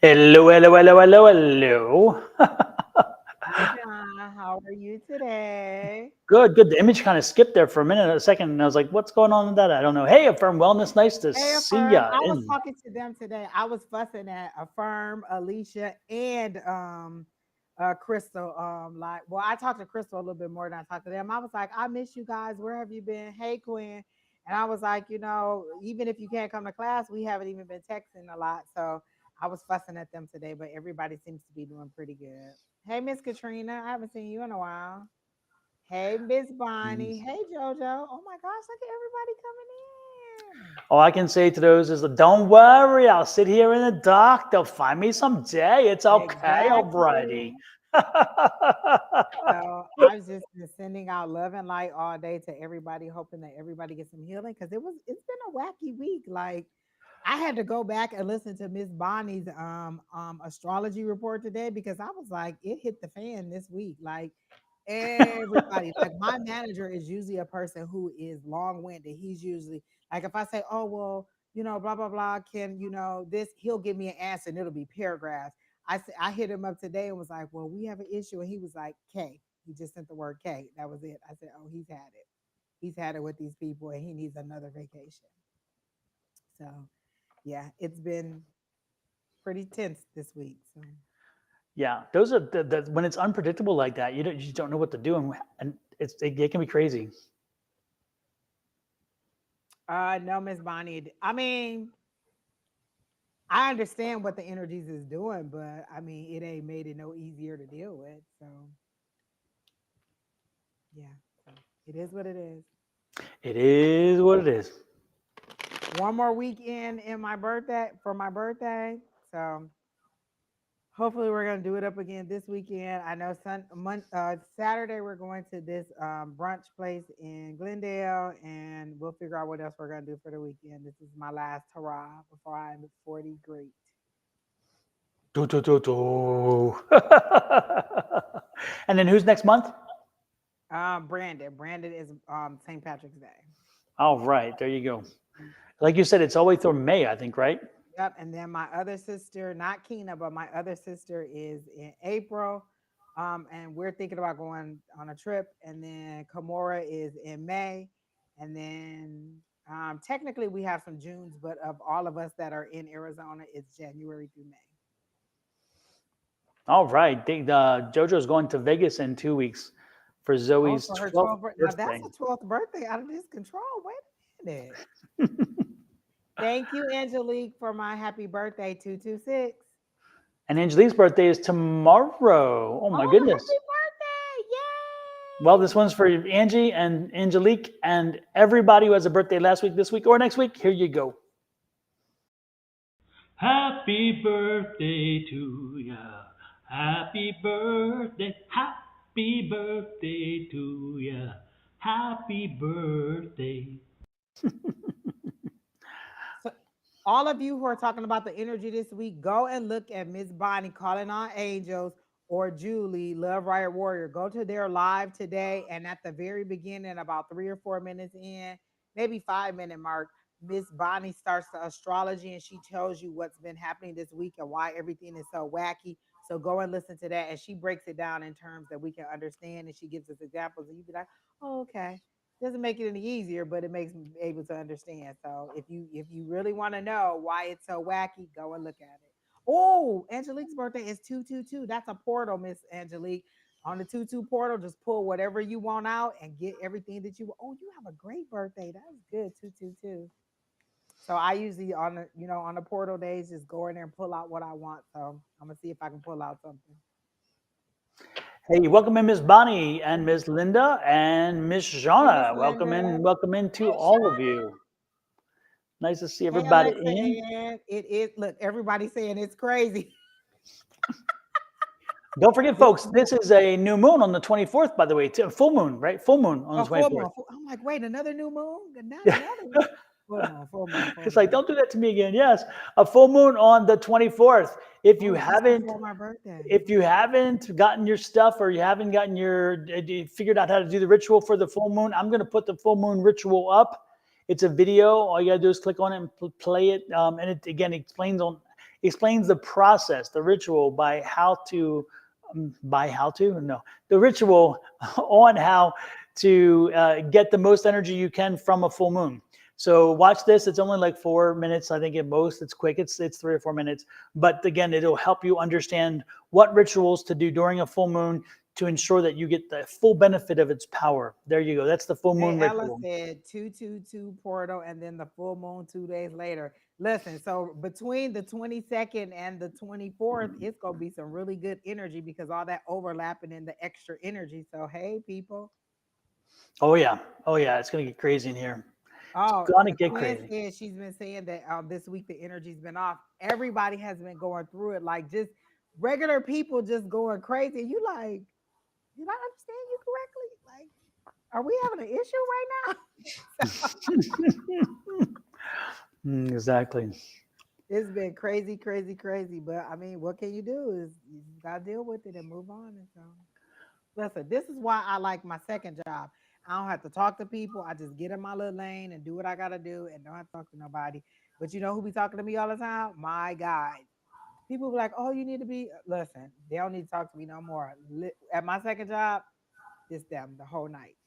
Hello, hello, hello, hello, hello. Hi, Don. How are you today? Good, good. The image kind of skipped there for a minute, a second, and I was like, "What's going on with that?" I don't know. Hey, Affirm Wellness, nice to Hey, see Affirm. ya. I was In talking to them today. I was fussing at Affirm, Alicia, and Crystal. Well, I talked to Crystal a little bit more than I talked to them. I was like, I miss you guys. Where have you been? Hey, Quinn. And I was like, even if you can't come to class, we haven't even been texting a lot. So I was fussing at them today, but everybody seems to be doing pretty good. Hey, Miss Katrina. I haven't seen you in a while. Hey, Miss Bonnie. Hey, JoJo. Oh my gosh, look at everybody coming in. all I can say to those is, "Don't worry, I'll sit here in the dark. They'll find me someday. It's okay, alrighty." Exactly. So I've just been sending out love and light all day to everybody, hoping that everybody gets some healing because it's been a wacky week. Like I had to go back and listen to Miss Bonnie's astrology report today because I was like, it hit the fan this week. Like everybody, like my manager is usually a person who is long-winded. He's usually like if I say, oh well, blah blah blah, can this, he'll give me an answer and it'll be paragraphs. I hit him up today and was like, well, we have an issue. And he was like, K. He just sent the word K. That was it. I said, oh, he's had it. He's had it with these people and he needs another vacation. So yeah, it's been pretty tense this week. So Yeah, those are when it's unpredictable like that, you just don't know what to do, and it can be crazy. no, Miss Bonnie. I mean, I understand what the energies is doing, but I mean it ain't made it no easier to deal with. So yeah. So it is what it is. It is what it is. One more weekend in my birthday for my birthday. So hopefully we're gonna do it up again this weekend. I know Saturday we're going to this brunch place in Glendale, and we'll figure out what else we're gonna do for the weekend. This is my last hurrah before I'm 40 great. Do, do, do, do. And then who's next month? Brandon is St. Patrick's Day. All right, there you go. Like you said, it's all the way through May, I think, right? Yep. And then my other sister, not Keena, but my other sister is in April. And we're thinking about going on a trip. And then Kamora is in May. And then technically we have some Junes, but of all of us that are in Arizona, it's January through May. All right. JoJo's going to Vegas in 2 weeks for Oh, Zoe's for her 12th 12th birthday. Now that's birthday. a 12th birthday out of this control. Wait a minute. Thank you, Angelique, for my happy birthday, 226. And Angelique's birthday is tomorrow. Oh my Oh, goodness. happy Well, birthday. this Yay. one's for Angie and Angelique and everybody who has a birthday last week, this week, or next week. Here you go. Happy birthday to ya. Happy birthday. Happy birthday to ya. Happy birthday. So, all of you who are talking about the energy this week, go and look at Miss Bonnie calling on angels or Julie, Love Riot Warrior. Go to their live today, and at the very beginning, about 3 or 4 minutes in, maybe 5 minute mark, Miss Bonnie starts the astrology and she tells you what's been happening this week and why everything is so wacky. So go and listen to that, and she breaks it down in terms that we can understand, and she gives us examples, and you be like, "Oh, okay." Doesn't make it any easier, but it makes me able to understand. So if you really want to know why it's so wacky, go and look at it. Oh, Angelique's birthday is 222. That's a portal, Miss Angelique. On the 22 portal, just pull whatever you want out and get everything that you want. Oh, you have a great birthday. That's good. 222. So I usually on the portal days just go in there and pull out what I want. So I'm gonna see if I can pull out something. Hey, welcome in Miss Bonnie and Miss Linda and Miss Hey, Miss Shauna. Linda. Welcome in to Hey, all of Shauna. you. Nice to see Hey, everybody Alexa. in. And it is, look, everybody saying it's crazy. Don't forget, This folks, this is a new moon on the 24th, by the way. Full moon, right? Full moon on a the full 24th. moon. I'm like, wait, another new moon? Not Yeah. another one. Full moon, full moon, full It's like, moon. don't do that to me again. Yes, a full moon on the 24th. If you Oh, just haven't before my birthday. if you haven't gotten your stuff or you haven't gotten figured out how to do the ritual for the full moon, I'm going to put the full moon ritual up. It's a video. All you got to do is click on it and play it. And it again explains on. explains the process, the ritual the ritual on how to get the most energy you can from a full moon. So watch this. It's only like 4 minutes, I think at most. It's quick. It's 3 or 4 minutes. But again, it'll help you understand what rituals to do during a full moon to ensure that you get the full benefit of its power. There you go. That's the full moon Hey, Ella ritual. said 222 portal and then the full moon 2 days later. Listen, so between the 22nd and the 24th, it's gonna be some really good energy because all that overlapping in the extra energy. So hey, people. Oh yeah. Oh yeah. It's gonna get crazy in here. It's Oh, gonna get Quinn crazy. said she's been saying that this week the energy's been off. Everybody has been going through it, like just regular people just going crazy. You like, did I understand you correctly? Like, are we having an issue right now? Exactly. It's been crazy, crazy, crazy. But I mean, what can you do? Is you just gotta deal with it and move on. And so, listen, this is why I like my second job. I don't have to talk to people. I just get in my little lane and do what I gotta do, and don't have to talk to nobody. But you know who be talking to me all the time? My guys. People be like, "Oh, you need to be." Listen, they don't need to talk to me no more. At my second job, it's them the whole night.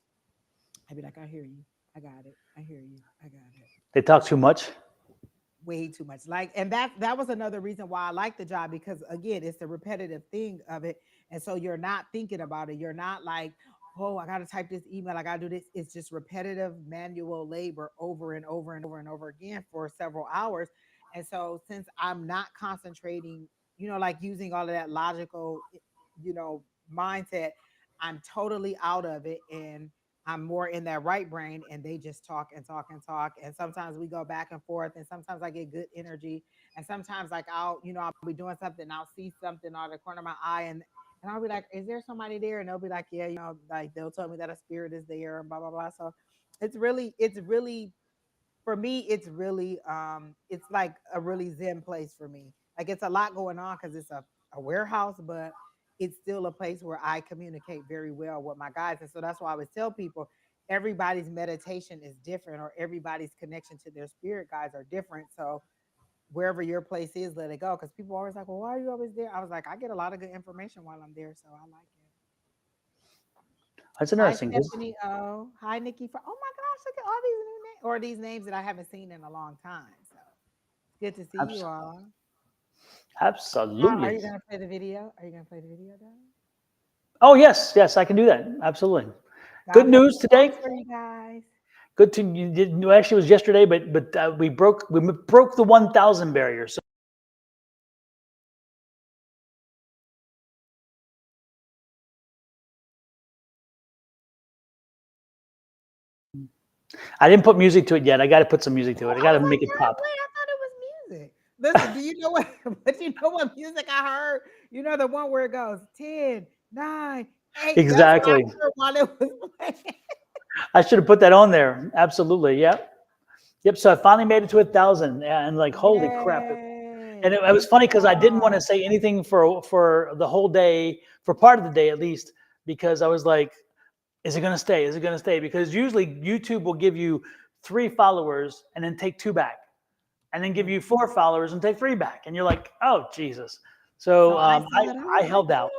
I'd be like, "I hear you. I got it. I hear you. I got it." They talk too much. Way too much. Like, and that was another reason why I like the job, because again, it's the repetitive thing of it. And so you're not thinking about it. You're not like, oh, I gotta type this email, I gotta do this. It's just repetitive manual labor over and over and over and over again for several hours. And so since I'm not concentrating, like using all of that logical, mindset, I'm totally out of it. And I'm more in that right brain, and they just talk and talk and talk. And sometimes we go back and forth, and sometimes I get good energy. And sometimes like I'll be doing something, I'll see something out of the corner of my eye, and I'll be like, is there somebody there? And they'll be like, yeah, like they'll tell me that a spirit is there and blah blah blah. So it's really for me, it's like a really zen place for me. Like it's a lot going on because it's a warehouse, but it's still a place where I communicate very well with my guys. And so that's why I always tell people everybody's meditation is different, or everybody's connection to their spirit guides are different. So wherever your place is, let it go. Because people are always like, well, why are you always there? I was like, I get a lot of good information while I'm there, so I like it. That's Hi, interesting. Stephanie. Oh, hi, Nikki. Oh my gosh, look at all these new names, or these names that I haven't seen in a long time. So good to see you Abs- all. Now, are Absolutely. you gonna play the video? Are you gonna play the video, though? Oh yes, yes, I can do that. Absolutely. Good God has news today. surprise for you guys. Good to you. Actually, it was yesterday, but we broke the 1,000 barrier. So I didn't put music to it yet. I got to put some music to Oh, it. I I got to was like, make it God, pop. wait, I thought it was music. Listen, do you know what? But you know what music I heard? You know the one where it goes 10, 9, 8. That's what I Exactly. heard while it was playing. I should have put that on there. Absolutely. Yep. Yep. So I finally made it to 1,000, and like, holy crap! And Yay! it was Good funny because I didn't want to job. say anything for the whole day, for part of the day at least, because I was like, is it going to stay? Is it going to stay? Because usually YouTube will give you 3 followers and then take 2 back, and then give Mhm. you 4 followers and take 3 back, and you're like, oh Jesus. So So I saw that. I I was like, held out.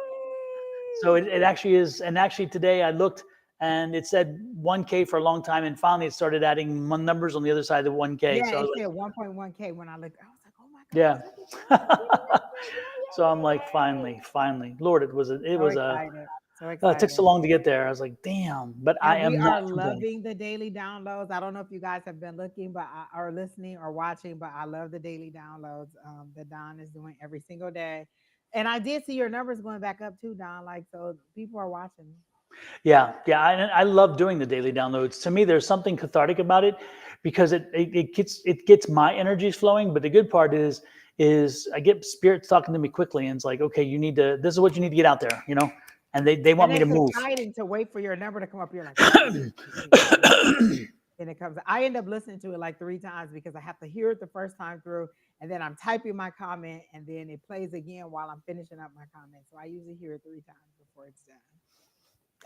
So yay! it actually is, and actually today I looked and it said 1K for a long time, and finally it started adding numbers on the other side of the 1K. Yeah, So I it was said like, 1.1K when I looked. I was like, oh my yeah. gosh, look at that. It's getting up there. Yay, So I'm yay, like, yay, yay. finally, Lord, it So was a excited. So it took so excited. long to get there. I was like, damn, but I And we am not are complaining. loving the daily downloads. I don't know if you guys have been looking, or listening or watching, but I love the daily downloads that Don is doing every single day. And I did see your numbers going back up too, Don. Like, so people are watching. Yeah, yeah, I love doing the daily downloads. To me, there's something cathartic about it because it gets my energies flowing. But the good part is I get spirits talking to me quickly, and it's like, okay, you need to. This is what you need to get out there, and they want And me to it's move. exciting to wait for your number to come up. You're like, wait, wait, wait, wait, wait, wait. And it comes. I end up listening to it like 3 times because I have to hear it the first time through, and then I'm typing my comment, and then it plays again while I'm finishing up my comment. So I usually hear it 3 times before it's done.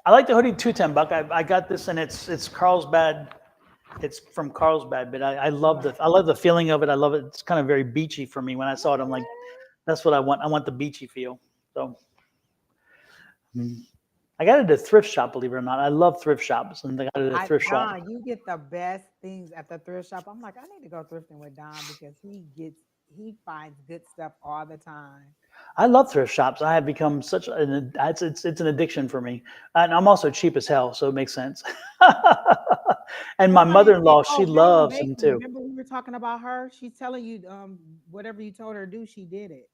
I like the hoodie 210 buck. I got this, and it's Carlsbad. It's from Carlsbad, but I love the feeling of it. I love it. It's kind of very beachy for me. When I saw it, I'm like, That's what I want. I want the beachy feel. So I got it at a thrift shop, believe it or not. I love thrift shops, and I got it at a thrift shop. Don, you get the best things at the thrift shop. I'm like, I need to go thrifting with Don because he finds good stuff all the time. I love thrift shops. I have become such an it's an addiction for me, and I'm also cheap as hell, so it makes sense. And my Somebody said, mother-in-law, she "Oh, Harlem loves them Bakery." too. Remember we were talking about her? She's telling you, whatever you told her to do, she did it.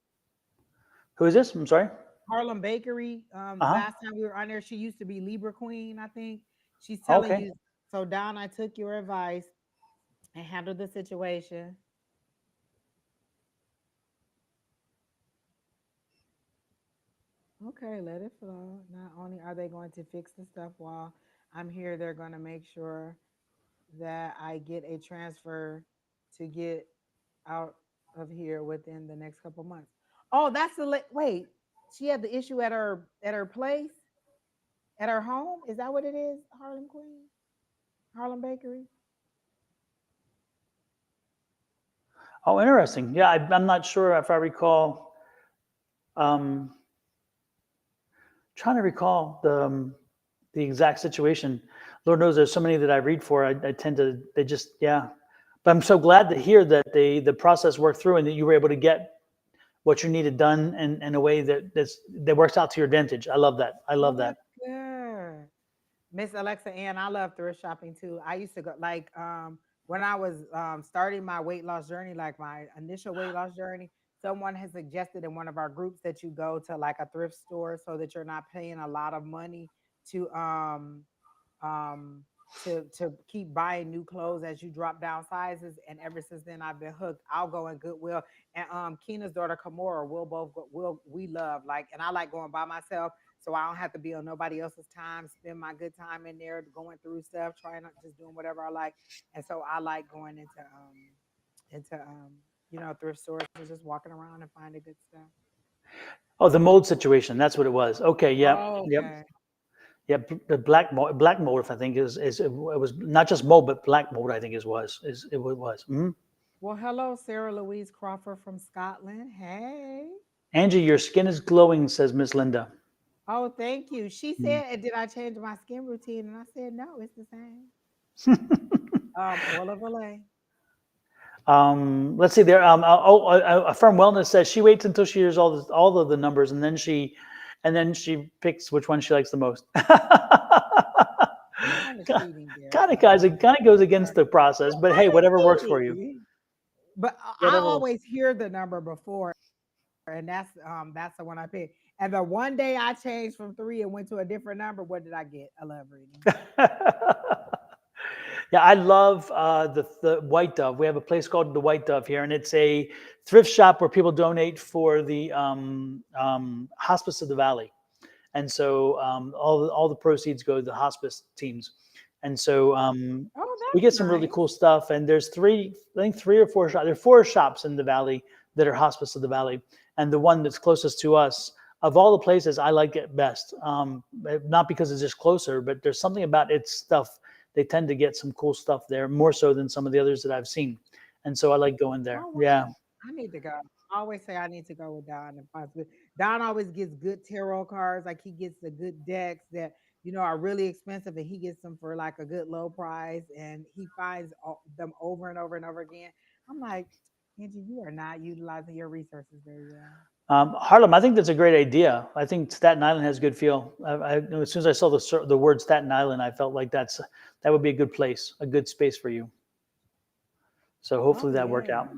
Who is this? I'm sorry. Harlem Bakery. Uh Last time we were on there, she used to be Libra Queen, I think. She's huh. telling Okay. you. So Don, I took your advice and handled the situation. Okay, let it flow. Not only are they going to fix the stuff while I'm here, they're going to make sure that I get a transfer to get out of here within the next couple months. Oh, that's wait. She had the issue at her place, at her home. Is that what it is? Harlem Queen, Harlem Bakery. Oh, interesting. Yeah, I'm not sure if I recall. Um, trying to recall the exact situation. Lord knows there's so many that I read for. I tend to they just yeah. But I'm so glad to hear that the process worked through and that you were able to get what you needed done in a way that works out to your advantage. I love that. I Oh, love that. that's good. Miss Alexa Ann, I love thrift shopping too. I used to go like when I was starting my weight loss journey, like my initial weight loss journey, someone has suggested in one of our groups that you go to like a thrift store so that you're not paying a lot of money to um to keep buying new clothes as you drop down sizes. And ever since then I've been hooked. I'll go in Goodwill and Keena's daughter Kamora will both go, will we love like, and I like going by myself so I don't have to be on nobody else's time, spend my good time in there going through stuff, trying not just doing whatever I like. And so I like going into thrift stores and just walking around and finding good stuff. Oh, the mold situation. That's what it was. Okay. Yep. Oh, Yep. okay. Yeah, the black mold, I think, is it was not just mold, but black mold. I think is it was. Mhm. Well, hello, Sarah Louise Crawford from Scotland. Hey. Angie, your skin is glowing, says Miss Linda. Oh, thank you. She Mm. said, did I change my skin routine? And I said, no, it's the same. Oil of Olay. Let's see there. Affirm Wellness says she waits until she hears all of the numbers, and then she picks which one she likes the most. You're kind of cheating there, Kind of but guys, it kind of goes against the process, but hey, whatever works for you. but I Whatever. always hear the number before, and that's the one I picked. And the one day I changed from 3 and went to a different number, what did I get? A love reading. Yeah, I love the White Dove. We have a place called the White Dove here, and it's a thrift shop where people donate for the Hospice of the Valley, and so all the proceeds go to the hospice teams, and so Oh, we get that's some really nice. cool stuff. And there's I think 3 or 4 shops. There are 4 shops in the valley that are Hospice of the Valley, and the one that's closest to us. Of all the places, I like it best. Not because it's just closer, but there's something about its stuff. They tend to get some cool stuff there, more so than some of the others that I've seen. And so I like going there. Oh, Yeah. wow. I need to go. I always say I need to go with Don and possibly. Don always gets good tarot cards. Like he gets the good decks that are really expensive, and he gets them for like a good low price, and he finds them over and over and over again. I'm like, Angie, you are not utilizing your resources very well. Harlem, I think that's a great idea. I think Staten Island has a good feel. As soon as I saw the word Staten Island, I felt like that would be a good place, a good space for you. So Oh hopefully that worked yeah. out.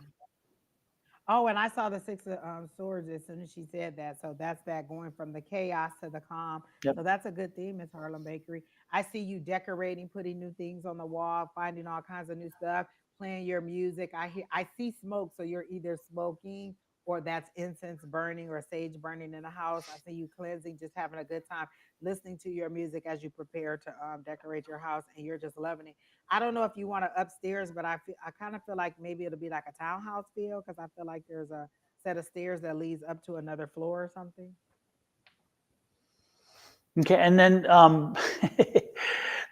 Oh, and I saw the 6 of swords as soon as she said that. So that's that going from the chaos to the calm. Yep. So that's a good theme, Miss Harlem Bakery. I see you decorating, putting new things on the wall, finding all kinds of new stuff, playing your music. I see smoke, so you're either smoking or that's incense burning or sage burning in the house. I see you cleansing, just having a good time, listening to your music as you prepare to decorate your house, and you're just loving it. I don't know if you want to upstairs, but I kind of feel like maybe it'll be like a townhouse feel because I feel like there's a set of stairs that leads up to another floor or something. Okay, and then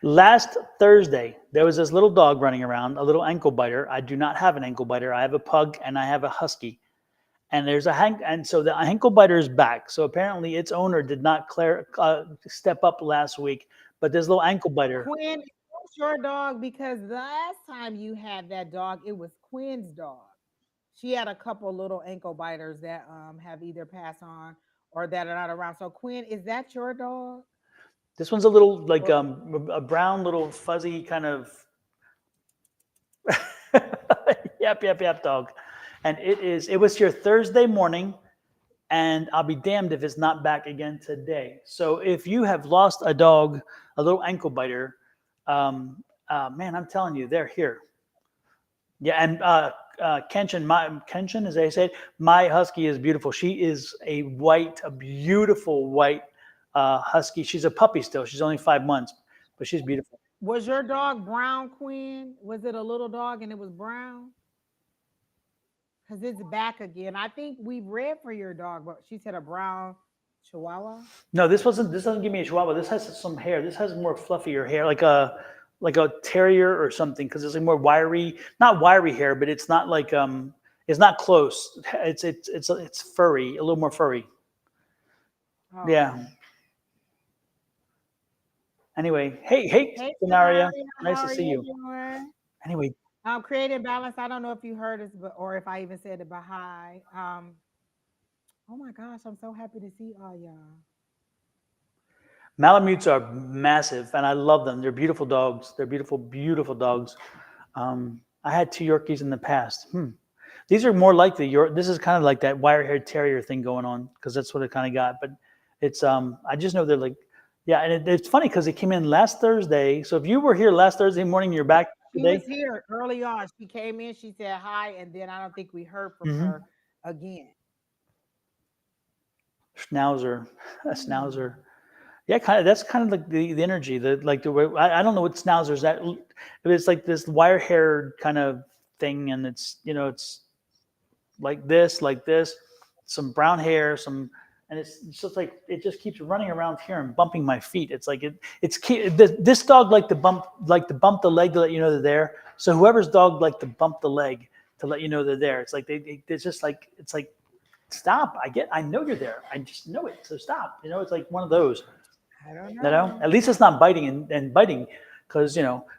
last Thursday there was this little dog running around, a little ankle biter. I do not have an ankle biter. I have a pug and I have a husky. and there's a and so the ankle biter is back. So apparently its owner did not step up last week, but this little ankle biter. Quinn, what's your dog? Because last time you had that dog, it was Quinn's dog. She had a couple little ankle biters that have either passed on or that are not around. So Quinn, is that your dog? This one's a little like Or a brown little fuzzy kind of yap dog, and it was here Thursday morning, and I'll be damned if it's not back again today. So if you have lost a dog, a little ankle biter, man, I'm telling you, they're here. Yeah, and Kenshin, as they say, my husky is beautiful. She is a beautiful white husky. She's a puppy still. She's only 5 months, but she's beautiful. was your dog brown, Quinn? Was it a little dog and it was brown? Because it's back again. I think we read for your dog, but she said a brown chihuahua. No, this wasn't. This doesn't give me a chihuahua. This has some hair. This has more fluffier hair, like a terrier or something, because it's like more wiry. Not wiry hair, but it's not like it's not close. It's furry, a little more furry. Yeah. Okay. Anyway, hey, Hey, Scenario, Sonaria, nice how to are see you you. doing? Anyway, Creative balance. I don't know if you heard us, but or if I even said it, but hi. Oh my gosh, I'm so happy to see all y'all. Malamutes are massive, and I love them. They're beautiful dogs. They're beautiful, beautiful dogs. I had two Yorkies in the past. These are more like the York. This is kind of like that wire-haired terrier thing going on because that's what it kind of got. But it's I just know they're like, yeah, and it's funny because it came in last Thursday. So if you were here last Thursday morning, you're back She was today. here early on. She came in, she said hi, and then I don't think we heard from her Hmm. again. Schnauzer, a Hmm. schnauzer. Yeah, kind of. That's kind of like the energy. The like the way I don't know what schnauzers that. It's like this wire-haired kind of thing, and it's like this, some brown hair, and it's just like it just keeps running around here and bumping my feet. It's like this dog like to bump the leg to let you know they're there. So whoever's dog like to bump the leg to let you know they're there. It's like it's just like it's like stop. I know you're there. I just know it. So stop. It's like one of those. I don't At know. least it's not biting and biting because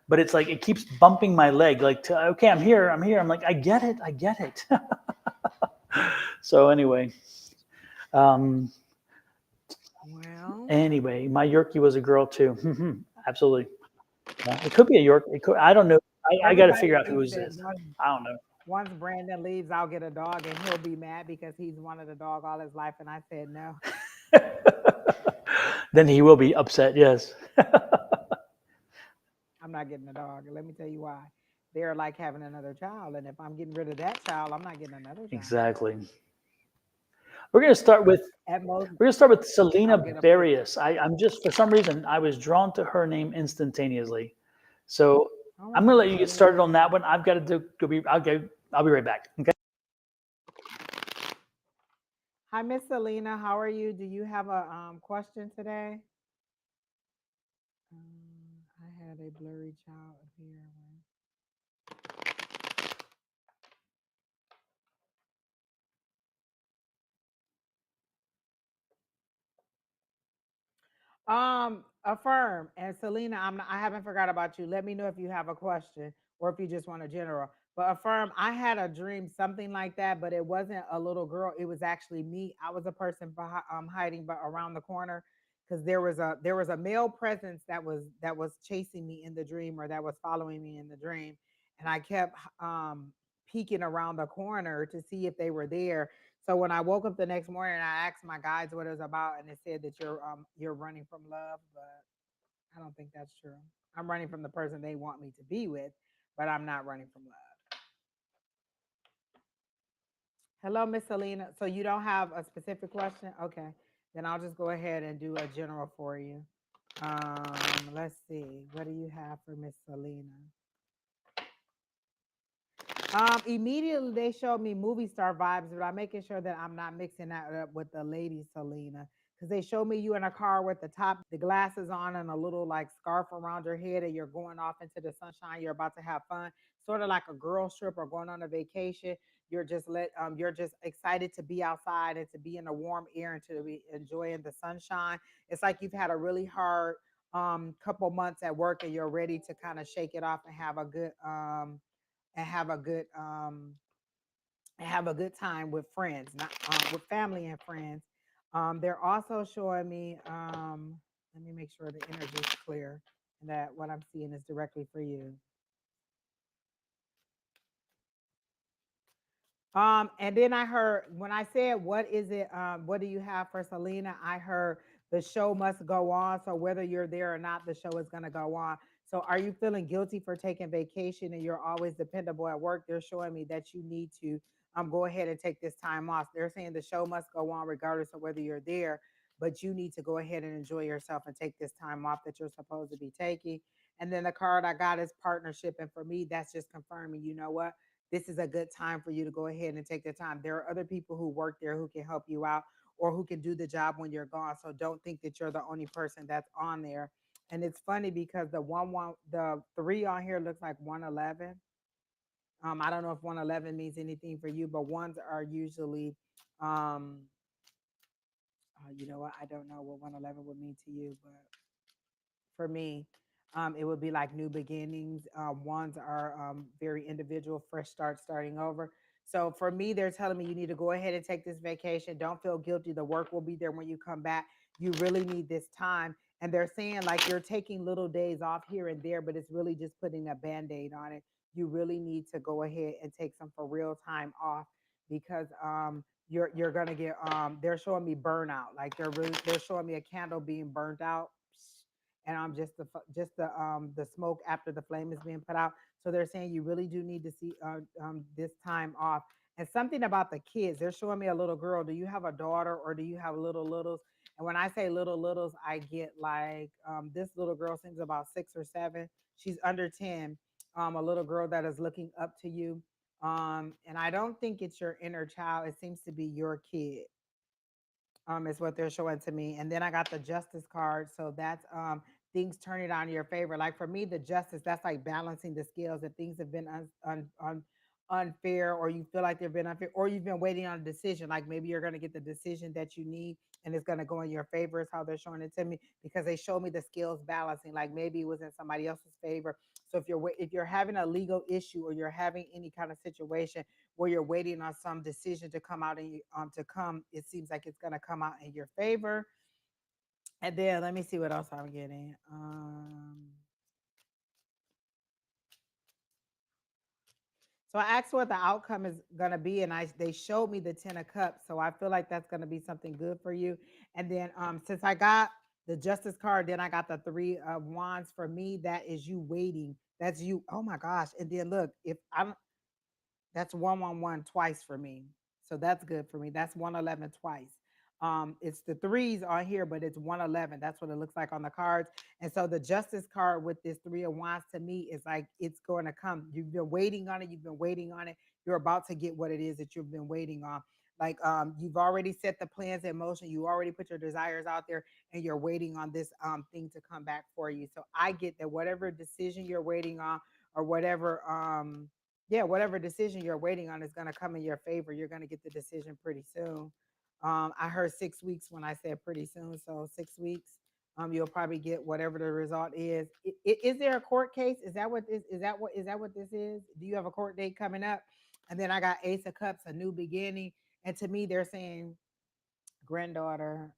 but it's like it keeps bumping my leg like okay, I'm here, I'm like I get it. So um Well, anyway, my Yorkie was a girl too. Absolutely. Yeah, it could be a York. It could, I don't know. I got to everybody figure out who thinks is that this. I don't once Brandon leaves, I'll get a dog and he'll be mad because he's wanted a dog all his life. And I said, no, know. Then he will be upset. Yes. I'm not getting a dog. And let me tell you why. They're like having another child. And if I'm getting rid of that child, I'm not getting another child. Exactly. We're gonna start with At most, Selena I'll get a puppy. Barrios. I'm just for some reason I was drawn to her name instantaneously. So Oh my I'm gonna let gosh, you I get love started that on that name. one. I've got to do. I'll be right back. Okay. Hi, Miss Selena. How are you? Do you have a question today? I had a blurry child here. Affirm and Selena. I haven't forgot about you. Let me know if you have a question or if you just want a general. But affirm. I had a dream, something like that, but it wasn't a little girl. It was actually me. I was a person hiding, but around the corner because there was a male presence that was chasing me in the dream or that was following me in the dream, and I kept peeking around the corner to see if they were there. So when I woke up the next morning, I asked my guides what it was about, and it said that you're running from love, but I don't think that's true. I'm running from the person they want me to be with, but I'm not running from love. Hello, Miss Selena. So you don't have a specific question? Okay, then I'll just go ahead and do a general for you. Let's see. What do you have for Miss Selena? Immediately they showed me movie star vibes, but I'm making sure that I'm not mixing that up with the lady Selena because they showed me you in a car with the glasses on and a little like scarf around your head, and you're going off into the sunshine. You're about to have fun, sort of like a girl trip or going on a vacation. You're just excited to be outside and to be in the warm air and to be enjoying the sunshine. It's like you've had a really hard couple months at work, and you're ready to kind of shake it off and and have a good time with friends, not with family and friends. They're also showing me. Let me make sure the energy is clear and that what I'm seeing is directly for you. And then I heard when I said, "What is it? What do you have for Selena?" I heard the show must go on. So whether you're there or not, the show is going to go on. So are you feeling guilty for taking vacation and you're always dependable at work? They're showing me that you need to go ahead and take this time off. They're saying the show must go on regardless of whether you're there, but you need to go ahead and enjoy yourself and take this time off that you're supposed to be taking. And then the card I got is partnership. And for me, that's just confirming, you know what? This is a good time for you to go ahead and take the time. There are other people who work there who can help you out or who can do the job when you're gone. So don't think that you're the only person that's on there. And it's funny because the three on here looks like 111. I don't know if 111 means anything for you, but ones are usually, um, you know what? I don't know what 111 would mean to you, but for me, it would be like new beginnings. Ones are very individual, fresh start, starting over. So for me, they're telling me you need to go ahead and take this vacation. Don't feel guilty. The work will be there when you come back. You really need this time. And they're saying like you're taking little days off here and there, but it's really just putting a band aid on it. You really need to go ahead and take some for real time off because you're gonna get they're showing me burnout. Like they're showing me a candle being burnt out, and the smoke after the flame is being put out. So they're saying you really do need to see this time off. And something about the kids, they're showing me a little girl. Do you have a daughter or do you have little littles? And when I say little littles, I get like this little girl seems about 6 or 7. She's under 10. A little girl that is looking up to you. And I don't think it's your inner child. It seems to be your kid, is what they're showing to me. And then I got the justice card. So that's things turning on your favor. Like for me, the justice, that's like balancing the scales. If things have been unfair, or you feel like they've been unfair, or you've been waiting on a decision, like maybe you're going to get the decision that you need and it's going to go in your favor, is how they're showing it to me, because they show me the scales balancing. Like maybe it was in somebody else's favor. So if you're having a legal issue or you're having any kind of situation where you're waiting on some decision to come out and it seems like it's going to come out in your favor. And then let me see what else I'm getting. So I asked what the outcome is going to be, and they showed me the 10 of cups. So I feel like that's going to be something good for you. And then since I got the justice card, then I got the 3 of wands. For me, that is you waiting. That's you. Oh my gosh. And then look, if I'm that's 111 twice for me. So that's good for me. That's 111 twice. It's the threes on here, but it's 111. That's what it looks like on the cards. And so the justice card with this 3 of wands to me is like it's going to come. You've been waiting on it. You've been waiting on it. You're about to get what it is that you've been waiting on. Like you've already set the plans in motion. You already put your desires out there, and you're waiting on this thing to come back for you. So I get that whatever decision you're waiting on, or whatever yeah, whatever decision you're waiting on is going to come in your favor. You're going to get the decision pretty soon. I heard 6 weeks when I said pretty soon, so 6 weeks. You'll probably get whatever the result is. Is there a court case? Is that what this is? Do you have a court date coming up? And then I got Ace of Cups, a new beginning. And to me, they're saying granddaughter,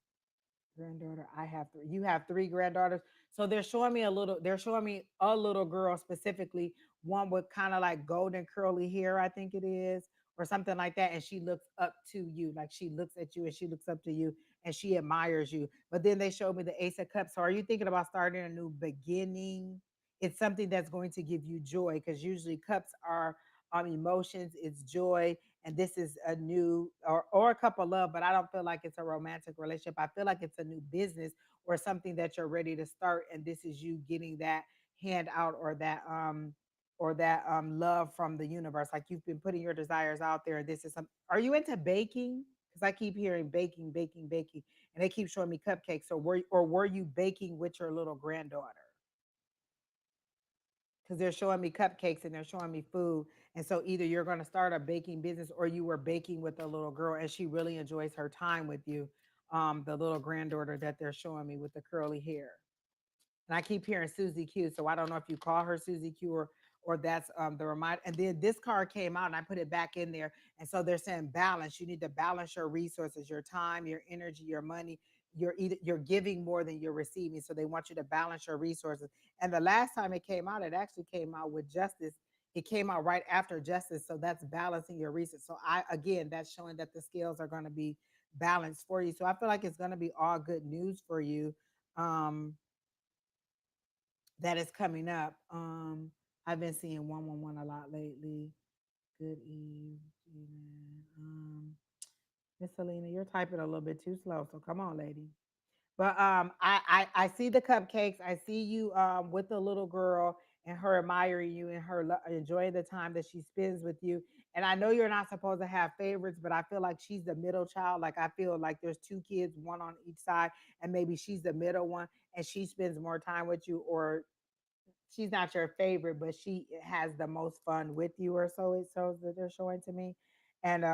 granddaughter. I have three. You have 3 granddaughters. So they're showing me a little girl specifically, one with kind of like golden curly hair, I think it is, or something like that. And she looks up to you. Like she looks at you and she looks up to you and she admires you. But then they showed me the Ace of Cups. So are you thinking about starting a new beginning? It's something that's going to give you joy, because usually cups are emotions, it's joy, and this is a new or a couple love, but I don't feel like it's a romantic relationship. I feel like it's a new business or something that you're ready to start, and this is you getting that hand out, or that love from the universe. Like you've been putting your desires out there, and this is some. Are you into baking? because I keep hearing baking, baking, baking, and they keep showing me cupcakes. So were you baking with your little granddaughter? Because they're showing me cupcakes and they're showing me food. And so either you're going to start a baking business or you were baking with a little girl and she really enjoys her time with you. The little granddaughter that they're showing me with the curly hair. And I keep hearing Susie Q. So I don't know if you call her Susie Q or that's the reminder. And then this card came out and I put it back in there. And so they're saying balance. You need to balance your resources, your time, your energy, your money. You're giving more than you're receiving. So they want you to balance your resources. And the last time it came out, it actually came out with justice. It came out right after justice. So that's balancing your resources. So that's showing that the scales are going to be balanced for you. So I feel like it's going to be all good news for you. Um, that is coming up. I've been seeing 111 a lot lately. Good evening. Miss Selena, you're typing a little bit too slow, so come on, lady. But I see the cupcakes. I see you with the little girl and her admiring you and her enjoying the time that she spends with you. And I know you're not supposed to have favorites, but I feel like she's the middle child. Like I feel like there's two kids, one on each side, and maybe she's the middle one, and she spends more time with you, or she's not your favorite, but she has the most fun with you, or so it shows that they're showing to me. And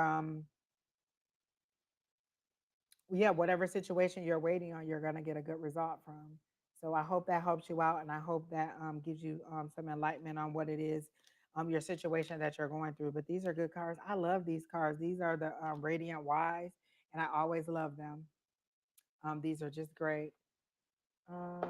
yeah, whatever situation you're waiting on, you're gonna get a good result from. So I hope that helps you out, and I hope that gives you some enlightenment on what it is, your situation that you're going through. But these are good cards. I love these cards. These are the Radiant Wise, and I always love them. These are just great. Um,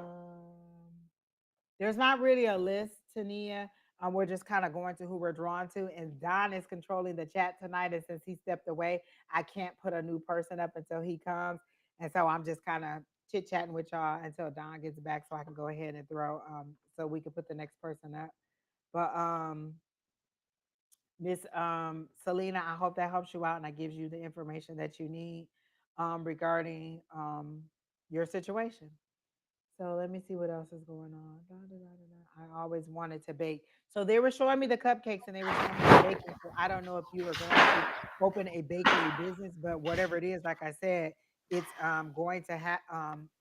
There's not really a list, Tania. We're just kind of going to who we're drawn to. And Don is controlling the chat tonight. And since he stepped away, I can't put a new person up until he comes. And so I'm just kind of chit chatting with y'all until Don gets back so I can go ahead and throw, so we can put the next person up. But Miss Selena, I hope that helps you out and that gives you the information that you need regarding your situation. So let me see what else is going on. Da, da, da, da, da. I always wanted to bake. So they were showing me the cupcakes and they were showing me the baking. So I don't know if you were going to open a bakery business, but whatever it is, like I said, it's going to have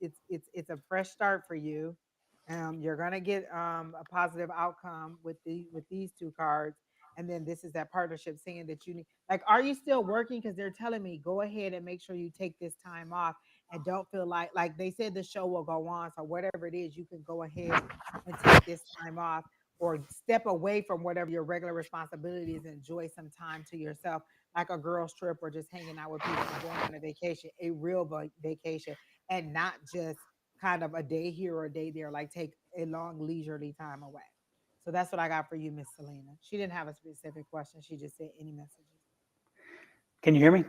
it's a fresh start for you. You're gonna get a positive outcome with these two cards. And then this is that partnership saying that you need, like, are you still working? Because they're telling me go ahead and make sure you take this time off and don't feel like they said the show will go on. So whatever it is, you can go ahead and take this time off or step away from whatever your regular responsibilities and enjoy some time to yourself, like a girl's trip or just hanging out with people and going on a vacation, a real vacation, and not just kind of a day here or a day there, like take a long leisurely time away. So that's what I got for you, Miss Selena. She didn't have a specific question. She just said any messages. Can you hear me?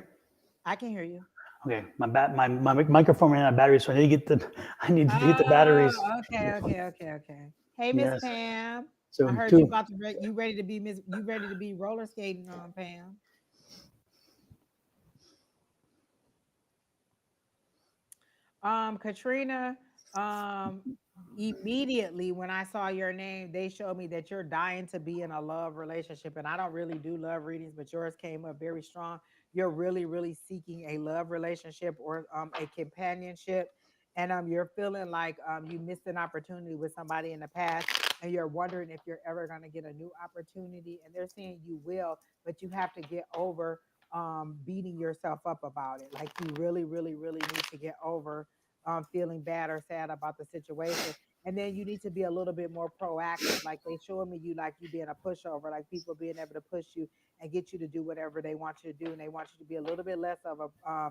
I can hear you. Okay, my microphone ran out of batteries, so I need to get the I need to get the batteries. Oh, okay, okay, okay, okay. Hey, Miss Yes. Pam. I So heard you two. about to you ready to be Miss. You ready to be roller skating on, Pam? Katrina. Um, Immediately when I saw your name, they showed me that you're dying to be in a love relationship, and I don't really do love readings, but yours came up very strong. You're really, really seeking a love relationship or a companionship, and you're feeling like you missed an opportunity with somebody in the past, and you're wondering if you're ever going to get a new opportunity. And they're saying you will, but you have to get over beating yourself up about it. Like you really, really, really need to get over feeling bad or sad about the situation. And then you need to be a little bit more proactive. Like they showing me you like you being a pushover, like people being able to push you and get you to do whatever they want you to do. And they want you to be a little bit less of a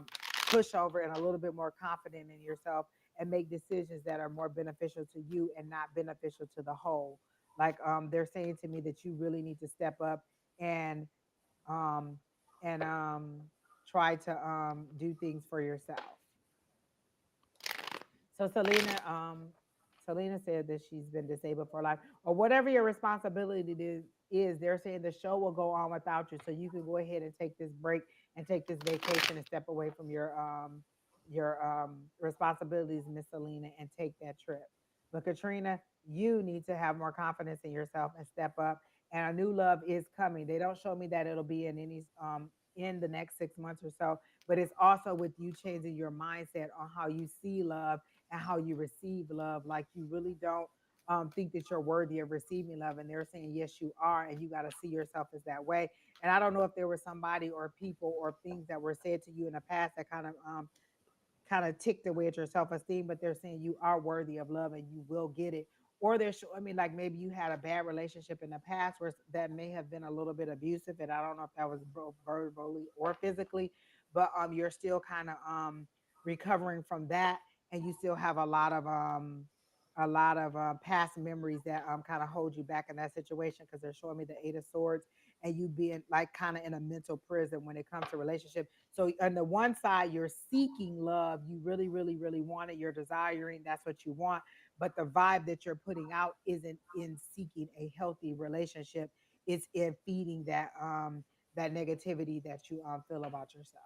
pushover and a little bit more confident in yourself and make decisions that are more beneficial to you and not beneficial to the whole. Like they're saying to me that you really need to step up and um and try to do things for yourself. So Selena said that she's been disabled for life, or whatever your responsibility is. They're saying the show will go on without you, so you can go ahead and take this break and take this vacation and step away from your responsibilities, Miss Selena, and take that trip. But Katrina, you need to have more confidence in yourself and step up and a new love is coming. They don't show me that it'll be in any in the next 6 months or so, but it's also with you changing your mindset on how you see love and how you receive love. Like you really don't think that you're worthy of receiving love, and they're saying yes, you are, and you got to see yourself as that way. And I don't know if there was somebody or people or things that were said to you in the past that kind of ticked away at your self-esteem, but they're saying you are worthy of love and you will get it. Or they're showing me like maybe you had a bad relationship in the past where that may have been a little bit abusive, and I don't know if that was verbally or physically, but you're still kind of recovering from that, and you still have a lot of past memories that kind of hold you back in that situation, because they're showing me the Eight of Swords and you being like kind of in a mental prison when it comes to relationship. So on the one side, you're seeking love. You really, really, really want it. You're desiring. That's what you want. But the vibe that you're putting out isn't in seeking a healthy relationship. It's in feeding that negativity that you feel about yourself.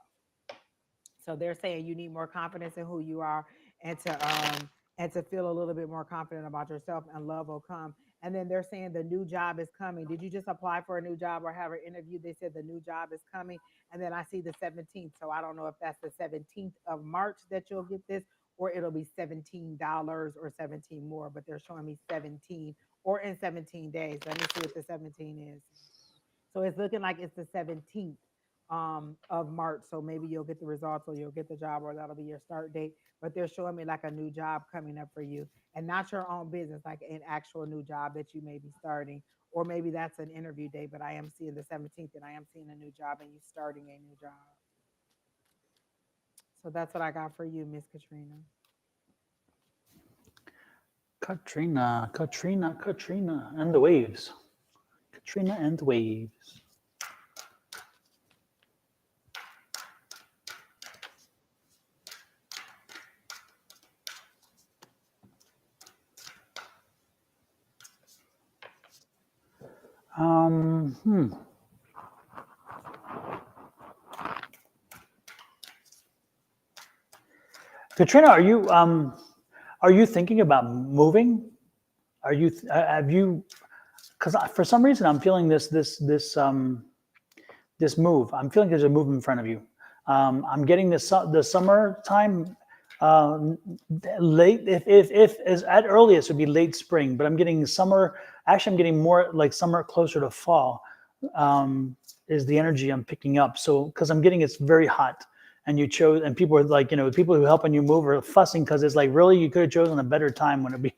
So they're saying you need more confidence in who you are, and to feel a little bit more confident about yourself, and love will come. And then they're saying the new job is coming. Did you just apply for a new job or have an interview? They said the new job is coming. And then I see the 17th. So I don't know if that's the 17th of March that you'll get this, or it'll be $17 or 17 more, but they're showing me 17 or in 17 days. Let me see what the 17 is. So it's looking like it's the 17th of March. So maybe you'll get the results, or you'll get the job, or that'll be your start date. But they're showing me like a new job coming up for you, and not your own business, like an actual new job that you may be starting. Or maybe that's an interview date, but I am seeing the 17th, and I am seeing a new job and you starting a new job. So that's what I got for you, Miss Katrina. Katrina, and the waves. Katrina and the waves. Um, hmm. Katrina, are you thinking about moving? Are you have you? Because for some reason I'm feeling this move. I'm feeling there's a move in front of you. I'm getting the summertime late. If as at earliest would be late spring, but I'm getting summer. Actually, I'm getting more like summer closer to fall. Is the energy I'm picking up? So because I'm getting it's very hot, and you chose, and people are like, people who helping you move are fussing because it's like, really, you could have chosen a better time when it'd be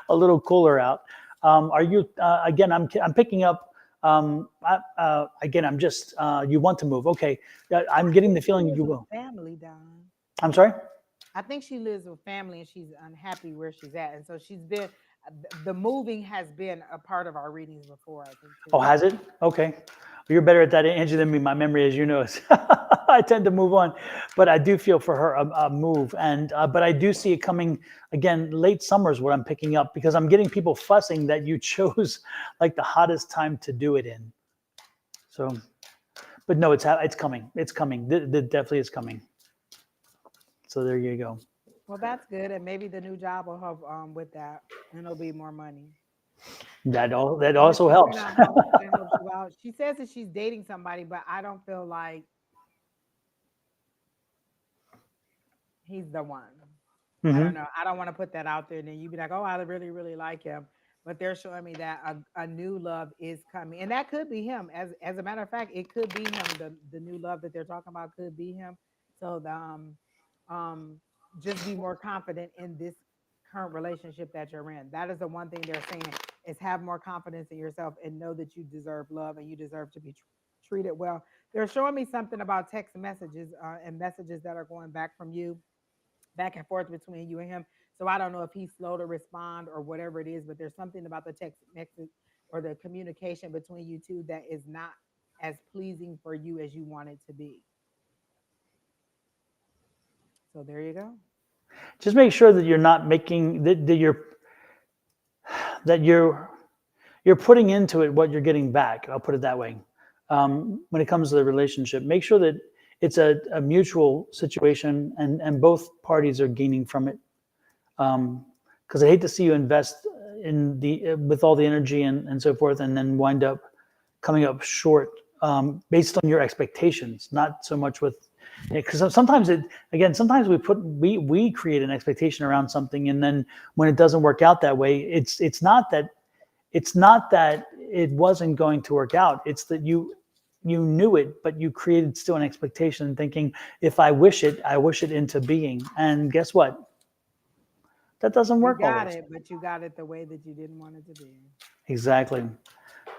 a little cooler out. Are you again? I'm picking up. Again, I'm just you want to move. Okay, I'm I getting think the she feeling lives you with will. family, Don. I'm sorry. I think she lives with family and she's unhappy where she's at. And so the moving has been a part of our readings before, I think, Oh, too. has it? Okay. Well, you're better at that, Angie, than me. My memory, as you know, is I tend to move on, but I do feel for her a move, and but I do see it coming again. Late summer is what I'm picking up because I'm getting people fussing that you chose like the hottest time to do it in. So, but no, it's coming. It's coming. It definitely is coming. So there you go. Well, that's good. And maybe the new job will help with that, and it'll be more money. That So, Miss also Katrina, helps. I'm hoping that helps you out. She says that she's dating somebody, but I don't feel like he's the one. I don't Hmm. know. I don't want to put that out there, and then you be like, "Oh, I really, really like him." But they're showing me that a new love is coming, and that could be him. As a matter of fact, it could be him. The new love that they're talking about could be him. So um, just be more confident in this current relationship that you're in. That is the one thing they're saying is have more confidence in yourself and know that you deserve love and you deserve to be treated well. They're showing me something about text messages and messages that are going back from you back and forth between you and him. So I don't know if he's slow to respond or whatever it is, but there's something about the text message or the communication between you two that is not as pleasing for you as you want it to be. So there you go. Just make sure that you're not making that you're putting into it what you're getting back. I'll put it that way. When it comes to the relationship, make sure that it's a mutual situation and both parties are gaining from it. Because I hate to see you invest in with all the energy and so forth, and then wind up coming up short based on your expectations, not so much with, because sometimes sometimes we create an expectation around something, and then when it doesn't work out that way, it's not that it wasn't going to work out. It's that you knew it, but you created still an expectation, thinking, if I wish it into being. And guess what? That doesn't You work got always. it, but you got it the way that you didn't want it to be. Exactly.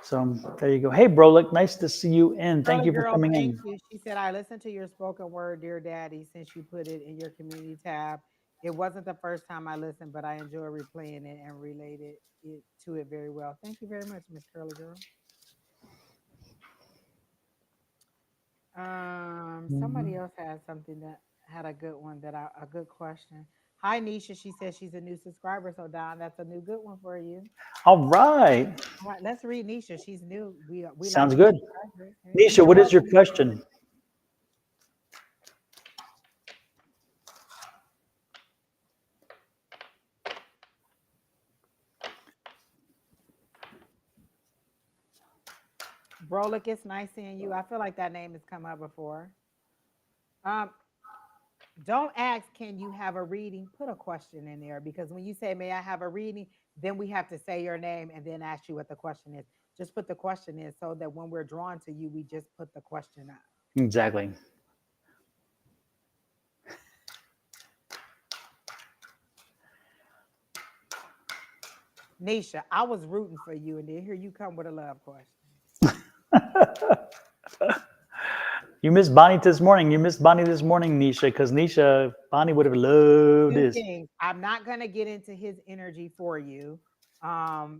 So there you go. Hey, Brolic, nice to see you in. Thank Girly you for girl, coming thank in. you. She said, I listened to your spoken word, Dear Daddy, since you put it in your community tab. It wasn't the first time I listened, but I enjoy replaying it and related it to it very well. Thank you very much, Miss Curly Girl. Somebody Mhm. else had something that had a good one a good question. Hi, Nisha. She says she's a new subscriber. So Don, that's a new good one for you. All right. All right, let's read Nisha. She's new. We like Sounds new good. subscribers. Hey, Nisha, Nisha, what is your welcome. question? Brolic, it's nice seeing you. I feel like that name has come up before. Um, don't ask, can you have a reading? Put a question in there, because when you say, may I have a reading, then we have to say your name and then ask you what the question is. Just put the question in so that when we're drawn to you, we just put the question up. Exactly. Nisha, I was rooting for you, and then here you come with a love question. You missed Bonnie this morning. You missed Bonnie this morning, Nisha, because Bonnie would have loved Two this. things. I'm not going to get into his energy for you,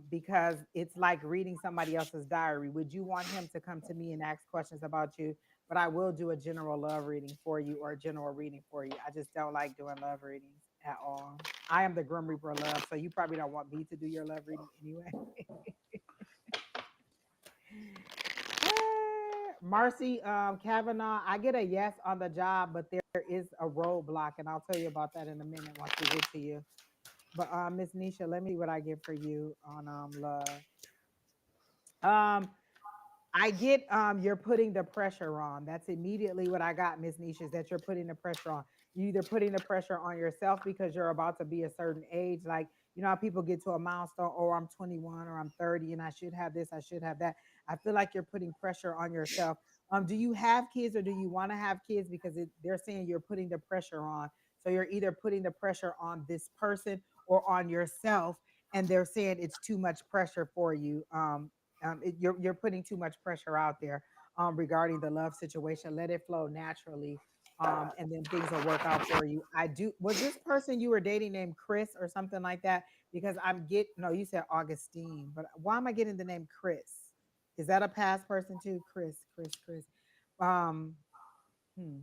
because it's like reading somebody else's diary. Would you want him to come to me and ask questions about you? But I will do a general love reading for you, or a general reading for you. I just don't like doing love readings at all. I am the Grim Reaper of love, so you probably don't want me to do your love reading anyway. Marcy Kavanaugh, I get a yes on the job, but there is a roadblock, and I'll tell you about that in a minute once we get to you. But Miss Nisha, let me see what I get for you on love. Um, I get you're putting the pressure on. That's immediately what I got, Miss Nisha, is that you're putting the pressure on. You either putting the pressure on yourself because you're about to be a certain age, like you know how people get to a milestone, oh, I'm 21 or I'm 30 and I should have this, I should have that. I feel like you're putting pressure on yourself. Do you have kids or do you want to have kids? Because they're saying you're putting the pressure on. So you're either putting the pressure on this person or on yourself, and they're saying it's too much pressure for you. You're putting too much pressure out there regarding the love situation. Let it flow naturally, and then things will work out for you. I do. Was this person you were dating named Chris or something like that? Because no, you said Augustine, but why am I getting the name Chris? Is that a past person too? Chris. Um, hmm.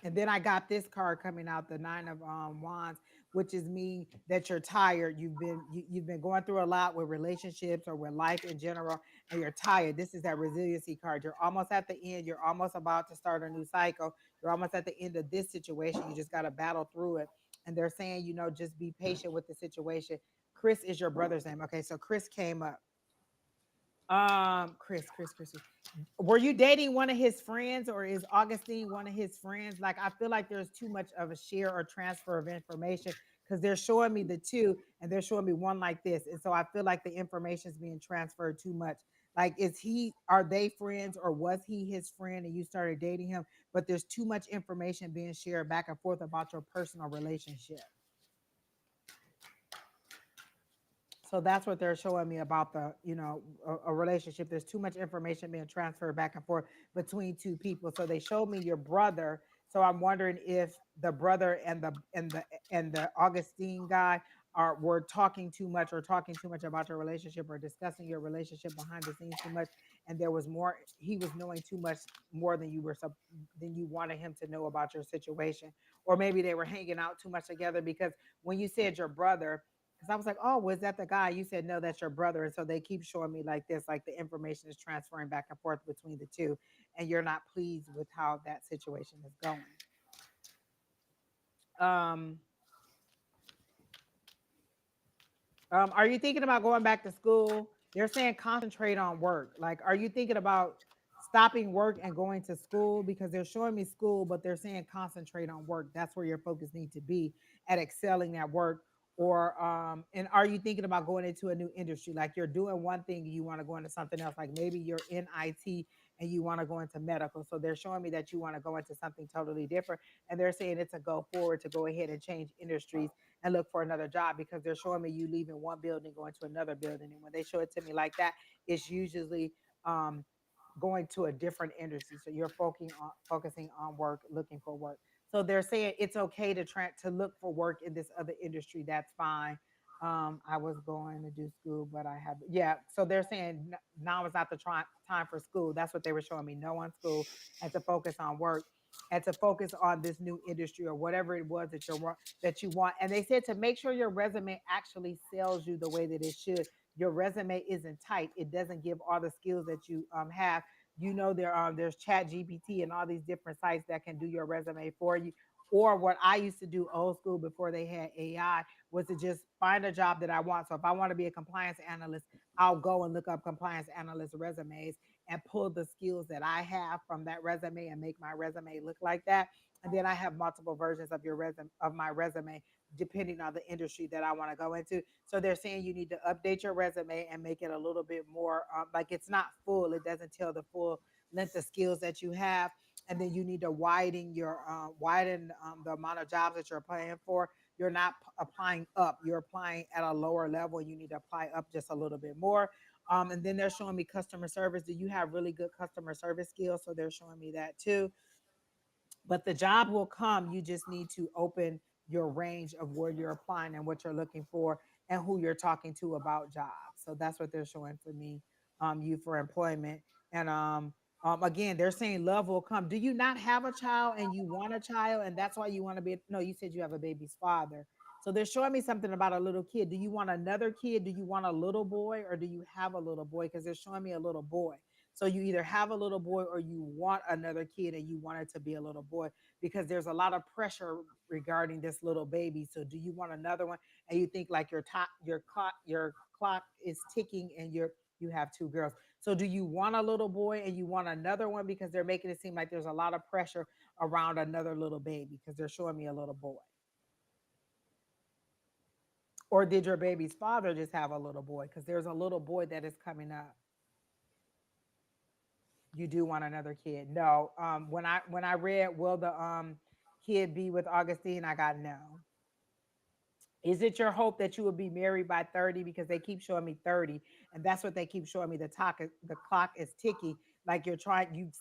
And then I got this card coming out, the Nine of Wands, which is me that you're tired. You've been going through a lot with relationships or with life in general, and you're tired. This is that resiliency card. You're almost at the end. You're almost about to start a new cycle. You're almost at the end of this situation. You just got to battle through it. And they're saying, just be patient with the situation. Chris is your brother's name. Okay, so Chris came up. Chris. Were you dating one of his friends, or is Augustine one of his friends? Like, I feel like there's too much of a share or transfer of information, because they're showing me the two and they're showing me one like this. And so I feel like the information is being transferred too much. Like, are they friends, or was he his friend and you started dating him? But there's too much information being shared back and forth about your personal relationship. So that's what they're showing me about a relationship. There's too much information being transferred back and forth between two people. So they showed me your brother. So I'm wondering if the brother and the Augustine guy were talking too much, or talking too much about your relationship, or discussing your relationship behind the scenes too much, and there was more. He was knowing too much more than you wanted him to know about your situation, or maybe they were hanging out too much together. Because when you said your brother, because I was like, oh, was that the guy? You said, no, that's your brother. And so they keep showing me like this, like the information is transferring back and forth between the two, and you're not pleased with how that situation is going. Um, are you thinking about going back to school? They're saying concentrate on work. Like, are you thinking about stopping work and going to school? Because they're showing me school, but they're saying concentrate on work. That's where your focus needs to be, at excelling at work. Or and are you thinking about going into a new industry? Like, you're doing one thing, you want to go into something else. Like, maybe you're in IT and you want to go into medical. So they're showing me that you want to go into something totally different. And they're saying it's a go forward to go ahead and change industries and look for another job, because they're showing me you leaving one building, going to another building. And when they show it to me like that, it's usually um, going to a different industry. So you're focusing on work, looking for work. So they're saying it's okay to to look for work in this other industry. That's fine. I was going to do school, but I have, yeah. So they're saying now is not the time for school. That's what they were showing me. No on school, and to focus on work, and to focus on this new industry or whatever it was that that you want. And they said to make sure your resume actually sells you the way that it should. Your resume isn't tight. It doesn't give all the skills that you have. You know, there's Chat GPT and all these different sites that can do your resume for you. Or what I used to do old school before they had AI was to just find a job that I want. So if I want to be a compliance analyst, I'll go and look up compliance analyst resumes and pull the skills that I have from that resume and make my resume look like that. And then I have multiple versions of my resume, depending on the industry that I want to go into. So they're saying you need to update your resume and make it a little bit more like it's not full. It doesn't tell the full length of skills that you have. And then you need to widen the amount of jobs that you're applying for. You're not applying up, you're applying at a lower level. You need to apply up just a little bit more. And then they're showing me customer service. Do you have really good customer service skills? So they're showing me that too. But the job will come. You just need to open your range of where you're applying and what you're looking for and who you're talking to about jobs. So that's what they're showing for me, you for employment. And again, they're saying love will come. Do you not have a child and you want a child and that's why you want to be? No, you said you have a baby's father. So they're showing me something about a little kid. Do you want another kid? Do you want a little boy or do you have a little boy? Because they're showing me a little boy. So you either have a little boy or you want another kid and you want it to be a little boy, because there's a lot of pressure regarding this little baby. So do you want another one? And you think like your clock is ticking and you have two girls. So do you want a little boy and you want another one, because they're making it seem like there's a lot of pressure around another little baby, because they're showing me a little boy. Or did your baby's father just have a little boy? Because there's a little boy that is coming up. You do want another kid. No. When I read will the kid be with Augustine, I got no. Is it your hope that you will be married by 30? Because they keep showing me 30, and that's what they keep showing me. The clock is ticking. Like you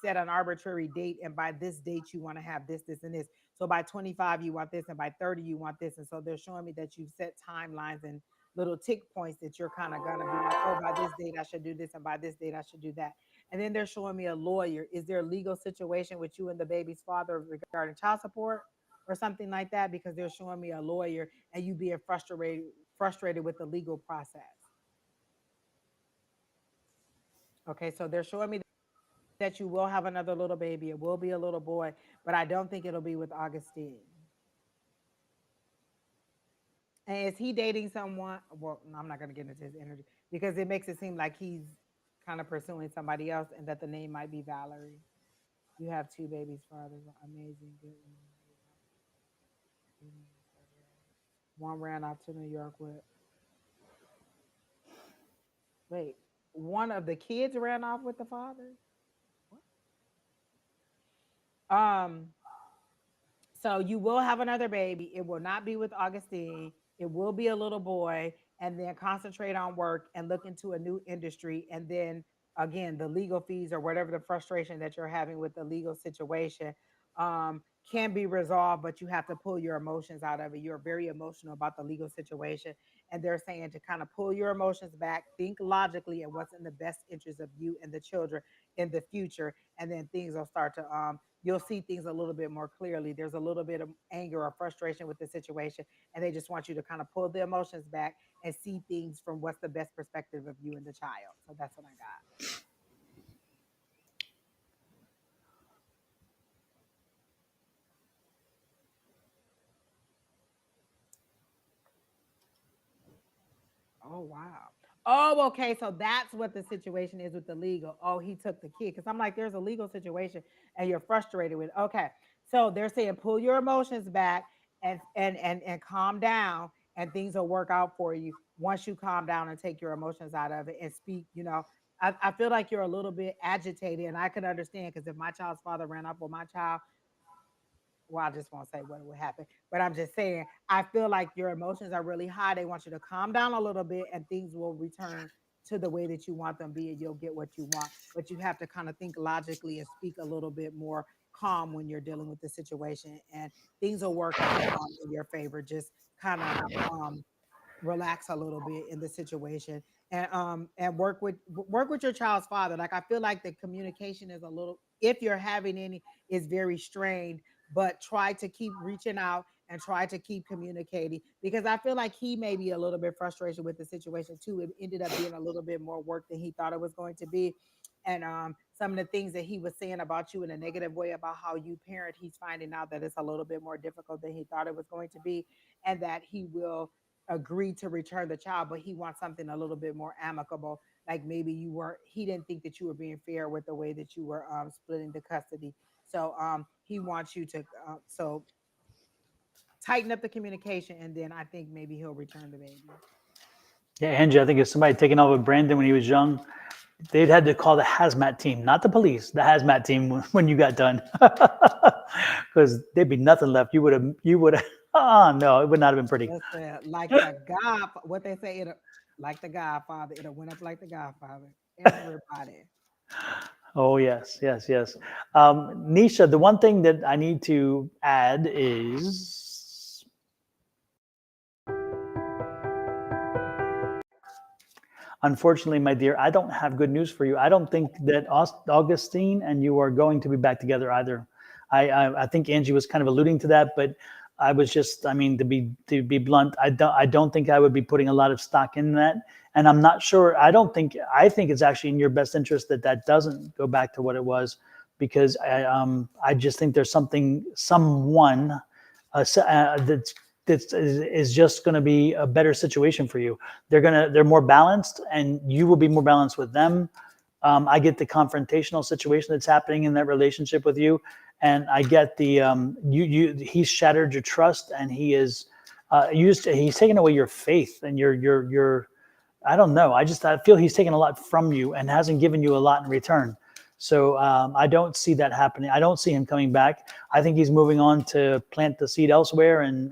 set an arbitrary date, and by this date you want to have this, this, and this. So by 25 you want this, and by 30 you want this. And so they're showing me that you've set timelines and little tick points that you're kind of gonna be like, oh, by this date I should do this, and by this date I should do that. And then they're showing me a lawyer. Is there a legal situation with you and the baby's father regarding child support or something like that? Because they're showing me a lawyer and you being frustrated with the legal process. Okay, so they're showing me that you will have another little baby. It will be a little boy, but I don't think it'll be with Augustine. And is he dating someone? Well, no, I'm not going to get into his energy because it makes it seem like he's kind of pursuing somebody else and that the name might be Valerie. You have two babies, fathers. Amazing. Good. One ran off to New York with, wait, one of the kids ran off with the father? Um, So you will have another baby. It will not be with Augustine. It will be a little boy, and then concentrate on work and look into a new industry. And then again, the legal fees or whatever the frustration that you're having with the legal situation can be resolved, but you have to pull your emotions out of it. You're very emotional about the legal situation, and they're saying to kind of pull your emotions back, think logically, and what's in the best interest of you and the children in the future, and then things will start to you'll see things a little bit more clearly. There's a little bit of anger or frustration with the situation, and they just want you to kind of pull the emotions back and see things from what's the best perspective of you and the child. So that's what I got. Oh wow. Oh, okay. So that's what the situation is with the legal. Oh, he took the kid. Because I'm like, there's a legal situation and you're frustrated with it. Okay. So they're saying pull your emotions back and calm down and things will work out for you once you calm down and take your emotions out of it and speak, I feel like you're a little bit agitated and I can understand because if my child's father ran up with my child, well, I just won't say what would happen, but I'm just saying, I feel like your emotions are really high. They want you to calm down a little bit and things will return to the way that you want them to be and you'll get what you want. But you have to kind of think logically and speak a little bit more calm when you're dealing with the situation and things will work out in your favor. Just kind of um, relax a little bit in the situation and work with your child's father. Like I feel like the communication is a little, if you're having any, is very strained, but try to keep reaching out and try to keep communicating because I feel like he may be a little bit frustrated with the situation too. It ended up being a little bit more work than he thought it was going to be. And some of the things that he was saying about you in a negative way about how you parent, he's finding out that it's a little bit more difficult than he thought it was going to be, and that he will agree to return the child, but he wants something a little bit more amicable. Like maybe he didn't think that you were being fair with the way that you were splitting the custody. So he wants you to so tighten up the communication, and then I think maybe he'll return the baby. Yeah, Angie, I think if somebody taken off with Brandon when he was young, they'd had to call the hazmat team, not the police, the hazmat team when you got done, because there'd be nothing left. You would have. Oh no, it would not have been pretty. Listen, like the God, what they say, it like the Godfather, it'll went up like the Godfather. Everybody. Oh yes, yes, yes. Nisha, the one thing that I need to add is, unfortunately, my dear, I don't have good news for you. I don't think that Augustine and you are going to be back together either. I think Angie was kind of alluding to that, but I was just, I mean, to be blunt, I don't think I would be putting a lot of stock in that, and I'm not sure. I think it's actually in your best interest that that doesn't go back to what it was, because I just think there's someone that's just going to be a better situation for you. They're more balanced, and you will be more balanced with them. I get the confrontational situation that's happening in that relationship with you, and I get the he's shattered your trust, and he's taken away your faith and your I don't know. I feel he's taken a lot from you and hasn't given you a lot in return. So I don't see that happening. I don't see him coming back. I think he's moving on to plant the seed elsewhere, and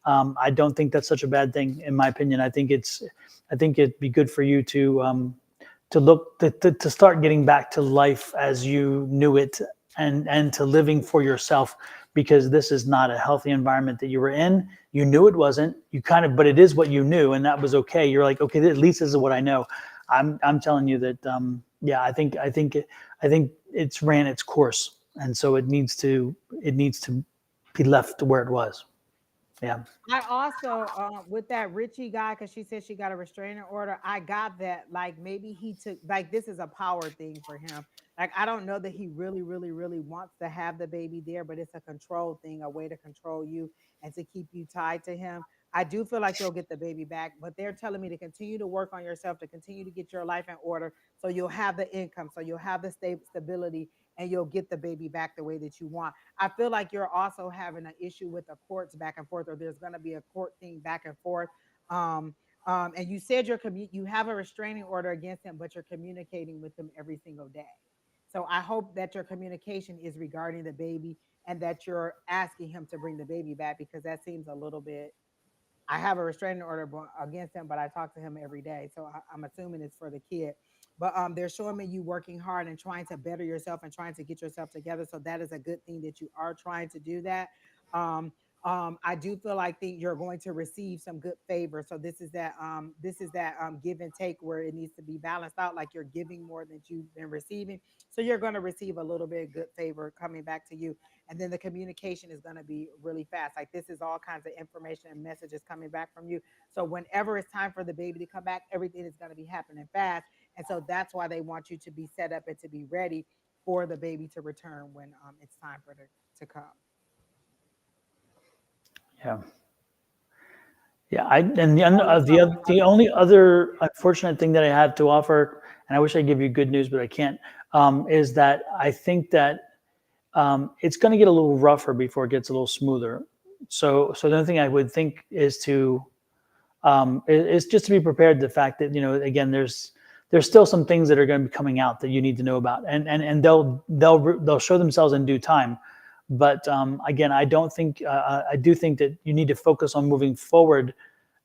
I don't think that's such a bad thing, in my opinion. I think it'd be good for you to start getting back to life as you knew it, and to living for yourself, because this is not a healthy environment that you were in. You knew it wasn't. But it is what you knew, and that was okay. You're like, okay, at least this is what I know. I'm telling you that yeah, I think it's ran its course, and so it needs to be left where it was. Yeah. I also, with that Richie guy, because she said she got a restraining order. I got that. Like maybe he took, like this is a power thing for him. Like I don't know that he really, really, really wants to have the baby there, but it's a control thing, a way to control you and to keep you tied to him. I do feel like you'll get the baby back, but they're telling me to continue to work on yourself, to continue to get your life in order, so you'll have the income, so you'll have the stability, and you'll get the baby back the way that you want. I feel like you're also having an issue with the courts back and forth, or there's going to be a court thing back and forth. Um, and you said you have a restraining order against him, but you're communicating with him every single day. So I hope that your communication is regarding the baby and that you're asking him to bring the baby back, because that seems a little bit. I have a restraining order against him, but I talk to him every day, so I'm assuming it's for the kid. But they're showing me you working hard and trying to better yourself and trying to get yourself together. So that is a good thing that you are trying to do that. Um, I do feel like you're going to receive some good favor. So this is that give and take where it needs to be balanced out. Like you're giving more than you've been receiving, so you're going to receive a little bit of good favor coming back to you, and then the communication is going to be really fast. Like this is all kinds of information and messages coming back from you. So whenever it's time for the baby to come back, everything is going to be happening fast. And so that's why they want you to be set up and to be ready for the baby to return when it's time for it to come. Yeah. Yeah, and Oh, you saw my the okay. only other unfortunate thing that I have to offer, and I wish I give you good news, but I can't, is that I think that it's going to get a little rougher before it gets a little smoother. So the only thing I would think is to is just to be prepared. The fact that again, there's still some things that are going to be coming out that you need to know about, and they'll show themselves in due time. But again, I don't think I do think that you need to focus on moving forward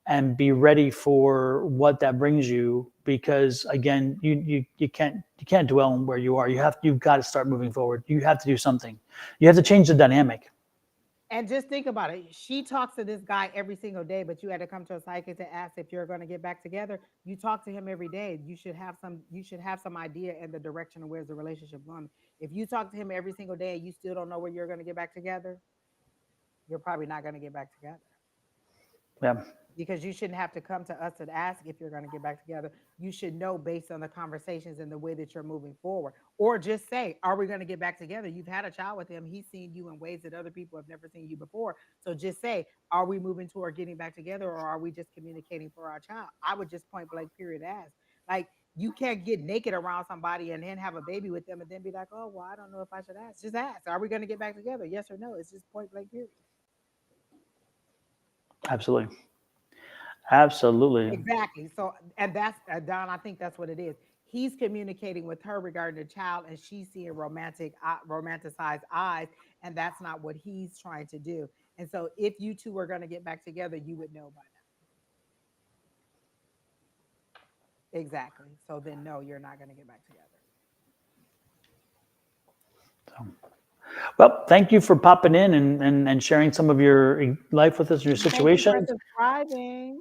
and be ready for what that brings you, because again, you can't dwell on where you are. You've got to start moving forward. You have to do something. You have to change the dynamic. And just think about it. She talks to this guy every single day, but you had to come to a psychic to ask if you're going to get back together. You talk to him every day. You should have some idea in the direction of where's the relationship going. If you talk to him every single day and you still don't know where you're going to get back together, you're probably not going to get back together. Yeah, Because you shouldn't have to come to us and ask if you're going to get back together. You should know based on the conversations and the way that you're moving forward. Or just say, are we going to get back together? You've had a child with him. He's seen you in ways that other people have never seen you before. So just say, are we moving toward getting back together, or are we just communicating for our child? I would just point blank period ask. Like, you can't get naked around somebody and then have a baby with them and then be like, oh, well, I don't know if I should ask. Just ask, are we going to get back together? Yes or no? It's just point blank period. absolutely, absolutely. Exactly. So, and that's Don. I think that's what it is. He's communicating with her regarding the child, and she's seeing romanticized eyes, and that's not what he's trying to do. And so, if you two were going to get back together, you would know by now. Exactly. So then, no, you're not going to get back together. So, well, thank you for popping in and sharing some of your life with us, your Thank you for situations. subscribing.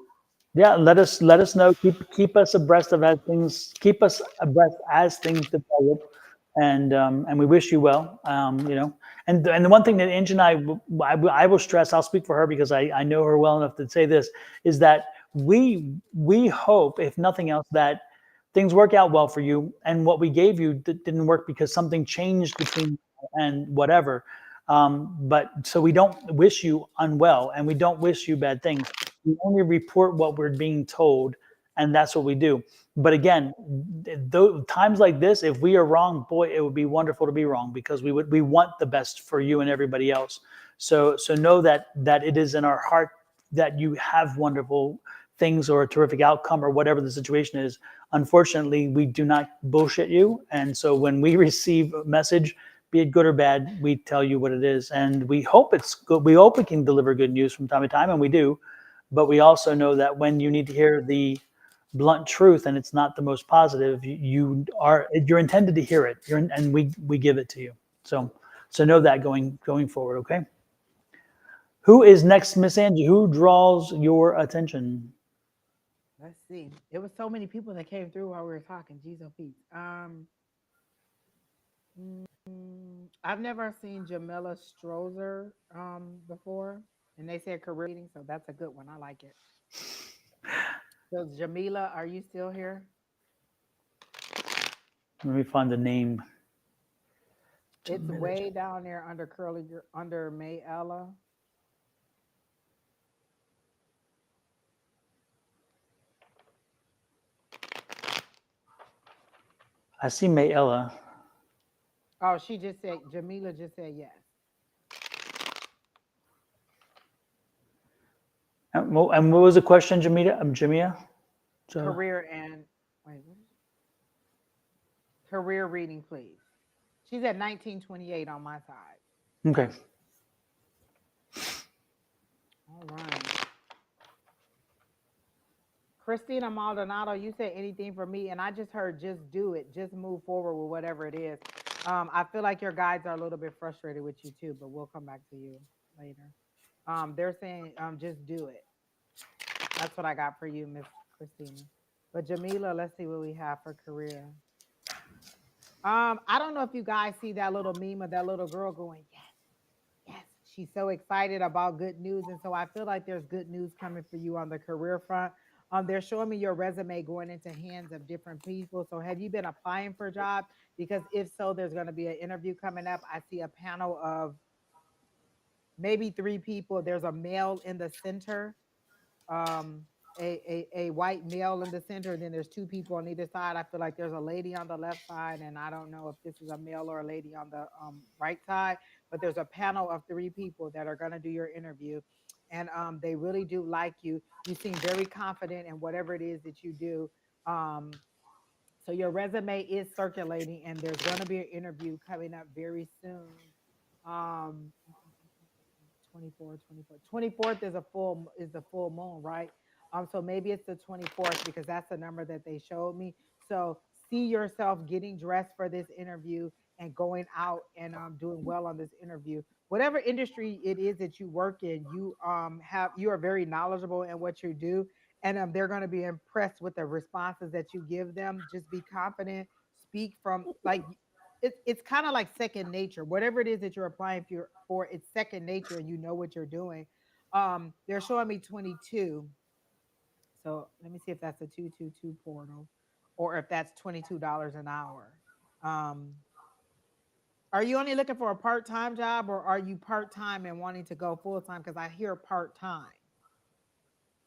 Yeah, let us know. Keep us abreast of as things. Keep us abreast as things develop, and we wish you well. And the one thing that Angie and I will stress. I'll speak for her because I know her well enough to say this, is that we hope, if nothing else, that things work out well for you, and what we gave you didn't work because something changed between and whatever. But so we don't wish you unwell, and we don't wish you bad things. We only report what we're being told, and that's what we do. But again, times like this, if we are wrong, boy, it would be wonderful to be wrong, because we want the best for you and everybody else. So know that it is in our heart that you have wonderful things or a terrific outcome or whatever the situation is. Unfortunately, we do not bullshit you, and so when we receive a message, be it good or bad, we tell you what it is, and we hope it's good. We hope we can deliver good news from time to time, and we do. But we also know that when you need to hear the blunt truth and it's not the most positive, you're intended to hear it. And we give it to you. So know that going forward. Okay. Who is next, Miss Angie? Who draws your attention? Let's see. It was so many people that came through while we were talking. Jeez, oh, Pete. I've never seen Jamila Strozer before, and they said career reading, so that's a good one. I like it. So Jamila, are you still here? Let me find the name. It's way down there under under May Ella. I see Mayella. Oh, she just said Jamila just said yes. And what was the question, Jamia? Jamia? So, Career and wait, what is career reading, please. She's at 1928 on my side. okay. All right. Christina Maldonado, you said anything for me, and I just heard just do it, just move forward with whatever it is. I feel like your guides are a little bit frustrated with you too, but we'll come back to you later. They're saying just do it. That's what I got for you, Miss Christina. But Jamila, let's see what we have for career. I don't know if you guys see that little meme of that little girl going, yes, yes. She's so excited about good news. And so I feel like there's good news coming for you on the career front. They're showing me your resume going into hands of different people. So have you been applying for jobs? Because if so, there's going to be an interview coming up. I see a panel of maybe three people. There's a male in the center. um a white male in the center, and then there's two people on either side. I feel like there's a lady on the left side, and I don't know if this is a male or a lady on the right side, but there's a panel of three people that are going to do your interview, and they really do like you. You seem very confident in whatever it is that you do. um so your resume is circulating, and there's going to be an interview coming up very soon. 24, 24. 24th is a is the full moon, right? So maybe it's the 24th because that's the number that they showed me. So see yourself getting dressed for this interview and going out and doing well on this interview. Whatever industry it is that you work in, you are very knowledgeable in what you do, and they're going to be impressed with the responses that you give them. Just be confident, speak from like it's kind of like second nature. Whatever it is that you're applying for, it's second nature, and you know what you're doing. They're showing me 22. So let me see if that's a 222 portal, or if that's $22 an hour. Um, are you only looking for a part-time job, or are you part-time and wanting to go full-time? Because I hear part-time.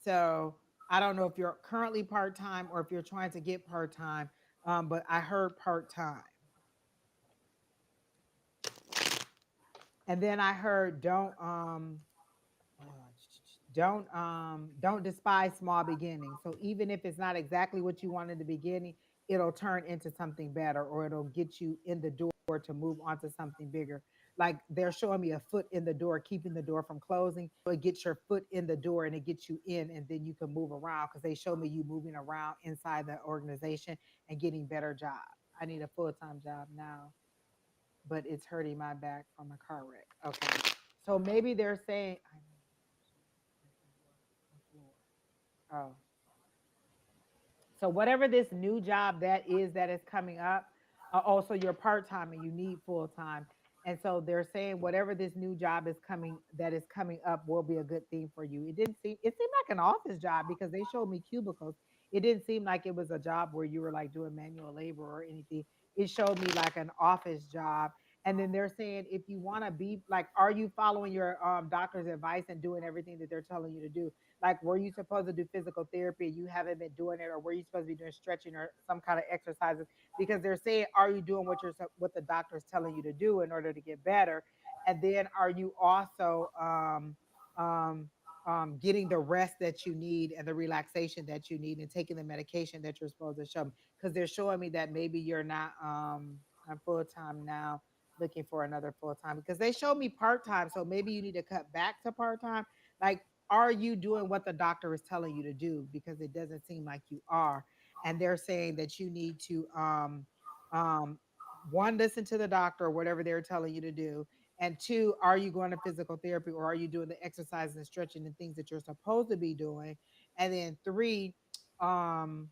So I don't know if you're currently part-time or if you're trying to get part-time, but I heard part-time. And then I heard uh, don't despise small beginnings. So even if it's not exactly what you want in the beginning, it'll turn into something better, or it'll get you in the door to move on to something bigger. Like they're showing me a foot in the door, keeping the door from closing. So it gets your foot in the door and it gets you in, and then you can move around, because they show me you moving around inside the organization and getting better jobs. I need a full-time job now, but it's hurting my back from a car wreck. Okay. So maybe they're saying, I know the floor. Oh, so whatever this new job that is coming up, also you're part time and you need full time, and so they're saying whatever this new job is coming up will be a good thing for you. It seemed like an office job because they showed me cubicles. It didn't seem like it was a job where you were like doing manual labor or anything. It showed me like an office job. And then they're saying if you want to be like, are you following your doctor's advice and doing everything that they're telling you to do? Like, were you supposed to do physical therapy? You haven't been doing it, or were you supposed to be doing stretching or some kind of exercises? Because they're saying, are you doing what the doctor is telling you to do in order to get better? And then, are you also um, getting the rest that you need and the relaxation that you need, and taking the medication that you're supposed to show me? Because they're showing me that maybe you're not on full time now, looking for another full time, because they showed me part time. So maybe you need to cut back to part time. Like, are you doing what the doctor is telling you to do? Because it doesn't seem like you are. And they're saying that you need to um one, listen to the doctor or whatever they're telling you to do, and two, are you going to physical therapy, or are you doing the exercise and stretching and things that you're supposed to be doing? And then three, um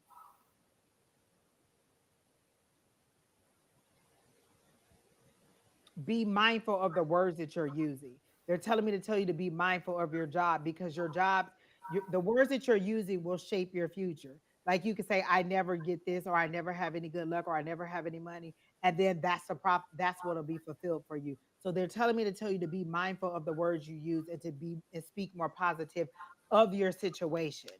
be mindful of the words that you're using. They're telling me to tell you to be mindful of your job, because the words that you're using will shape your future. Like you could say, I never get this, or I never have any good luck, or I never have any money. And then that's what'll be fulfilled for you. So they're telling me to tell you to be mindful of the words you use, and and speak more positive of your situation.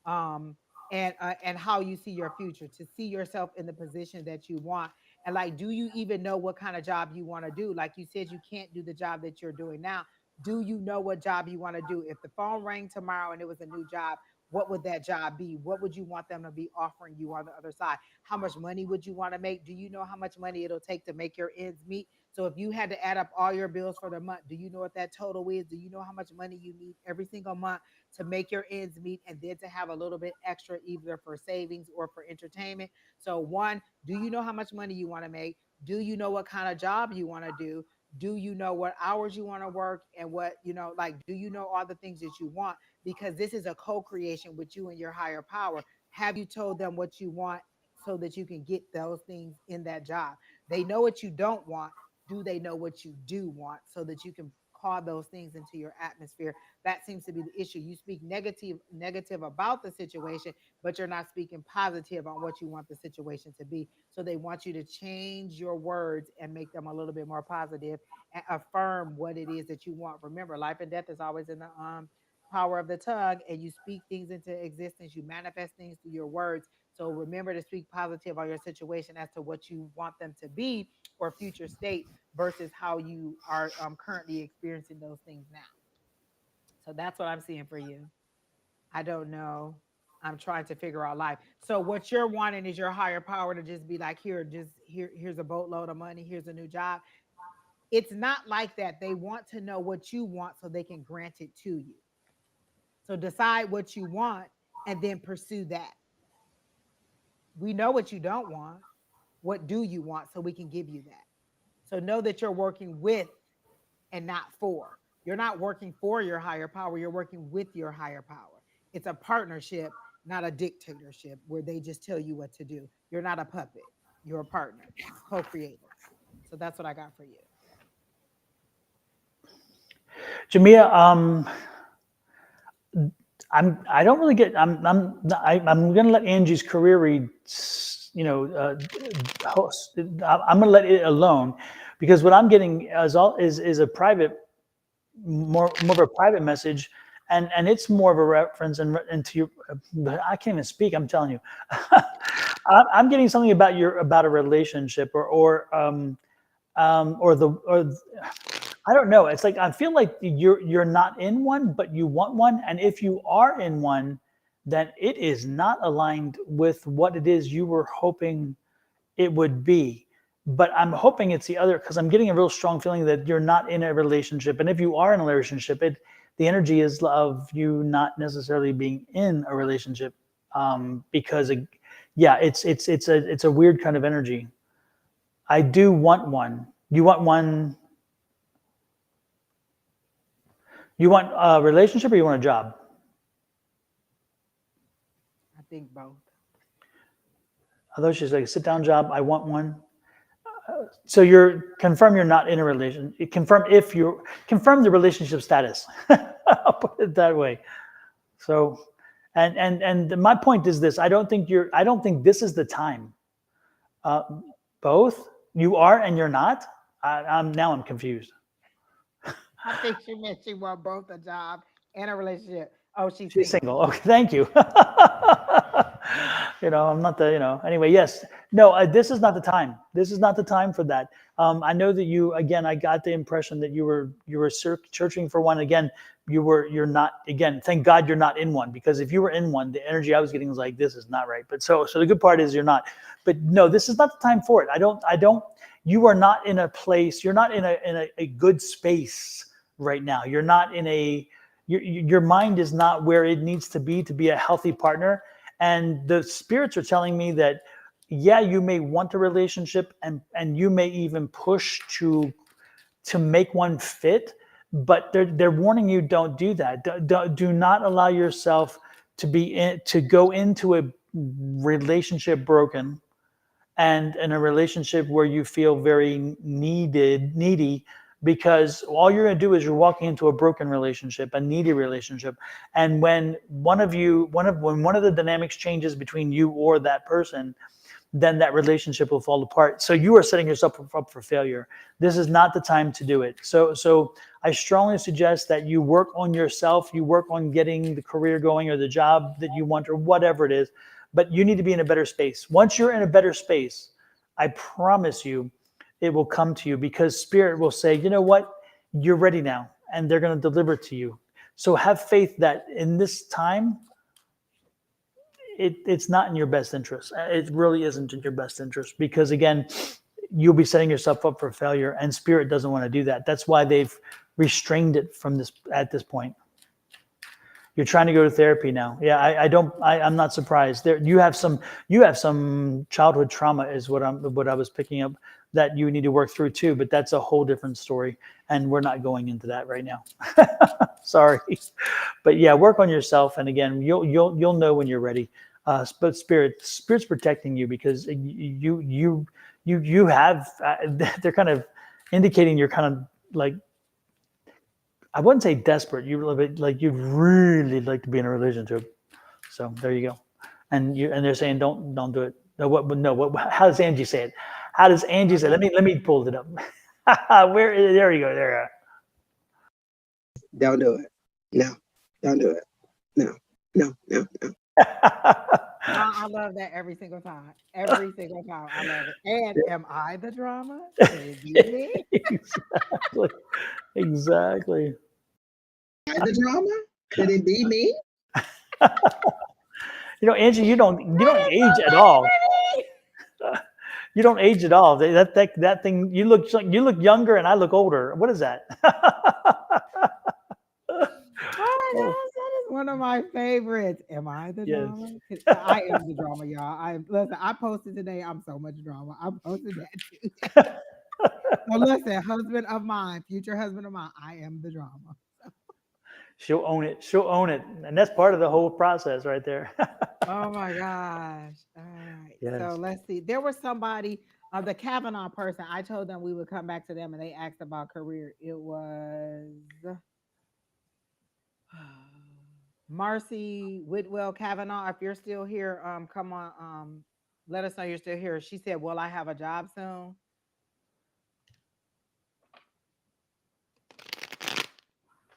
Um, and how you see your future, to see yourself in the position that you want. And like, do you even know what kind of job you want to do? Like you said, you can't do the job that you're doing now. Do you know what job you want to do? If the phone rang tomorrow and it was a new job, what would that job be? What would you want them to be offering you on the other side? How much money would you want to make? Do you know how much money it'll take to make your ends meet? So if you had to add up all your bills for the month, do you know what that total is? Do you know how much money you need every single month to make your ends meet, and then to have a little bit extra either for savings or for entertainment? So one, do you know how much money you want to make? Do you know what kind of job you want to do? Do you know what hours you want to work, and what, like, do you know all the things that you want? Because this is a co-creation with you and your higher power. Have you told them what you want so that you can get those things in that job? They know what you don't want. Do they know what you do want, so that you can call those things into your atmosphere? That seems to be the issue. You speak negative about the situation, but you're not speaking positive on what you want the situation to be. So they want you to change your words and make them a little bit more positive, and affirm what it is that you want. Remember, life and death is always in power of the tongue, and you speak things into existence. You manifest things through your words. So remember to speak positive on your situation as to what you want them to be or future state versus how you are currently experiencing those things now. So that's what I'm seeing for you. I don't know. I'm trying to figure out life. So what you're wanting is your higher power to just be like, here's a boatload of money, here's a new job. It's not like that. They want to know what you want so they can grant it to you. So decide what you want and then pursue that. We know what you don't want. What do you want so we can give you that? So know that you're working with and not for. You're not working for your higher power, you're working with your higher power. It's a partnership, not a dictatorship where they just tell you what to do. You're not a puppet, you're a partner, co creator. So that's what I got for you. Jamia, I don't really get. I'm gonna let Angie's career read. Host. I'm gonna let it alone, because what I'm getting is a private, more of a private message, and it's more of a reference and to your. I can't even speak. I'm telling you, I'm getting something about a relationship or I don't know. It's like I feel like you're not in one, but you want one, and if you are in one, then it is not aligned with what it is you were hoping it would be. But I'm hoping it's the other, because I'm getting a real strong feeling that you're not in a relationship, and if you are in a relationship, the energy is of you not necessarily being in a relationship, because yeah, it's a weird kind of energy. I do want one. You want one? You want a relationship or you want a job? I think both. Although she's like, sit down job, I want one. So you're not in a relation. Confirm the relationship status. I'll put it that way. So, and my point is this: I don't think this is the time. Uh, Both you are and you're not. I'm confused. I think she meant she want both a job and a relationship. Oh, she's She's single. single. Okay, thank you. I'm not anyway, yes. No, this is not the time. This is not the time for that. I know that again, I got the impression that you were searching for one. Again, you're not, again, thank God you're not in one, because if you were in one, the energy I was getting was like, this is not right. But so the good part is you're not, but no, this is not the time for it. You are not in a place, you're not in a good space right now. You're not in your mind is not where it needs to be a healthy partner. And the spirits are telling me that, yeah, you may want a relationship, and you may even push to make one fit, but they're warning you, don't do that. Do not allow yourself to go into a relationship broken, and in a relationship where you feel very needy, because all you're going to do is you're walking into a broken relationship, a needy relationship. And when one of the dynamics changes between you or that person, then that relationship will fall apart. So you are setting yourself up for failure. This is not the time to do it. So I strongly suggest that you work on yourself, you work on getting the career going or the job that you want or whatever it is, but you need to be in a better space. Once you're in a better space, I promise you, it will come to you, because spirit will say, you know what, you're ready now, and they're going to deliver it to you. So have faith that in this time, it's not in your best interest. It really isn't in your best interest, because again, you'll be setting yourself up for failure, and spirit doesn't want to do that. That's why they've restrained it at this point. You're trying to go to therapy now. Yeah, I'm not surprised. You have some childhood trauma is what I was picking up, that you need to work through too, but that's a whole different story, and we're not going into that right now. Sorry. But yeah, work on yourself, and again, you'll know when you're ready. But spirit's protecting you, because you have they're kind of indicating you're kind of like, I wouldn't say desperate. You'd really like to be in a relationship. So there you go. And they're saying don't do it. How does Angie say it? How does Angie say it? Let me pull it up. There you go. There you go. Don't do it. No, Don't do it. No, no, no, no. I love that every single time. Every single time. I love it. And am I the drama? Could it be me? Exactly. Exactly. The drama? Could it be me? Angie, you don't That is age at so all. funny to me. You don't age at all. That thing. You look younger, and I look older. What is that? Oh my Oh, gosh, that is one of my favorites. Am I the yes. drama? 'Cause I am the drama, y'all. Listen, I posted today. I'm so much drama. I posted that too. So listen, husband of mine, future husband of mine, I am the drama. She'll own it. She'll own it, and that's part of the whole process, right there. Oh my gosh. All right. So Yes. let's see. There was somebody, the Kavanaugh person. I told them we would come back to them and they asked about career. It was Marcy Whitwell Kavanaugh. If you're still here, come on, let us know you're still here. She said, will I have a job soon?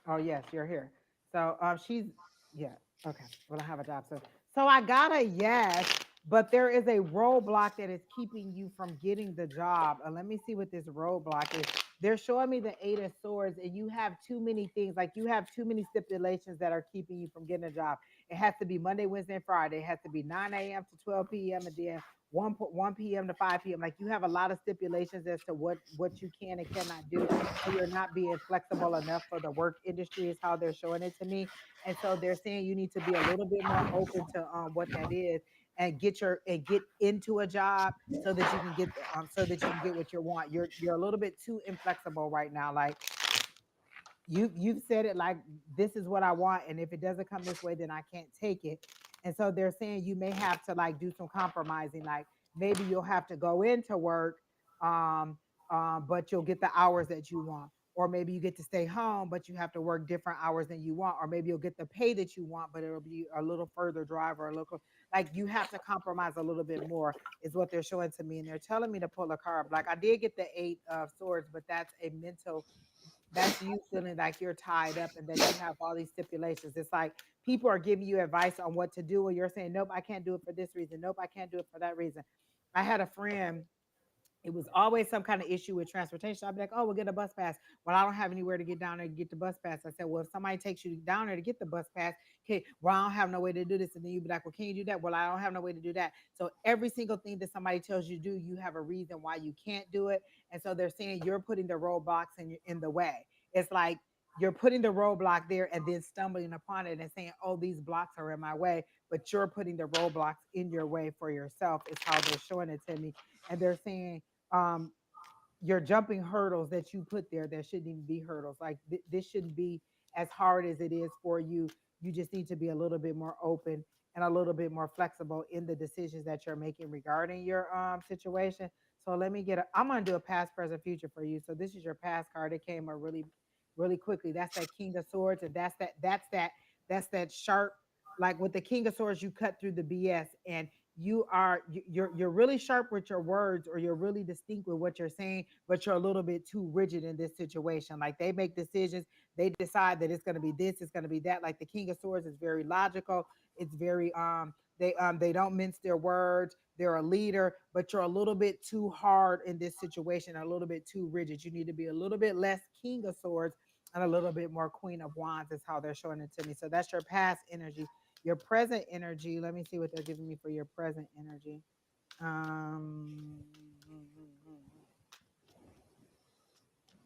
Oh, yes, you're here. So she's yeah, okay. Will I have a job soon? So I got a yes, but there is a roadblock that is keeping you from getting the job. Let me see what this roadblock is. They're showing me the Eight of Swords, and you have too many things, like you have too many stipulations that are keeping you from getting a job. It has to be Monday, Wednesday, and Friday. It has to be 9 a.m. to 12 p.m. and then 1 p.m. to 5 p.m. Like you have a lot of stipulations as to what you can and cannot do, and you're not being flexible enough for the work industry is how they're showing it to me. And so they're saying you need to be a little bit more open to what that is, and get into a job so that you can get so that you can get what you want. You're a little bit too inflexible right now. Like you've said it, like this is what I want, and if it doesn't come this way, then I can't take it. And so they're saying you may have to like do some compromising, like maybe you'll have to go into work, um but you'll get the hours that you want, or maybe you get to stay home but you have to work different hours than you want, or maybe you'll get the pay that you want but it'll be a little further drive, or a little, like you have to compromise a little bit more is what they're showing to me. And they're telling me to pull a card. Like I did get the Eight of Swords, but that's a mental, that's you feeling like you're tied up and that you have all these stipulations. It's like people are giving you advice on what to do, and you're saying, nope, I can't do it for this reason. Nope, I can't do it for that reason. I had a friend, it was always some kind of issue with transportation. I'd be like, oh, we'll get a bus pass. Well, I don't have anywhere to get down there to get the bus pass. I said, well, if somebody takes you down there to get the bus pass, okay, well, I don't have no way to do this. And then you'd be like, well, can you do that? Well, I don't have no way to do that. So every single thing that somebody tells you to do, you have a reason why you can't do it. And so they're saying you're putting the roadblocks in the way. It's like you're putting the roadblock there and then stumbling upon it and saying, oh, these blocks are in my way. But you're putting the roadblocks in your way for yourself, is how they're showing it to me. And they're saying, um, you're jumping hurdles that you put there that shouldn't even be hurdles. Like this shouldn't be as hard as it is for you. You just need to be a little bit more open and a little bit more flexible in the decisions that you're making regarding your situation. So let me get a, I'm gonna do a past, present, future for you. So this is your past card. It came up really quickly. That's that King of Swords, and that's that sharp, like with the King of Swords, you cut through the BS, and you're really sharp with your words, or you're really distinct with what you're saying, but you're a little bit too rigid in this situation. Like they make decisions, they decide that it's going to be this, it's going to be that. Like the King of Swords is very logical. It's very they don't mince their words. They're a leader, but you're a little bit too hard in this situation, a little bit too rigid. You need to be a little bit less King of Swords and a little bit more Queen of Wands, is how they're showing it to me. So that's your past energy. Your present energy, let me see what they're giving me for your present energy. Um,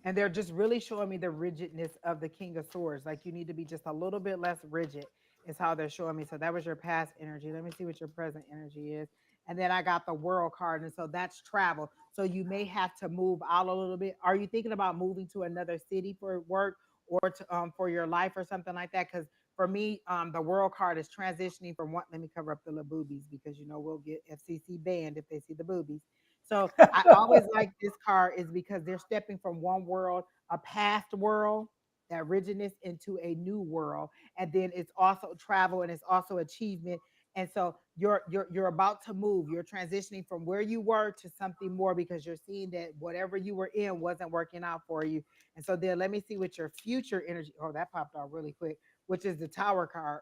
and they're just really showing me the rigidness of the King of Swords. Like you need to be just a little bit less rigid, is how they're showing me. So that was your past energy. Let me see what your present energy is. And then I got the World card, and so that's travel. So you may have to move out a little bit. Are you thinking about moving to another city for work, or to for your life, or something like that? Because for me, the World card is transitioning from one. Let me cover up the little boobies, because we'll get FCC banned if they see the boobies. So I always like this card, is because they're stepping from one world, a past world, that rigidness, into a new world. And then it's also travel, and it's also achievement. And so you're about to move. You're transitioning from where you were to something more, because you're seeing that whatever you were in wasn't working out for you. And so then let me see what your future energy. Oh, that popped out really quick. which is the Tower card.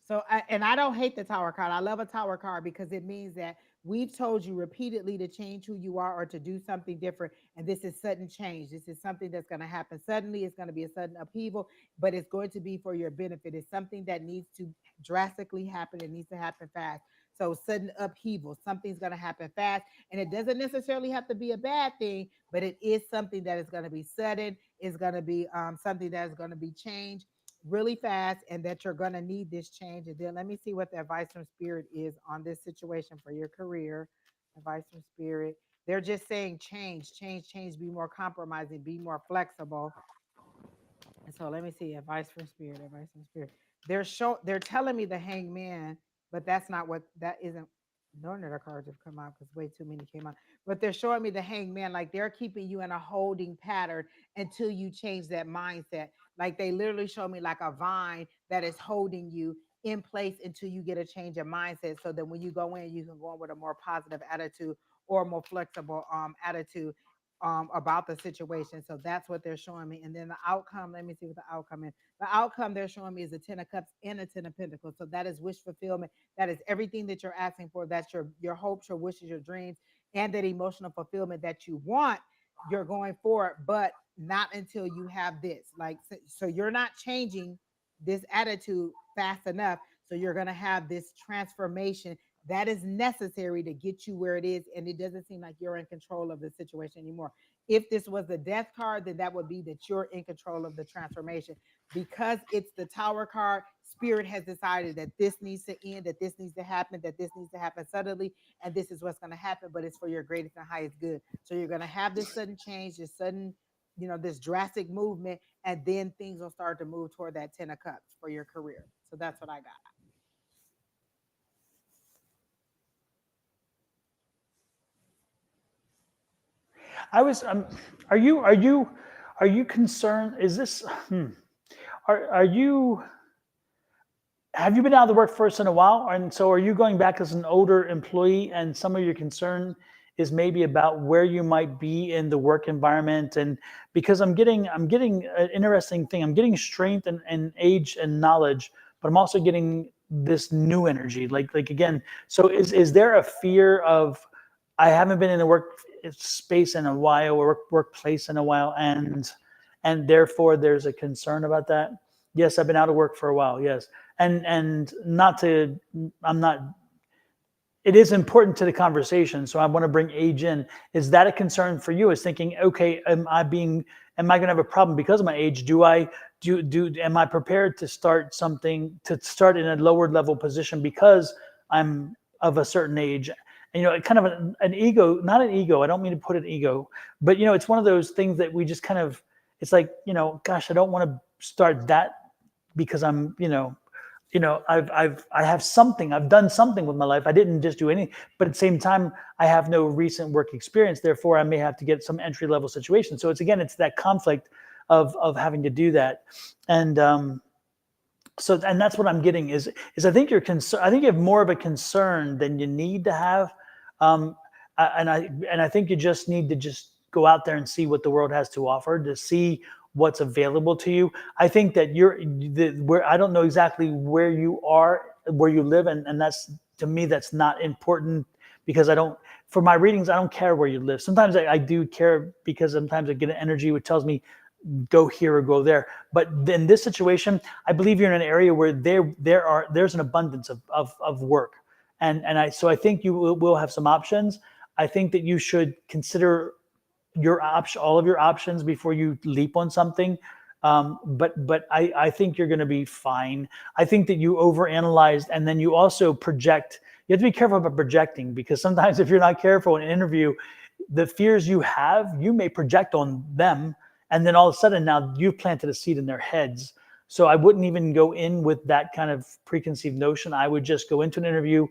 So, and I don't hate the Tower card. I love a Tower card because it means that we've told you repeatedly to change who you are or to do something different. And this is sudden change. This is something that's going to happen suddenly. It's going to be a sudden upheaval, but it's going to be for your benefit. It's something that needs to drastically happen. It needs to happen fast. So, sudden upheaval, something's going to happen fast. And it doesn't necessarily have to be a bad thing, but it is something that is going to be sudden. It's going to be something that is going to be changed really fast, and that you're going to need this change. And then let me see what the advice from spirit is on this situation for your career. Advice from spirit, they're just saying change, change, change, be more compromising, be more flexible. And so let me see, advice from spirit, advice from spirit. They're telling me the hangman, but that's not what, that isn't, none of the cards have come out because way too many came out. But they're showing me the hangman, like they're keeping you in a holding pattern until you change that mindset. Like they literally show me like a vine that is holding you in place until you get a change of mindset. So that when you go in, you can go in with a more positive attitude or a more flexible attitude about the situation. So that's what they're showing me. And then the outcome, let me see what the outcome is. The outcome they're showing me is a 10 of cups and a 10 of pentacles. So that is wish fulfillment. That is everything that you're asking for. That's your hopes, your wishes, your dreams, and that emotional fulfillment that you want. You're going for it, but not until you have this. Like, so you're not changing this attitude fast enough. So you're going to have this transformation that is necessary to get you where it is. And it doesn't seem like you're in control of the situation anymore. If this was the death card, then that would be that you're in control of the transformation. Because it's the Tower card, spirit has decided that this needs to end, that this needs to happen, that this needs to happen suddenly, and this is what's going to happen, but it's for your greatest and highest good. So you're going to have this sudden change, this sudden, this drastic movement, and then things will start to move toward that 10 of cups for your career. So that's what I got. I was. Are you concerned? Is this? Are you? Have you been out of the workforce in a while? And so are you going back as an older employee, and some of your concern is maybe about where you might be in the work environment? And because I'm getting an interesting thing. I'm getting strength and age and knowledge, but I'm also getting this new energy. Like again, so is there a fear of, I haven't been in the work space in a while, or workplace in a while, and therefore there's a concern about that? Yes, I've been out of work for a while. Yes. And not to, I'm not, it is important to the conversation. So I want to bring age in. Is that a concern for you? Is thinking, okay, am I going to have a problem because of my age? Am I prepared to start in a lower level position because I'm of a certain age? And, kind of an ego, not an ego. I don't mean to put an ego, but, it's one of those things that we just kind of, it's like, gosh, I don't want to start that because I'm, I've done something with my life. I didn't just do anything, but at the same time, I have no recent work experience. Therefore, I may have to get some entry level situation. So it's that conflict of having to do that. And, and that's what I'm getting is I think you're concerned. I think you have more of a concern than you need to have. And I think you just need to just go out there and see what the world has to offer, to see what's available to you. I think that I don't know exactly where you live. And that's, to me, that's not important, because for my readings, I don't care where you live. Sometimes I do care, because sometimes I get an energy which tells me go here or go there. But in this situation, I believe you're in an area where there's an abundance of work. So I think you will have some options. I think that you should consider all of your options before you leap on something. But I think you're going to be fine. I think that you overanalyzed, and then you also project. You have to be careful about projecting, because sometimes if you're not careful in an interview, the fears you have, you may project on them. And then all of a sudden now you've planted a seed in their heads. So I wouldn't even go in with that kind of preconceived notion. I would just go into an interview,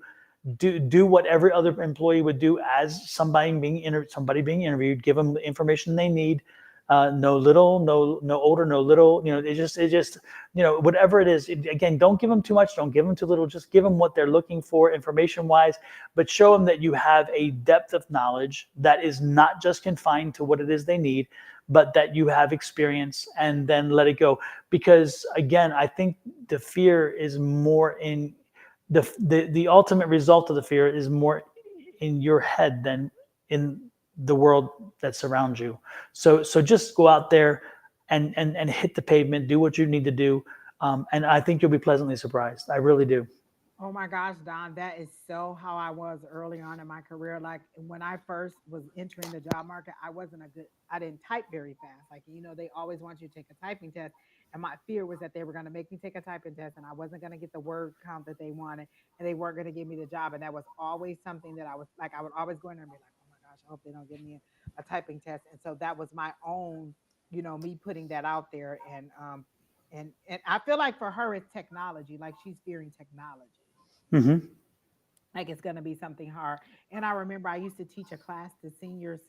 do what every other employee would do as somebody being interviewed, give them the information they need, no little, no older, no little. It just whatever it is. Again, don't give them too much, don't give them too little. Just give them what they're looking for, information wise, but show them that you have a depth of knowledge that is not just confined to what it is they need, but that you have experience, and then let it go. Because again, I think the fear is more in the ultimate result of the fear is more in your head than in the world that surrounds you. So just go out there and hit the pavement, do what you need to do. And I think you'll be pleasantly surprised. I really do. Oh my gosh, Don, that is so how I was early on in my career. Like when I first was entering the job market, I didn't type very fast. Like, they always want you to take a typing test. And my fear was that they were going to make me take a typing test and I wasn't going to get the word count that they wanted and they weren't going to give me the job. And that was always something that I was like, I would always go in there and be like, oh my gosh, I hope they don't give me a typing test. And so that was my own, me putting that out there. And I feel like for her, it's technology, like she's fearing technology. Mm-hmm. Like it's going to be something hard. And I remember I used to teach a class to seniors.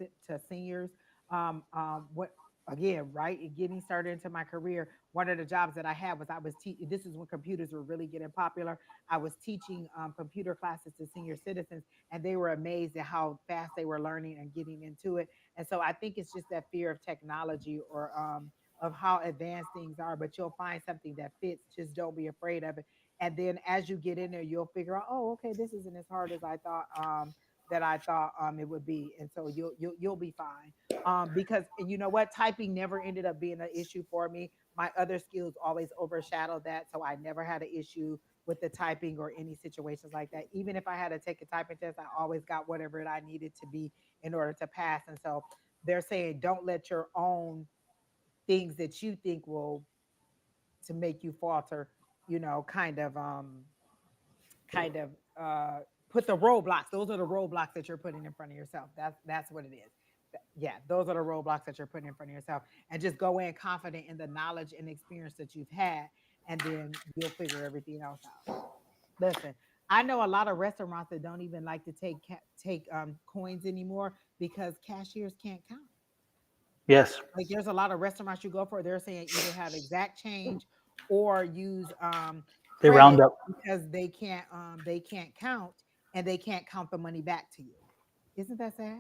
What again, right? Getting started into my career, one of the jobs that I had was I was teaching. This is when computers were really getting popular. I was teaching computer classes to senior citizens, and they were amazed at how fast they were learning and getting into it. And so I think it's just that fear of technology or of how advanced things are. But you'll find something that fits. Just don't be afraid of it, and then as you get in there, you'll figure out, oh, okay, this isn't as hard as I thought it would be, and so you'll be fine. Because and you know what, typing never ended up being an issue for me. My other skills always overshadowed that, so I never had an issue with the typing or any situations like that. Even if I had to take a typing test, I always got whatever it I needed to be in order to pass. And so they're saying don't let your own things that you think will to make you falter, kind of put the roadblocks. Those are the roadblocks that you're putting in front of yourself. That's what it is. Yeah, those are the roadblocks that you're putting in front of yourself. And just go in confident in the knowledge and experience that you've had, and then you'll figure everything else out. Listen, I know a lot of restaurants that don't even like to take coins anymore because cashiers can't count. Yes, Like there's a lot of restaurants you go for, they're saying either have exact change or use they round credit up. because they can't count and they can't count the money back to you. Isn't that sad?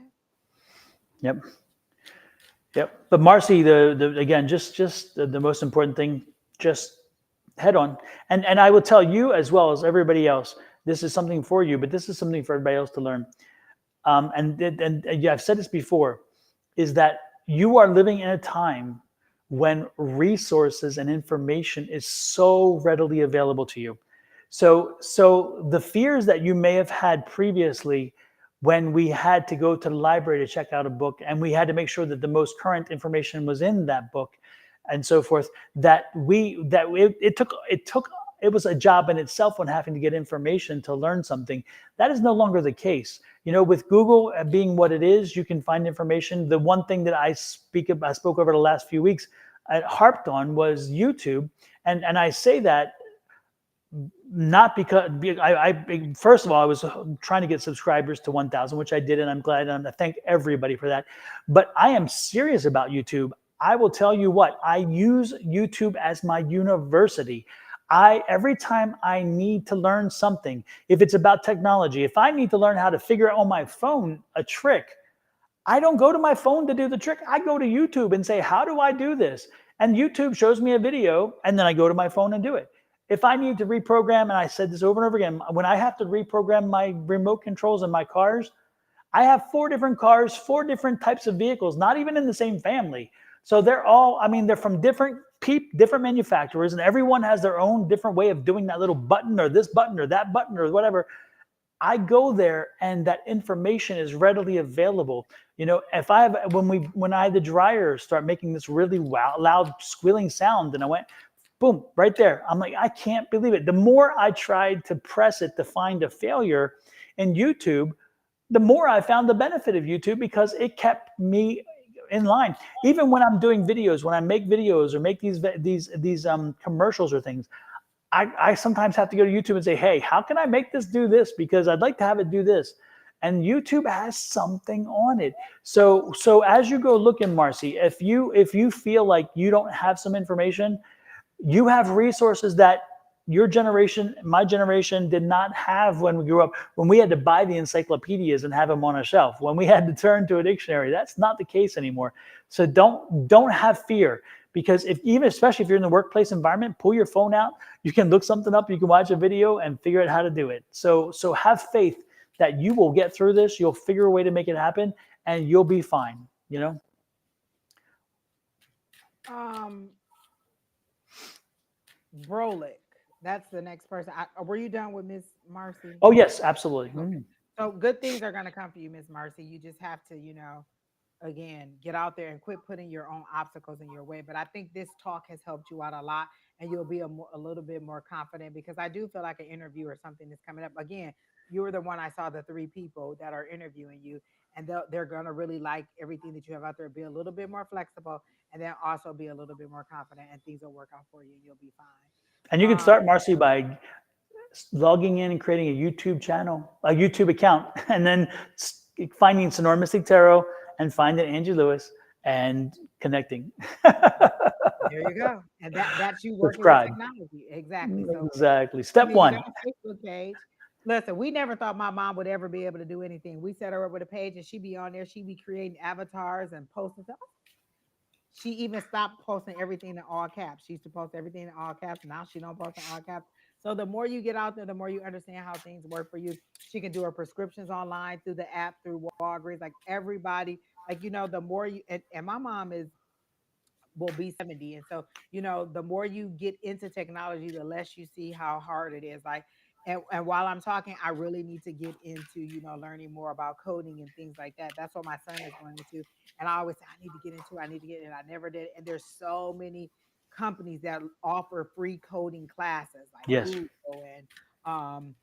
Yep. Yep. But Marcy, the again, just the most important thing, just head on. And I will tell you as well as everybody else, this is something for you, but this is something for everybody else to learn. And yeah, I've said this before, is that you are living in a time when resources and information is so readily available to you. So the fears that you may have had previously, when we had to go to the library to check out a book and we had to make sure that the most current information was in that book and so forth, it was a job in itself when having to get information to learn something. That is no longer the case. With Google being what it is, you can find information. The one thing that I spoke over the last few weeks, I harped on was YouTube. And I say that not because I first of all, I was trying to get subscribers to 1,000, which I did, and I'm glad, and I thank everybody for that. But I am serious about YouTube. I will tell you what, I use YouTube as my university. Every time I need to learn something, if it's about technology, if I need to learn how to figure out on my phone a trick, I don't go to my phone to do the trick. I go to YouTube and say, how do I do this? And YouTube shows me a video, and then I go to my phone and do it. If I need to reprogram, and I said this over and over again, when I have to reprogram my remote controls in my cars, I have 4 different cars, 4 different types of vehicles, not even in the same family. So they're from different manufacturers, and everyone has their own different way of doing that little button or this button or that button or whatever. I go there and that information is readily available. If when I had the dryer start making this really loud squealing sound, and I went, boom, right there. I'm like, I can't believe it. The more I tried to press it to find a failure in YouTube, the more I found the benefit of YouTube because it kept me in line. Even when I'm doing videos, when I make videos or make these commercials or things, I sometimes have to go to YouTube and say, hey, how can I make this do this? Because I'd like to have it do this. and YouTube has something on it. So as you go looking, Marcy, if you feel like you don't have some information, you have resources that your generation, my generation, did not have when we grew up, when we had to buy the encyclopedias and have them on a shelf, when we had to turn to a dictionary. That's not the case anymore. So don't have fear, because if, even especially if you're in the workplace environment, pull your phone out, you can look something up, you can watch a video and figure out how to do it. So have faith that you will get through this, you'll figure a way to make it happen, and you'll be fine, you know. Um, Brolick, that's the next person. Were you done with Miss Marcy? Oh yes, absolutely. Okay. So good things are gonna come for you, Miss Marcy. You just have to, again, get out there and quit putting your own obstacles in your way. But I think this talk has helped you out a lot, and you'll be a little bit more confident, because I do feel like an interview or something is coming up. Again, you were the one, I saw the three people that are interviewing you, and they're gonna really like everything that you have out there. Be a little bit more flexible, and then also be a little bit more confident, and things will work out for you. You'll be fine. And you can start, Marcy, by logging in and creating a YouTube channel, a YouTube account, and then finding Sonoran Mystic Tarot and finding Angie Lewis and connecting. There you go. And that's you working with Subscribe. technology. Exactly. So, Exactly. I Step mean, you got one. a Facebook page. Listen, we never thought my mom would ever be able to do anything. We set her up with a page, and she'd be on there. She'd be creating avatars and posting stuff. She even stopped posting everything in all caps. She used to post everything in all caps. Now she don't post in all caps. So the more you get out there, the more you understand how things work for you. She can do her prescriptions online through the app, through Walgreens, like everybody. Like, the more you, and my mom will be 70. And so, the more you get into technology, the less you see how hard it is. Like, and while I'm talking, I really need to get into, learning more about coding and things like that. That's what my son is going into. And I always say, I need to get into it. I need to get in. I never did. And there's so many companies that offer free coding classes, like Yes. Google and,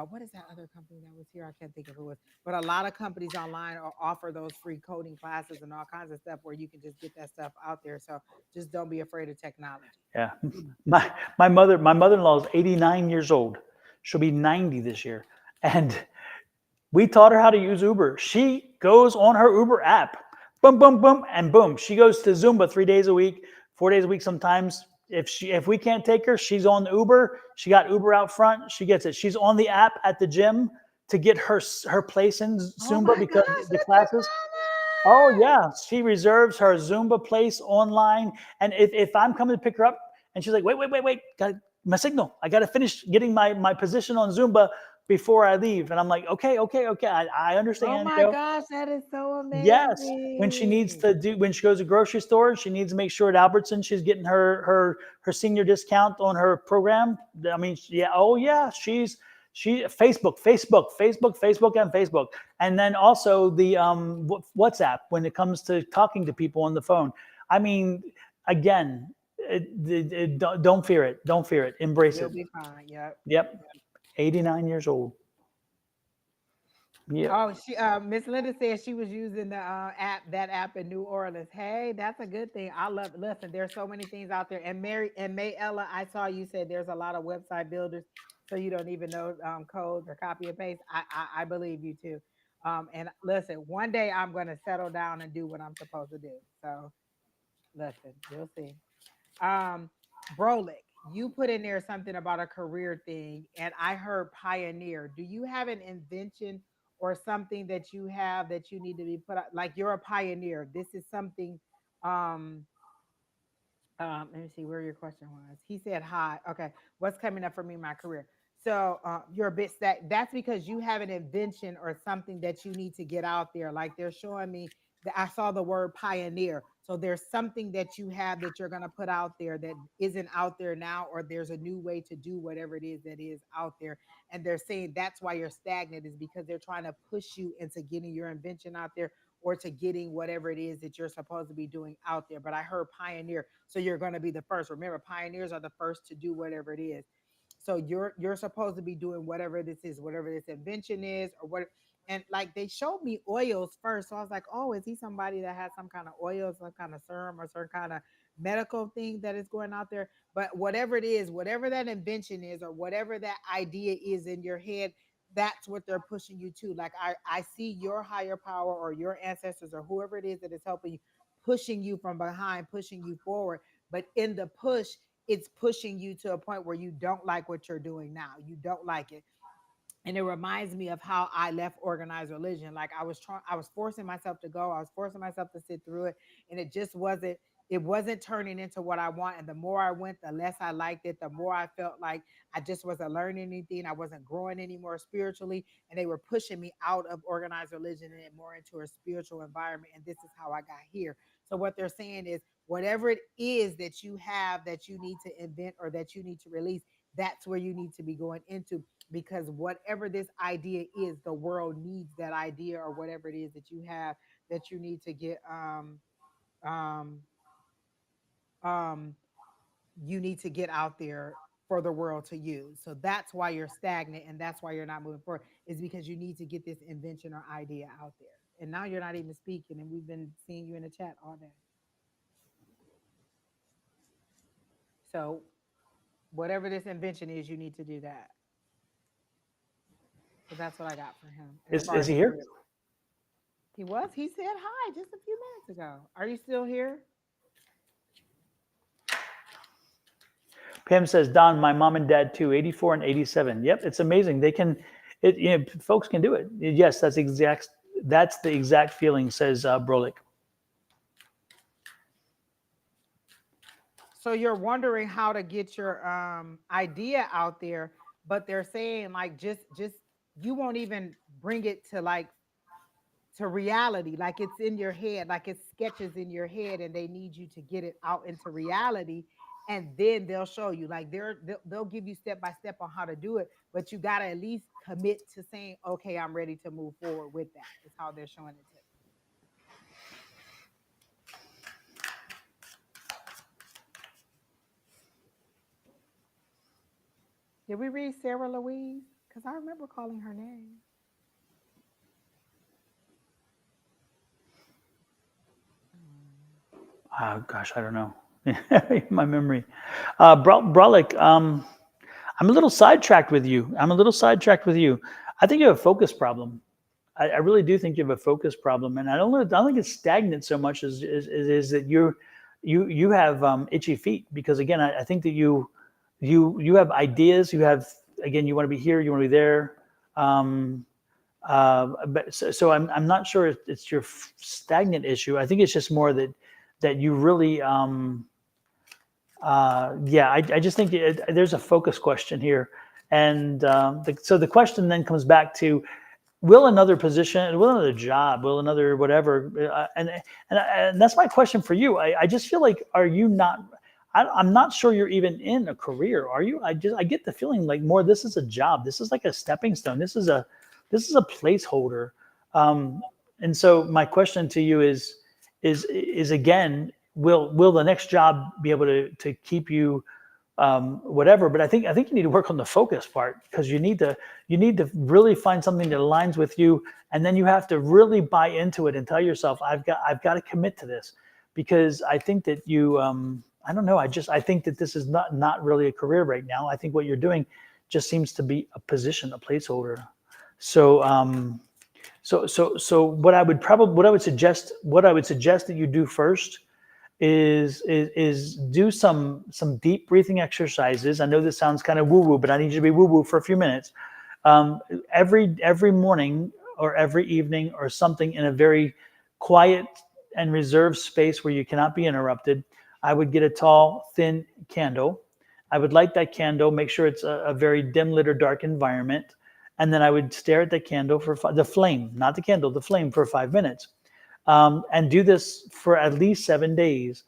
what is that other company that was here? I can't think of who it was, but a lot of companies online offer those free coding classes and all kinds of stuff where you can just get that stuff out there. So just don't be afraid of technology. Yeah. My mother-in-law is 89 years old. She'll be 90 this year. And we taught her how to use Uber. She goes on her Uber app, boom, boom, boom, and boom. She goes to Zumba 3 days a week, 4 days a week sometimes. If we can't take her, she's on the Uber. She got Uber out front. She gets it. She's on the app at the gym to get her place in Oh Zumba my because gosh, the look at classes. Oh yeah, she reserves her Zumba place online. And if I'm coming to pick her up and she's like, wait, got my signal. I got to finish getting my position on Zumba before I leave. And I'm like, okay. I Oh understand. my gosh, that is so Yes. When she needs amazing. to do, when she goes to grocery store, she needs to make sure at Albertson she's getting her senior discount on her program. I mean, yeah. Oh yeah. She Facebook, and Facebook, and then also the WhatsApp when it comes to talking to people on the phone. I mean, again, don't fear it. Don't fear it. Embrace You'll it. be fine. Yep. Yep. 89 years old. Yep. Oh, Miss Linda said she was using the that app in New Orleans. Hey, that's a good thing. I love. Listen, there's so many things out there. And Mary and Mayella, I saw you said there's a lot of website builders, so you don't even know codes or copy and paste. I believe you too. And listen, one day I'm going to settle down and do what I'm supposed to do. So listen, we'll see. Um, Brolick, you put in there something about a career thing, and I heard pioneer. Do you have an invention or something that you have that you need to be put out? Like you're a pioneer. This is something. Um, let me see where your question was. He said, "Hi, okay. What's coming up for me in my career?" So you're a bit that's because you have an invention or something that you need to get out there. Like they're showing me that I saw the word pioneer. So there's something that you have that you're gonna put out there that isn't out there now, or there's a new way to do whatever it is that is out there. And they're saying that's why you're stagnant, is because they're trying to push you into getting your invention out there or to getting whatever it is that you're supposed to be doing out there. But I heard pioneer, so you're going to be the first. Remember, pioneers are the first to do whatever it is. So you're supposed to be doing whatever this is, whatever this invention is, or what. And like they showed me oils first, so I was like, oh, is he somebody that has some kind of oil, some kind of serum, or some kind of medical thing that is going out there? But whatever it is, whatever that invention is, or whatever that idea is in your head, that's what they're pushing you to. Like I see your higher power or your ancestors or whoever it is that is helping you, pushing you from behind, pushing you forward. But in the push, it's pushing you to a point where you don't like what you're doing now. You don't like it. And it reminds me of how I left organized religion. Like I was forcing myself to go. I was forcing myself to sit through it, and it wasn't turning into what I want. And the more I went, the less I liked it. The more I felt like I just wasn't learning anything. I wasn't growing anymore spiritually, and they were pushing me out of organized religion and more into a spiritual environment. And this is how I got here. So what they're saying is, whatever it is that you have that you need to invent or that you need to release, that's where you need to be going into, because whatever this idea is, the world needs that idea, or whatever it is that you have that you need to get um um you need to get out there for the world to use. So that's why you're stagnant, and that's why you're not moving forward, is because you need to get this invention or idea out there. And now you're not even speaking, and we've been seeing you in the chat all day. So whatever this invention is, you need to do that. So that's what I got for him as far Is as he here? He was. He said hi just a few minutes ago. Are you still here? Pam says, Don, my mom and dad too, 84 and 87. Yep, it's amazing. They can, folks can do it. Yes, that's the exact feeling, says Brolik. So you're wondering how to get your idea out there, but they're saying like just you won't even bring it to to reality. Like it's in your head, like it's sketches in your head, and they need you to get it out into reality. And then they'll show you, like they'll give you step by step on how to do it, but you got to at least commit to saying, okay, I'm ready to move forward with that. Is how they're showing it to me. Did we read Sarah Louise? Because I remember calling her name. Gosh, I don't know. My memory. Brolic, I'm a little sidetracked with you. I think you have a focus problem. I really do think you have a focus problem, and I don't think it's stagnant so much as that you have itchy feet, because again, I think that you have ideas. You have, again, you want to be here, you want to be there. But so I'm not sure it's your stagnant issue. I think it's just more that you really I just think there's a focus question here, and so the question then comes back to, will another position, will another job, will another whatever, and that's my question for you. I just feel like, are you not? I'm not sure you're even in a career. Are you? I get the feeling like more this is a job. This is like a stepping stone. This is a placeholder. And so my question to you is again, will the next job be able to keep you whatever? But I think you need to work on the focus part, because you need to really find something that aligns with you, and then you have to really buy into it and tell yourself, I've got to commit to this, because I think that you I don't know, I think that this is not really a career right now. I think what you're doing just seems to be a position, a placeholder. So so what I would suggest that you do first is do some deep breathing exercises. I know this sounds kind of woo-woo, but I need you to be woo-woo for a few minutes. Every morning or every evening or something, in a very quiet and reserved space where you cannot be interrupted, I would get a tall, thin candle. I would light that candle, make sure it's a very dim lit or dark environment. And then I would stare at the candle the flame, not the candle, the flame, for 5 minutes. And do this for at least 7 days.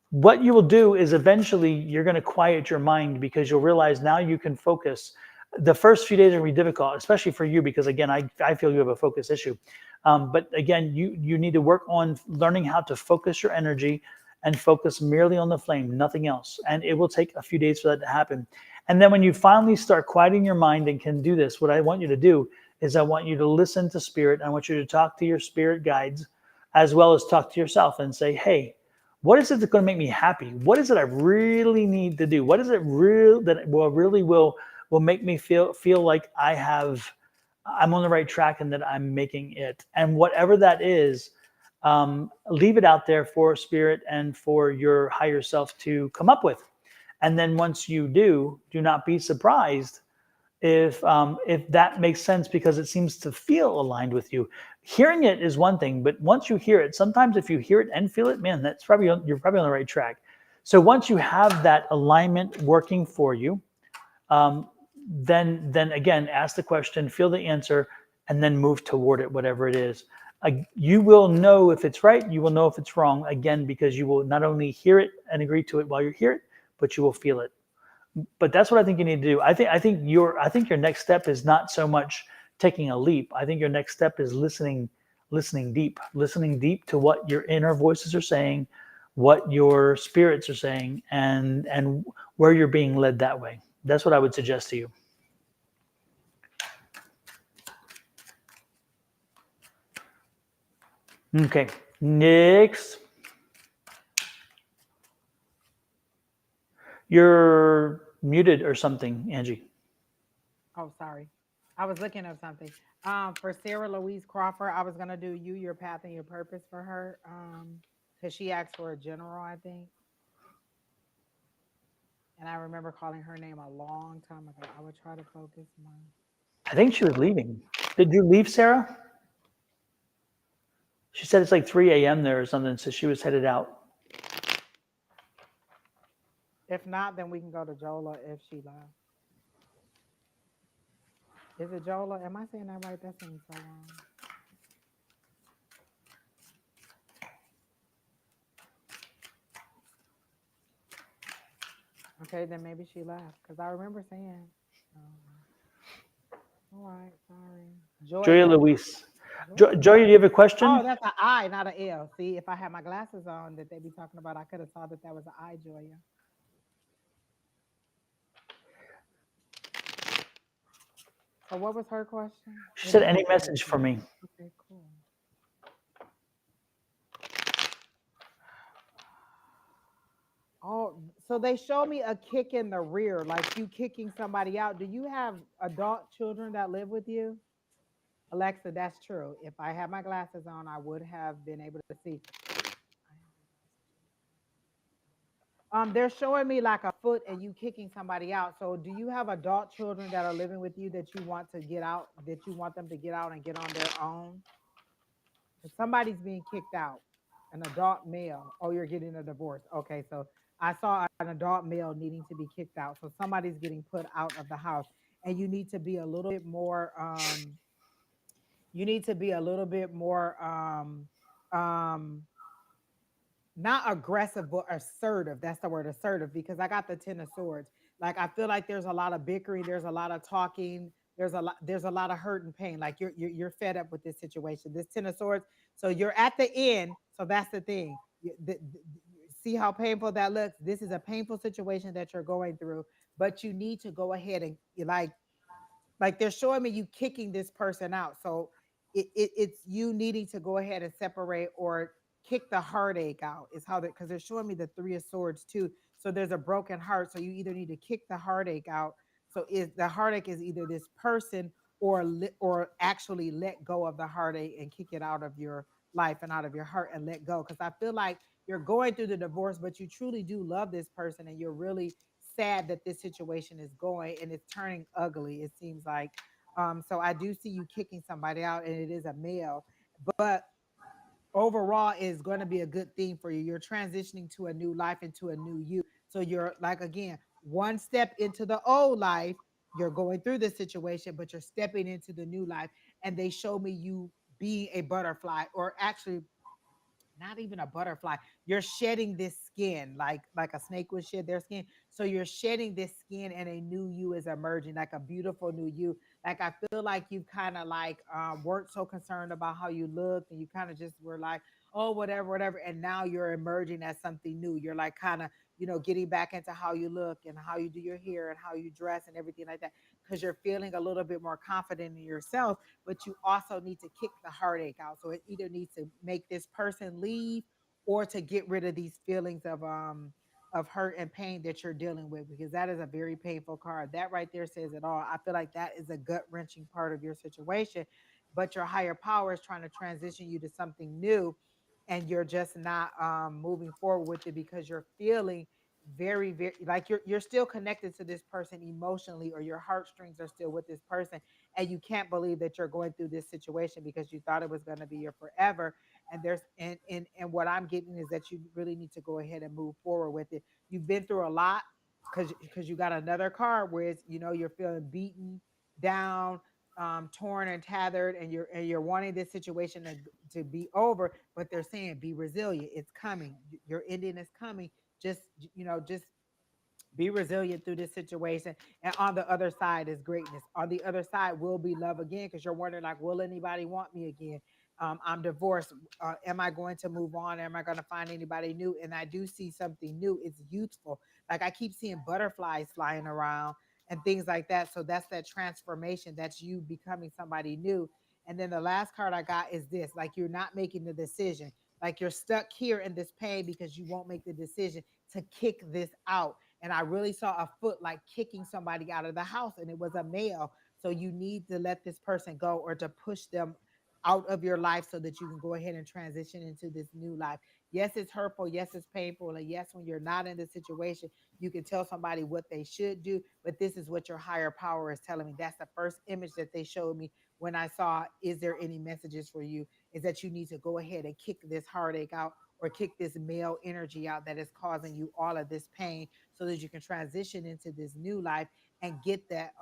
What you will do is eventually you're going to quiet your mind, because you'll realize now you can focus. The first few days are going to be difficult, especially for you, because again, I feel you have a focus issue. But again, you need to work on learning how to focus your energy and focus merely on the flame, nothing else. And it will take a few days for that to happen. And then when you finally start quieting your mind and can do this, what I want you to do is I want you to listen to spirit. I want you to talk to your spirit guides, as well as talk to yourself and say, hey, what is it that's going to make me happy? What is it I really need to do? What is it that will will make me feel like I'm on the right track and that I'm making it. And whatever that is, leave it out there for spirit and for your higher self to come up with. And then once you do not be surprised if that makes sense, because it seems to feel aligned with you. Hearing it is one thing, but once you hear it, sometimes if you hear it and feel it, man, you're probably on the right track. So once you have that alignment working for you, um, then again, ask the question, feel the answer, and then move toward it, whatever it is. You will know if it's right. You will know if it's wrong. Again, because you will not only hear it and agree to it while you hear it, but you will feel it. But that's what I think you need to do. I think your next step is not so much taking a leap. I think your next step is listening deep to what your inner voices are saying, what your spirits are saying, and where you're being led that way. That's what I would suggest to you. Okay, next. You're muted or something, Angie. Oh, sorry. I was looking up something. For Sarah Louise Crawford, I was gonna do you, your path, and your purpose for her. Because she asked for a general, I think. And I remember calling her name a long time ago. I would try to focus my. I think she was leaving. Did you leave, Sarah? She said it's like 3 a.m. there or something, so she was headed out. If not, then we can go to Jola if she left. Is it Jola? Am I saying that right? That seems so wrong. Okay, then maybe she left because I remember saying. All right, sorry. Joya Joya. Luis. Joya. Joya, do you have a Oh, question? that's an I, not an L. See, if I had my glasses on that they be talking about, I could have saw that that was an I, Joya. So what was her question? She said, Any any message? message for me? Okay, cool. Oh, so they show me a kick in the rear, like you kicking somebody out. Do you have adult children that live with you? Alexa, that's true. If I had my glasses on, I would have been able to see. They're showing me like a foot and you kicking somebody out. So do you have adult children that are living with you that you want to get out, that you want them to get out and get on their own? If somebody's being kicked out, an adult male. Oh, you're getting a divorce. Okay, so I saw an adult male needing to be kicked out. So somebody's getting put out of the house. And you need to be a little bit more you need to be a little bit more um not aggressive but assertive. That's the word, assertive, because I got the 10 of swords. Like I feel like there's a lot of bickering, there's a lot of talking, there's a lot of hurt and pain. Like you're fed up with this situation, this 10 of swords. So you're at the end. So that's the thing. See how painful that looks. This is a painful situation that you're going through, but you need to go ahead and like they're showing me you kicking this person out. So it's you needing to go ahead and separate or kick the heartache out is how that, because they're showing me the 3 of swords too. So there's a broken heart. So you either need to kick the heartache out. So is the heartache is either this person or actually let go of the heartache and kick it out of your life and out of your heart and let go. Because I feel like you're going through the divorce, but you truly do love this person and you're really sad that this situation is going and it's turning ugly, it seems like. So I do see you kicking somebody out and it is a male, but overall is going to be a good thing for you. You're transitioning to a new life, into a new you. So you're like, again, one step into the old life, you're going through this situation, but you're stepping into the new life. And they show me you being a butterfly, or actually not even a butterfly. You're shedding this skin like a snake would shed their skin. So you're shedding this skin and a new you is emerging, like a beautiful new you. Like I feel like you kind of like weren't so concerned about how you looked, and you kind of just were like, oh, whatever, whatever. And now you're emerging as something new. You're like kind of, getting back into how you look and how you do your hair and how you dress and everything like that, because you're feeling a little bit more confident in yourself. But you also need to kick the heartache out. So it either needs to make this person leave or to get rid of these feelings of of hurt and pain that you're dealing with, because that is a very painful card. That right there says it all. I feel like that is a gut wrenching part of your situation, but your higher power is trying to transition you to something new, and you're just not moving forward with it because you're feeling very, very like you're still connected to this person emotionally, or your heartstrings are still with this person, and you can't believe that you're going through this situation because you thought it was going to be your forever. And there's and what I'm getting is that you really need to go ahead and move forward with it. You've been through a lot, because you got another card where it's, you're feeling beaten down, torn and tethered, and you're wanting this situation to be over, but they're saying be resilient, it's coming, your ending is coming. Just, just be resilient through this situation. And on the other side is greatness. On the other side will be love again, because you're wondering, like, will anybody want me again? I'm divorced. Am I going to move on? Am I going to find anybody new? And I do see something new. It's youthful. Like, I keep seeing butterflies flying around and things like that. So that's that transformation. That's you becoming somebody new. And then the last card I got is this, like, you're not making the decision. Like, you're stuck here in this pain because you won't make the decision to kick this out. And I really saw a foot like kicking somebody out of the house, and it was a male. So you need to let this person go, or to push them out of your life so that you can go ahead and transition into this new life. Yes, it's hurtful. Yes, it's painful. And yes, when you're not in the situation, you can tell somebody what they should do. But this is what your higher power is telling me. That's the first image that they showed me when I saw, is there any messages for you? Is that you need to go ahead and kick this heartache out, or kick this male energy out that is causing you all of this pain, so that you can transition into this new life and get that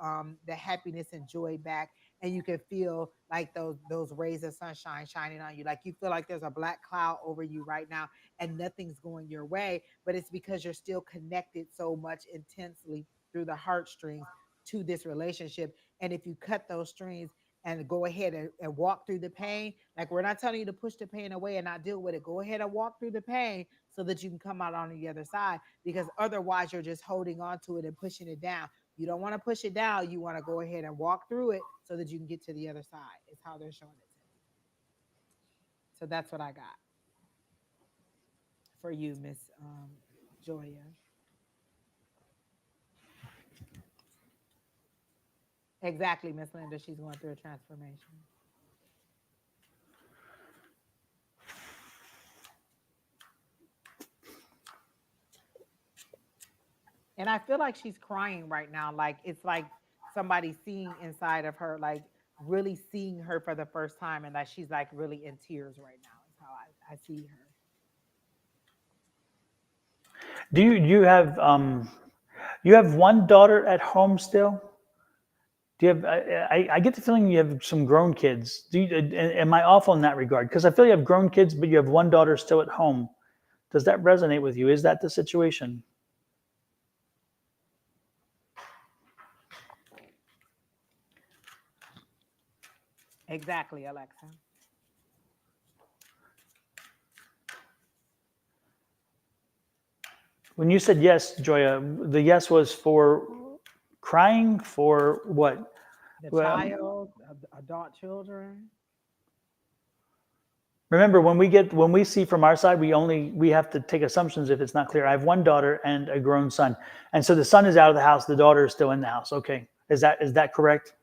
the happiness and joy back. And you can feel like those rays of sunshine shining on you. Like, you feel like there's a black cloud over you right now and nothing's going your way, but it's because you're still connected so much intensely through the heartstrings to this relationship. And if you cut those strings and go ahead and walk through the pain, like, we're not telling you to push the pain away and not deal with it. Go ahead and walk through the pain so that you can come out on the other side, because otherwise you're just holding on to it and pushing it down. You don't want to push it down. You want to go ahead and walk through it so that you can get to the other side. It's how they're showing it to me. So that's what I got for you, Miss Joya. Exactly, Miss Linda. She's going through a transformation. And I feel like she's crying right now. Like, it's like somebody seeing inside of her, like really seeing her for the first time, and that she's like really in tears right now. Is how I see her. Do you have one daughter at home still? Do you have? I get the feeling you have some grown kids. Am I off on that regard? Because I feel you have grown kids, but you have one daughter still at home. Does that resonate with you? Is that the situation? Exactly, Alexa. When you said yes, Joya, the yes was for crying for what? The Well, child, adult children. remember, when we see from our side, we have to take assumptions if it's not clear. I have one daughter and a grown son, and so the son is out of the house, the daughter is still in the house. Okay, is that correct?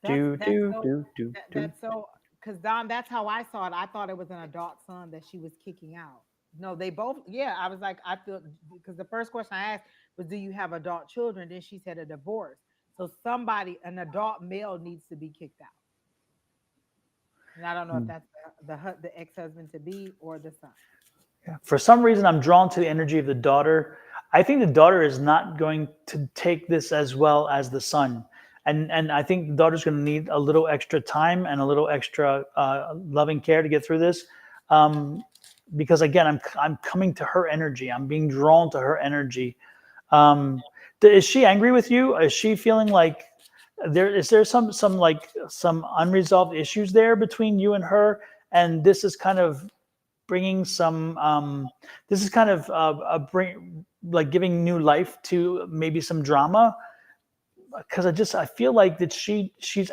That's so Do. that's so, because Don, that's how I saw it. I thought it was an adult son that she was kicking out. No, they both. Yeah, I was like, I feel, because the first question I asked was, "Do you have adult children?" Then she said a divorce. So somebody, an adult male, needs to be kicked out. And I don't know if that's the ex husband to be or the son. For some reason, I'm drawn to the energy of the daughter. I think the daughter is not going to take this as well as the son. And I think the daughter's going to need a little extra time and a little extra loving care to get through this. Because again, I'm coming to her energy. I'm being drawn to her energy. Is she angry with you? Is she feeling like there some unresolved issues there between you and her? And this is kind of bringing some this is kind of bring like giving new life to maybe some drama. because I feel like that she's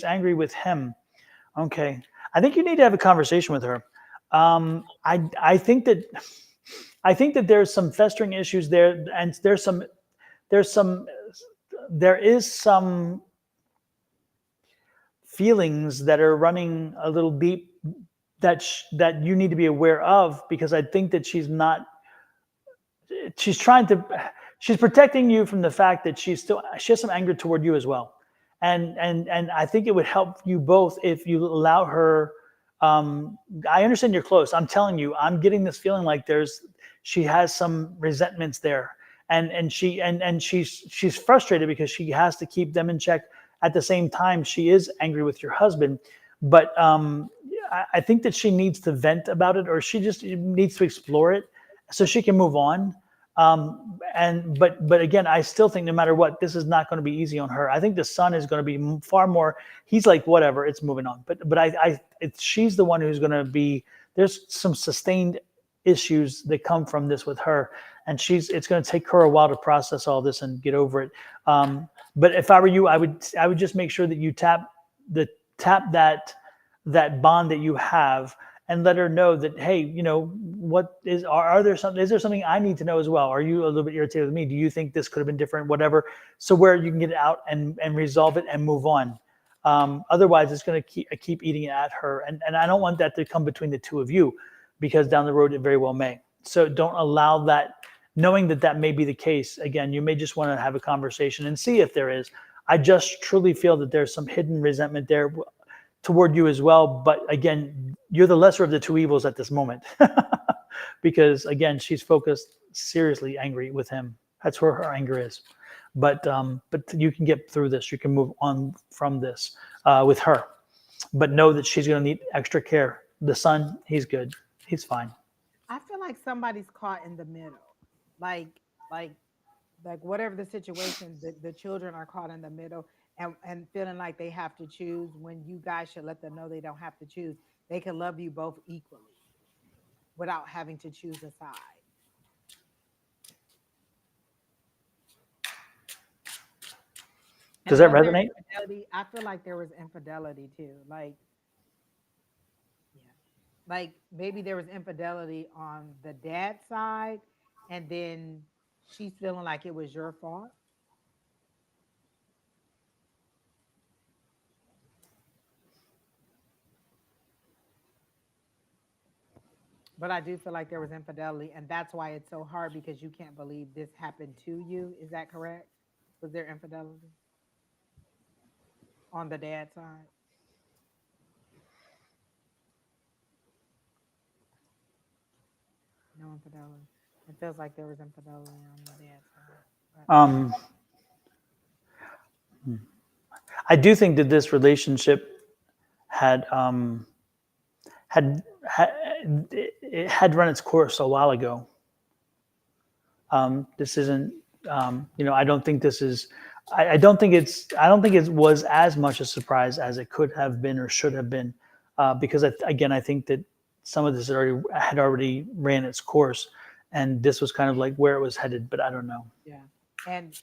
angry with him. Okay, I think you need to have a conversation with her. I think that there's some festering issues there, and there's some there is some feelings that are running a little deep that you need to be aware of, because I think that she's trying to she's protecting you from the fact that she has some anger toward you as well, and I think it would help you both if you allow her. I understand you're close. I'm telling you, I'm getting this feeling like she has some resentments there, and she's frustrated because she has to keep them in check. At the same time, she is angry with your husband, but I think that she needs to vent about it, or she just needs to explore it so she can move on. But again, I still think no matter what, this is not going to be easy on her. I think the son is going to be far more. He's like, whatever, it's moving on. But she's the one who's going to be. There's some sustained issues that come from this with her, and it's going to take her a while to process all this and get over it. But if I were you, I would just make sure that you tap that bond that you have, and let her know that, hey, is there something I need to know as well? Are you a little bit irritated with me? Do you think this could have been different? Whatever. So where you can get it out and resolve it and move on. Otherwise, it's going to keep eating at her, and I don't want that to come between the two of you, because down the road it very well may. So don't allow that. Knowing that may be the case, again, you may just want to have a conversation and see if there is. I just truly feel that there's some hidden resentment there toward you as well. But again, you're the lesser of the two evils at this moment, because again, she's focused, seriously angry with him. That's where her anger is. But you can get through this. You can move on from this with her. But know that she's going to need extra care. The son, he's good. He's fine. I feel like somebody's caught in the middle. Like like whatever the situation, the children are caught in the middle, and feeling like they have to choose, when you guys should let them know they don't have to choose. They can love you both equally without having to choose a side. Does And that was there resonate? infidelity? I feel like there was infidelity too. Like, yeah, like maybe there was infidelity on the dad side, and then she's feeling like it was your fault. But I do feel like there was infidelity, and that's why it's so hard, because you can't believe this happened to you. Is that correct? Was there infidelity on the dad side? No infidelity. It feels like there was infidelity on the dad side. But Um, I do think that this relationship had had had it had run its course a while ago. This isn't, I don't think this is. I don't think I don't think it was as much a surprise as it could have been or should have been, because again, I think that some of this had already ran its course, and this was kind of like where it was headed. But I don't know. yeah. And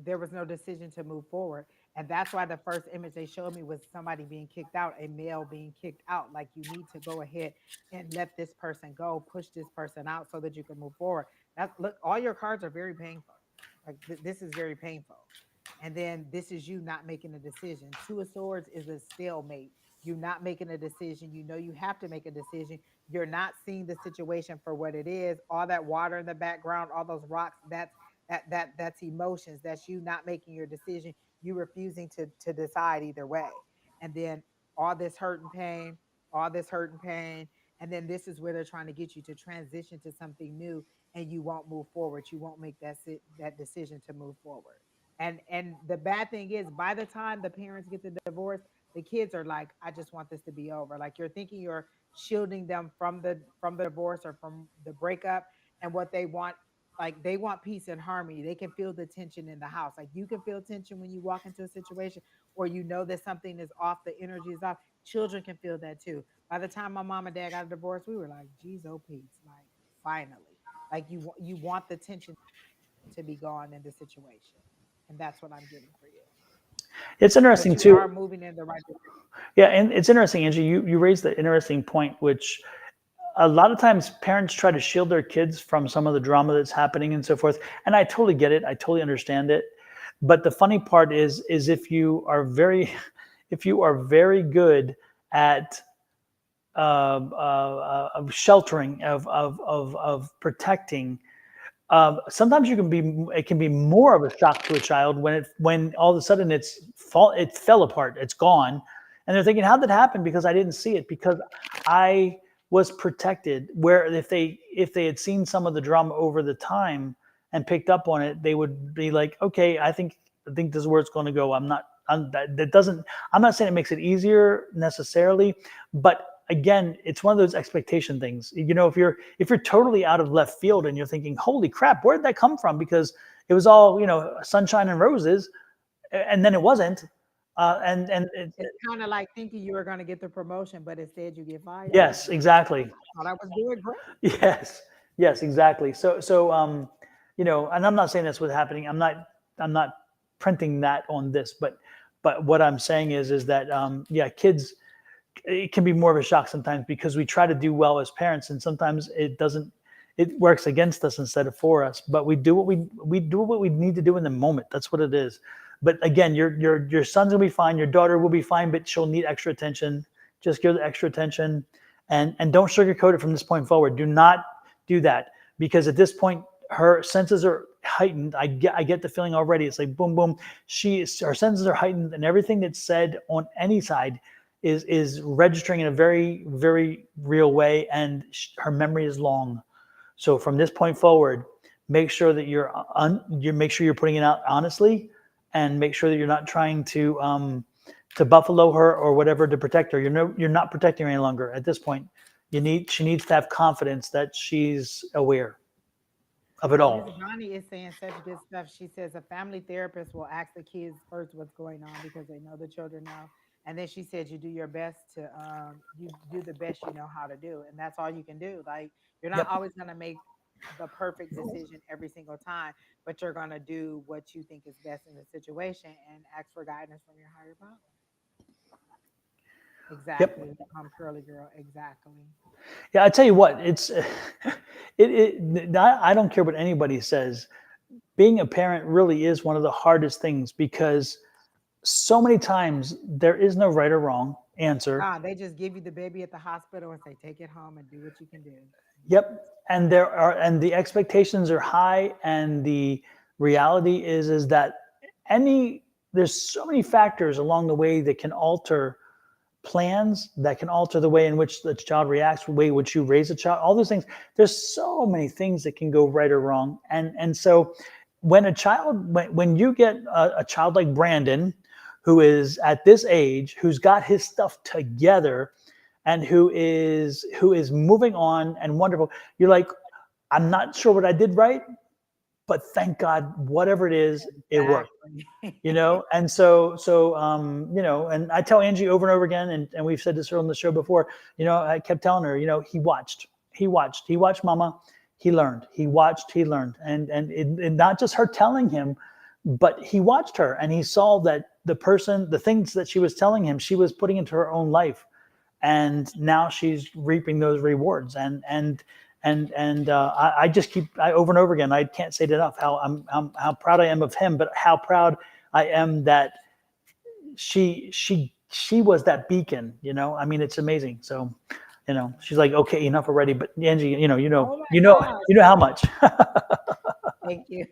there was no decision to move forward. And that's why the first image they showed me was somebody being kicked out, a male being kicked out. Like, you need to go ahead and let this person go, push this person out so that you can move forward. That look, all your cards are very painful. Like, this is very painful. And then this is you not making a decision. Two of Swords is a stalemate. You're not making a decision. You know you have to make a decision. You're not seeing the situation for what it is. All that water in the background, all those rocks, that's emotions. That's you not making your decision. You refusing to decide either way. And then all this hurt and pain, all this hurt and pain. And then this is where they're trying to get you to transition to something new, and you won't move forward. You won't make that decision to move forward. And the bad thing is, by the time the parents get the divorce, the kids are like, I just want this to be over. Like, you're thinking you're shielding them from the divorce or from the breakup, and what they want, like, they want peace and harmony. They can feel the tension in the house. Like, you can feel tension when you walk into a situation, or you know that something is off, the energy is off. Children can feel that too. By the time my mom and dad got a divorce, we were like, geez, oh peace, like, finally. Like, you want the tension to be gone in the situation. And that's what I'm getting for you. It's interesting But you are too. moving in the right direction. Yeah, and it's interesting, Angie. You raised the interesting point, which a lot of times parents try to shield their kids from some of the drama that's happening and so forth. And I totally get it. I totally understand it. But the funny part is if you are very, if you are very good at of sheltering, of protecting, sometimes it can be more of a shock to a child when all of a sudden it fell apart, it's gone, and they're thinking, how did that happen? Because I didn't see it, because I was protected. Where if they had seen some of the drama over the time and picked up on it, they would be like, okay, I think this is where it's going to go. I'm not saying it makes it easier necessarily, but again, it's one of those expectation things. If you're totally out of left field and you're thinking, holy crap, where did that come from? Because it was all, sunshine and roses, and then it wasn't. It's kind of like thinking you were going to get the promotion, but instead you get fired. Yes, exactly. Thought I was doing great. Yes, exactly. So and I'm not saying that's what's happening. I'm not printing that on this, but what I'm saying is that kids, it can be more of a shock sometimes, because we try to do well as parents, and sometimes it works against us instead of for us. But we do what we need to do in the moment. That's what it is. But again, your son's gonna be fine, your daughter will be fine, but she'll need extra attention. Just give her the extra attention, and don't sugarcoat it from this point forward. Do not do that, because at this point her senses are heightened. I get the feeling already. It's like boom, boom. Her senses are heightened, and everything that's said on any side is registering in a very, very real way, and her memory is long. So from this point forward, make sure that make sure you're putting it out honestly, and make sure that you're not trying to buffalo her or whatever to protect her. You're not protecting her any longer at this point. She needs to have confidence that she's aware of it all. Miss Bonnie is saying such good stuff. She says a family therapist will ask the kids first what's going on, because they know the children know. And then she said you do your best to you do the best you know how to do, and that's all you can do. Like, you're not Yep. always going to make the perfect decision every single time, but you're going to do what you think is best in the situation and ask for guidance from your higher power. Yep. Exactly. Curly girl. Exactly. Yeah, I tell you what, I don't care what anybody says. Being a parent really is one of the hardest things, because so many times there is no right or wrong answer. They just give you the baby at the hospital and say, take it home and do what you can do. Yep. And the expectations are high, and the reality is that there's so many factors along the way that can alter plans, that can alter the way in which the child reacts, the way in which you raise a child, all those things. There's so many things that can go right or wrong. And so when you get a child like Brandon, who is at this age, who's got his stuff together, and who is moving on and wonderful, you're like, I'm not sure what I did right, but thank God, whatever it is, it worked. And and I tell Angie over and over again, and we've said this on the show before, I kept telling her, he watched mama, he learned, he watched, he learned. And not just her telling him, but he watched her, and he saw that the things that she was telling him, she was putting into her own life. And now she's reaping those rewards. I just keep over and over again. I can't say it enough how proud I am of him, but how proud I am that she was that beacon. I mean, it's amazing. So, she's like, okay, enough already. But Angie, Oh my gosh. how much. Thank you.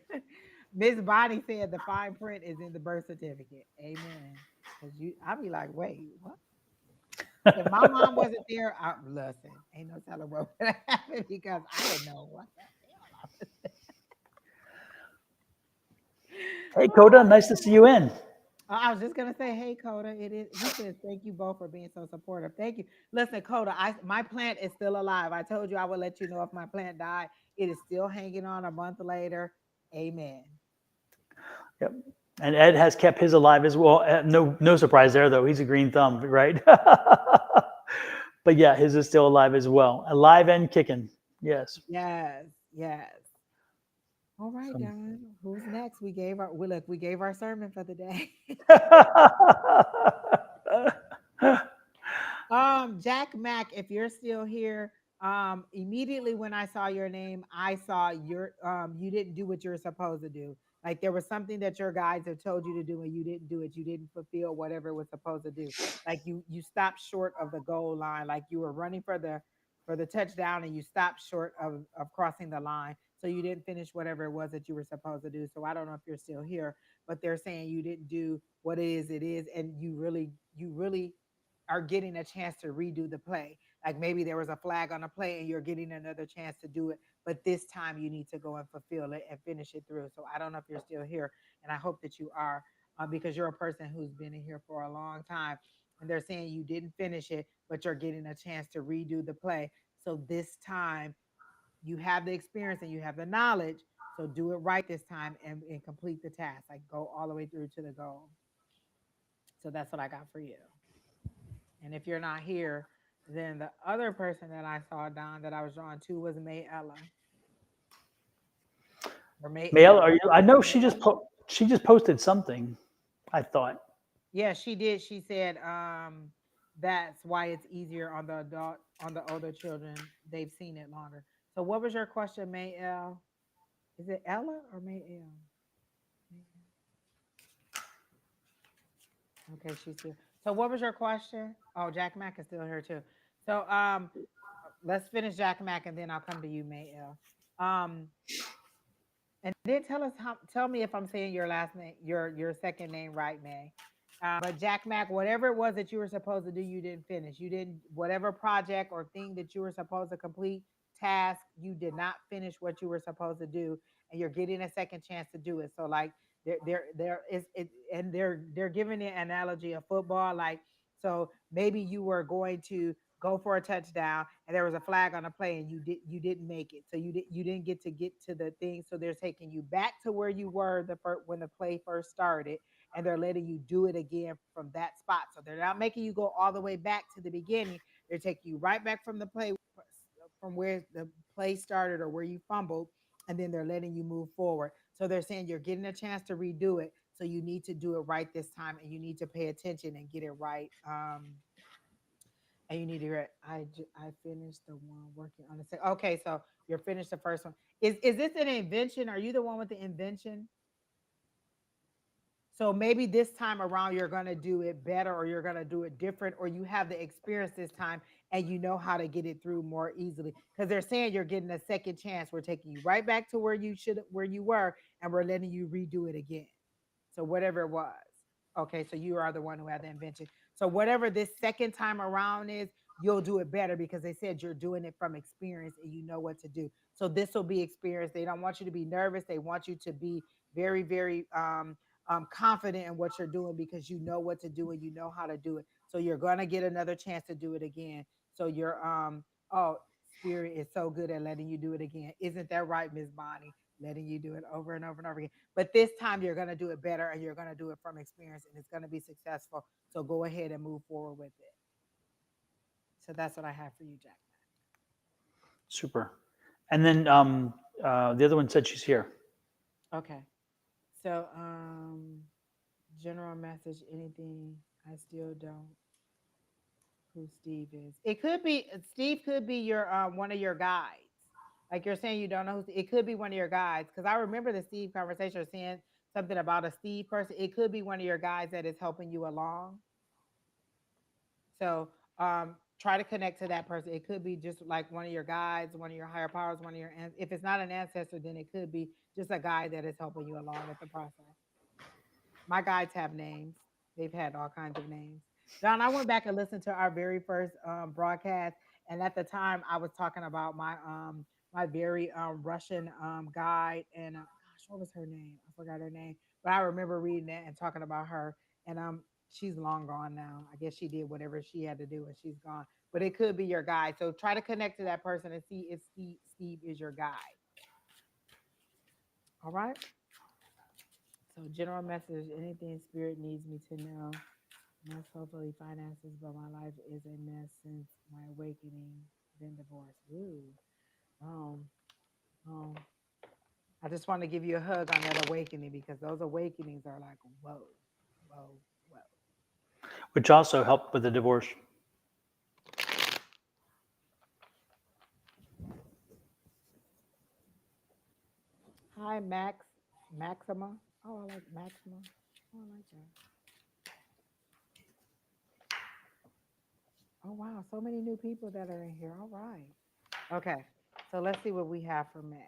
Miss Bonnie said the fine print is in the birth certificate. Amen. Because I'll be like, wait, what? If my mom wasn't there, listen, ain't no telling what would happen, because I didn't know what the hell. Hey, Coda, nice to see you in. I was just gonna say, hey, Coda. It is. He says, thank you both for being so supportive. Thank you. Listen, Coda, my plant is still alive. I told you I would let you know if my plant died. It is still hanging on a month later. Amen. Yep. And Ed has kept his alive as well. No surprise there, though. He's a green thumb, right? But yeah, his is still alive as well. Alive and kicking. Yes. Yes. Yes. All right, So. Don. Who's next? We gave our sermon for the day. Jack Mack, if you're still here, immediately when I saw your name, I saw you didn't do what you were supposed to do. Like there was something that your guides have told you to do and you didn't do it. You didn't fulfill whatever it was supposed to do. Like you stopped short of the goal line. Like you were running for the touchdown and you stopped short of crossing the line. So you didn't finish whatever it was that you were supposed to do. So I don't know if you're still here, but they're saying you didn't do what it is, and you really are getting a chance to redo the play. Like maybe there was a flag on a play and you're getting another chance to do it, but this time you need to go and fulfill it and finish it through. So I don't know if you're still here, and I hope that you are, because you're a person who's been in here for a long time. And they're saying you didn't finish it, but you're getting a chance to redo the play. So this time you have the experience and you have the knowledge. So do it right this time and complete the task. Like go all the way through to the goal. So that's what I got for you. And if you're not here, then the other person that I saw, Don, that I was drawn to was May Ella or May Mail? Ella. Are you? I know she just posted something. I thought. Yeah, she did. She said that's why it's easier on the older children. They've seen it longer. So what was your question, May L? Is it Ella or May L? Okay, she's here. So what was your question? Oh, Jack Mack is still here too. So let's finish Jack Mack and then I'll come to you, May L. And then tell me if I'm saying your last name, your second name right, May. But Jack Mack, whatever it was that you were supposed to do, you didn't finish. You didn't whatever project or thing that you were supposed to complete, task, you did not finish what you were supposed to do, and you're getting a second chance to do it. So like there is it, and they're giving the analogy of football, like so maybe you were going to go for a touchdown and there was a flag on the play and you didn't make it, so you didn't get to the thing, so they're taking you back to where you were when the play first started, and they're letting you do it again from that spot. So they're not making you go all the way back to the beginning. They're taking you right back from the play, from where the play started or where you fumbled, and then they're letting you move forward. So they're saying you're getting a chance to redo it, so you need to do it right this time and you need to pay attention and get it right. And you need to hear it. I finished the one working on the second. Okay, so you're finished the first one. Is this an invention? Are you the one with the invention? So maybe this time around you're gonna do it better, or you're gonna do it different, or you have the experience this time and you know how to get it through more easily. Because they're saying you're getting a second chance. We're taking you right back to where you were, and we're letting you redo it again. So whatever it was. Okay, so you are the one who had the invention. So whatever this second time around is, you'll do it better because they said you're doing it from experience and you know what to do. So this will be experience. They don't want you to be nervous. They want you to be very, very confident in what you're doing because you know what to do and you know how to do it. So you're gonna get another chance to do it again. So you're oh, spirit is so good at letting you do it again. Isn't that right, Miss Bonnie? Letting you do it over and over and over again. But this time you're going to do it better and you're going to do it from experience and it's going to be successful. So go ahead and move forward with it. So that's what I have for you, Jack. Super. And then the other one said she's here. Okay. So general message, anything, I still don't who Steve is. It could be Steve could be your one of your guides. Like you're saying you don't know who it could be one of your guides. Because I remember the Steve conversation saying something about a Steve person. It could be one of your guides that is helping you along. So try to connect to that person. It could be just like one of your guides, one of your higher powers, one of your if it's not an ancestor, then it could be just a guide that is helping you along with the process. My guides have names. They've had all kinds of names. Don, I went back and listened to our very first broadcast, and at the time, I was talking about my very Russian guide, and gosh, what was her name? I forgot her name, but I remember reading that and talking about her. And she's long gone now. I guess she did whatever she had to do, and she's gone. But it could be your guide. So try to connect to that person and see if Steve is your guide. All right. So general message: anything spirit needs me to know. Must hopefully finances, but my life is a mess since my awakening, then divorce. Ooh. Um, um, I just want to give you a hug on that awakening because those awakenings are like, whoa, whoa, whoa. which also helped with the divorce. Hi, Max, Maxima. Oh, I like Maxima. Oh, I like that. Oh, wow. So many new people that are in here. All right. Okay. So let's see what we have for May.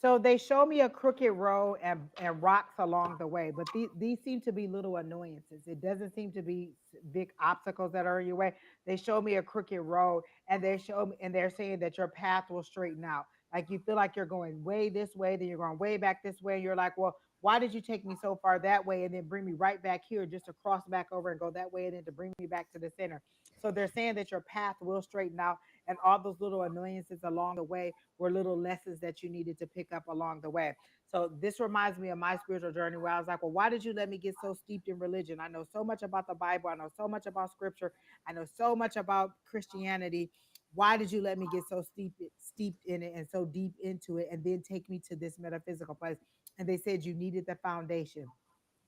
So they show me a crooked road and rocks along the way, but these seem to be little annoyances. It doesn't seem to be big obstacles that are in your way. They show me a crooked road and they show me and they're saying that your path will straighten out. Like you feel like you're going way this way, then you're going way back this way. You're like, well, why did you take me so far that way and then bring me right back here just to cross back over and go that way and then to bring me back to the center? So they're saying that your path will straighten out and all those little annoyances along the way were little lessons that you needed to pick up along the way. So this reminds me of my spiritual journey where I was like, well, why did you let me get so steeped in religion? I know so much about the Bible. I know so much about scripture. I know so much about Christianity. Why did you let me get so steeped in it and so deep into it and then take me to this metaphysical place? And they said you needed the foundation.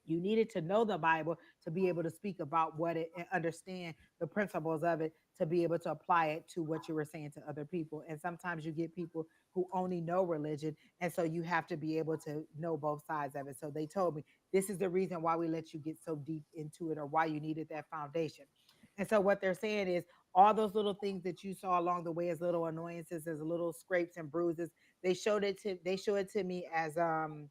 You needed to know the Bible to be able to speak about what it and understand the principles of it to be able to apply it to what you were saying to other people. And sometimes you get people who only know religion. And so you have to be able to know both sides of it. So they told me this is the reason why we let you get so deep into it or why you needed that foundation. And so what they're saying is all those little things that you saw along the way as little annoyances, as little scrapes and bruises, they show it to me as um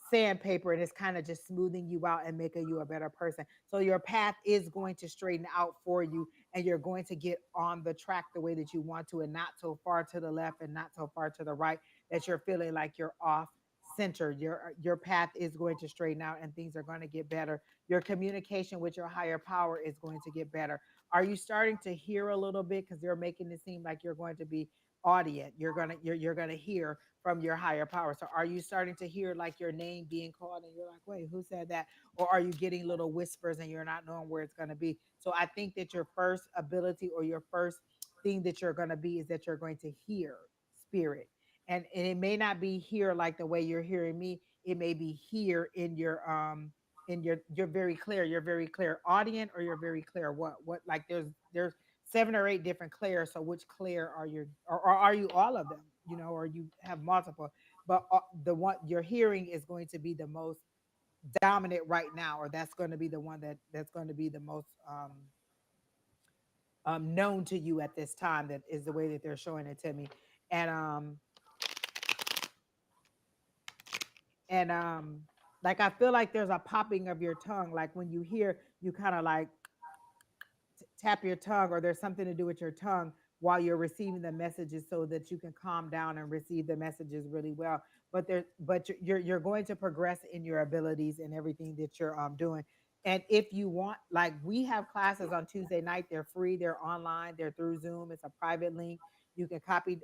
sandpaper and it's kind of just smoothing you out and making you a better person. So your path is going to straighten out for you and you're going to get on the track the way that you want to and not so far to the left and not so far to the right that you're feeling like you're off center. Your path is going to straighten out and things are going to get better. Your communication with your higher power is going to get better. Are you starting to hear a little bit because they're making it seem like you're going to be audience. You're gonna hear from your higher power. So are you starting to hear like your name being called and you're like, wait, who said that? Or are you getting little whispers and you're not knowing where it's gonna be? So I think that your first ability or your first thing that you're gonna be is that you're going to hear spirit. And it may not be here like the way you're hearing me. It may be here in you're very clear. You're very clear audient or you're very clear what like there's 7 or 8 different clairs. So which clair are you, or are you all of them? You know, or you have multiple. But the one you're hearing is going to be the most dominant right now, or that's going to be the one that's going to be the most known to you at this time. That is the way that they're showing it to me, and and like I feel like there's a popping of your tongue, like when you hear, you kind of like tap your tongue or there's something to do with your tongue while you're receiving the messages so that you can calm down and receive the messages really well. But you're going to progress in your abilities and everything that you're doing. And if you want, like we have classes on Tuesday night, they're free, they're online, they're through Zoom, it's a private link. You can copy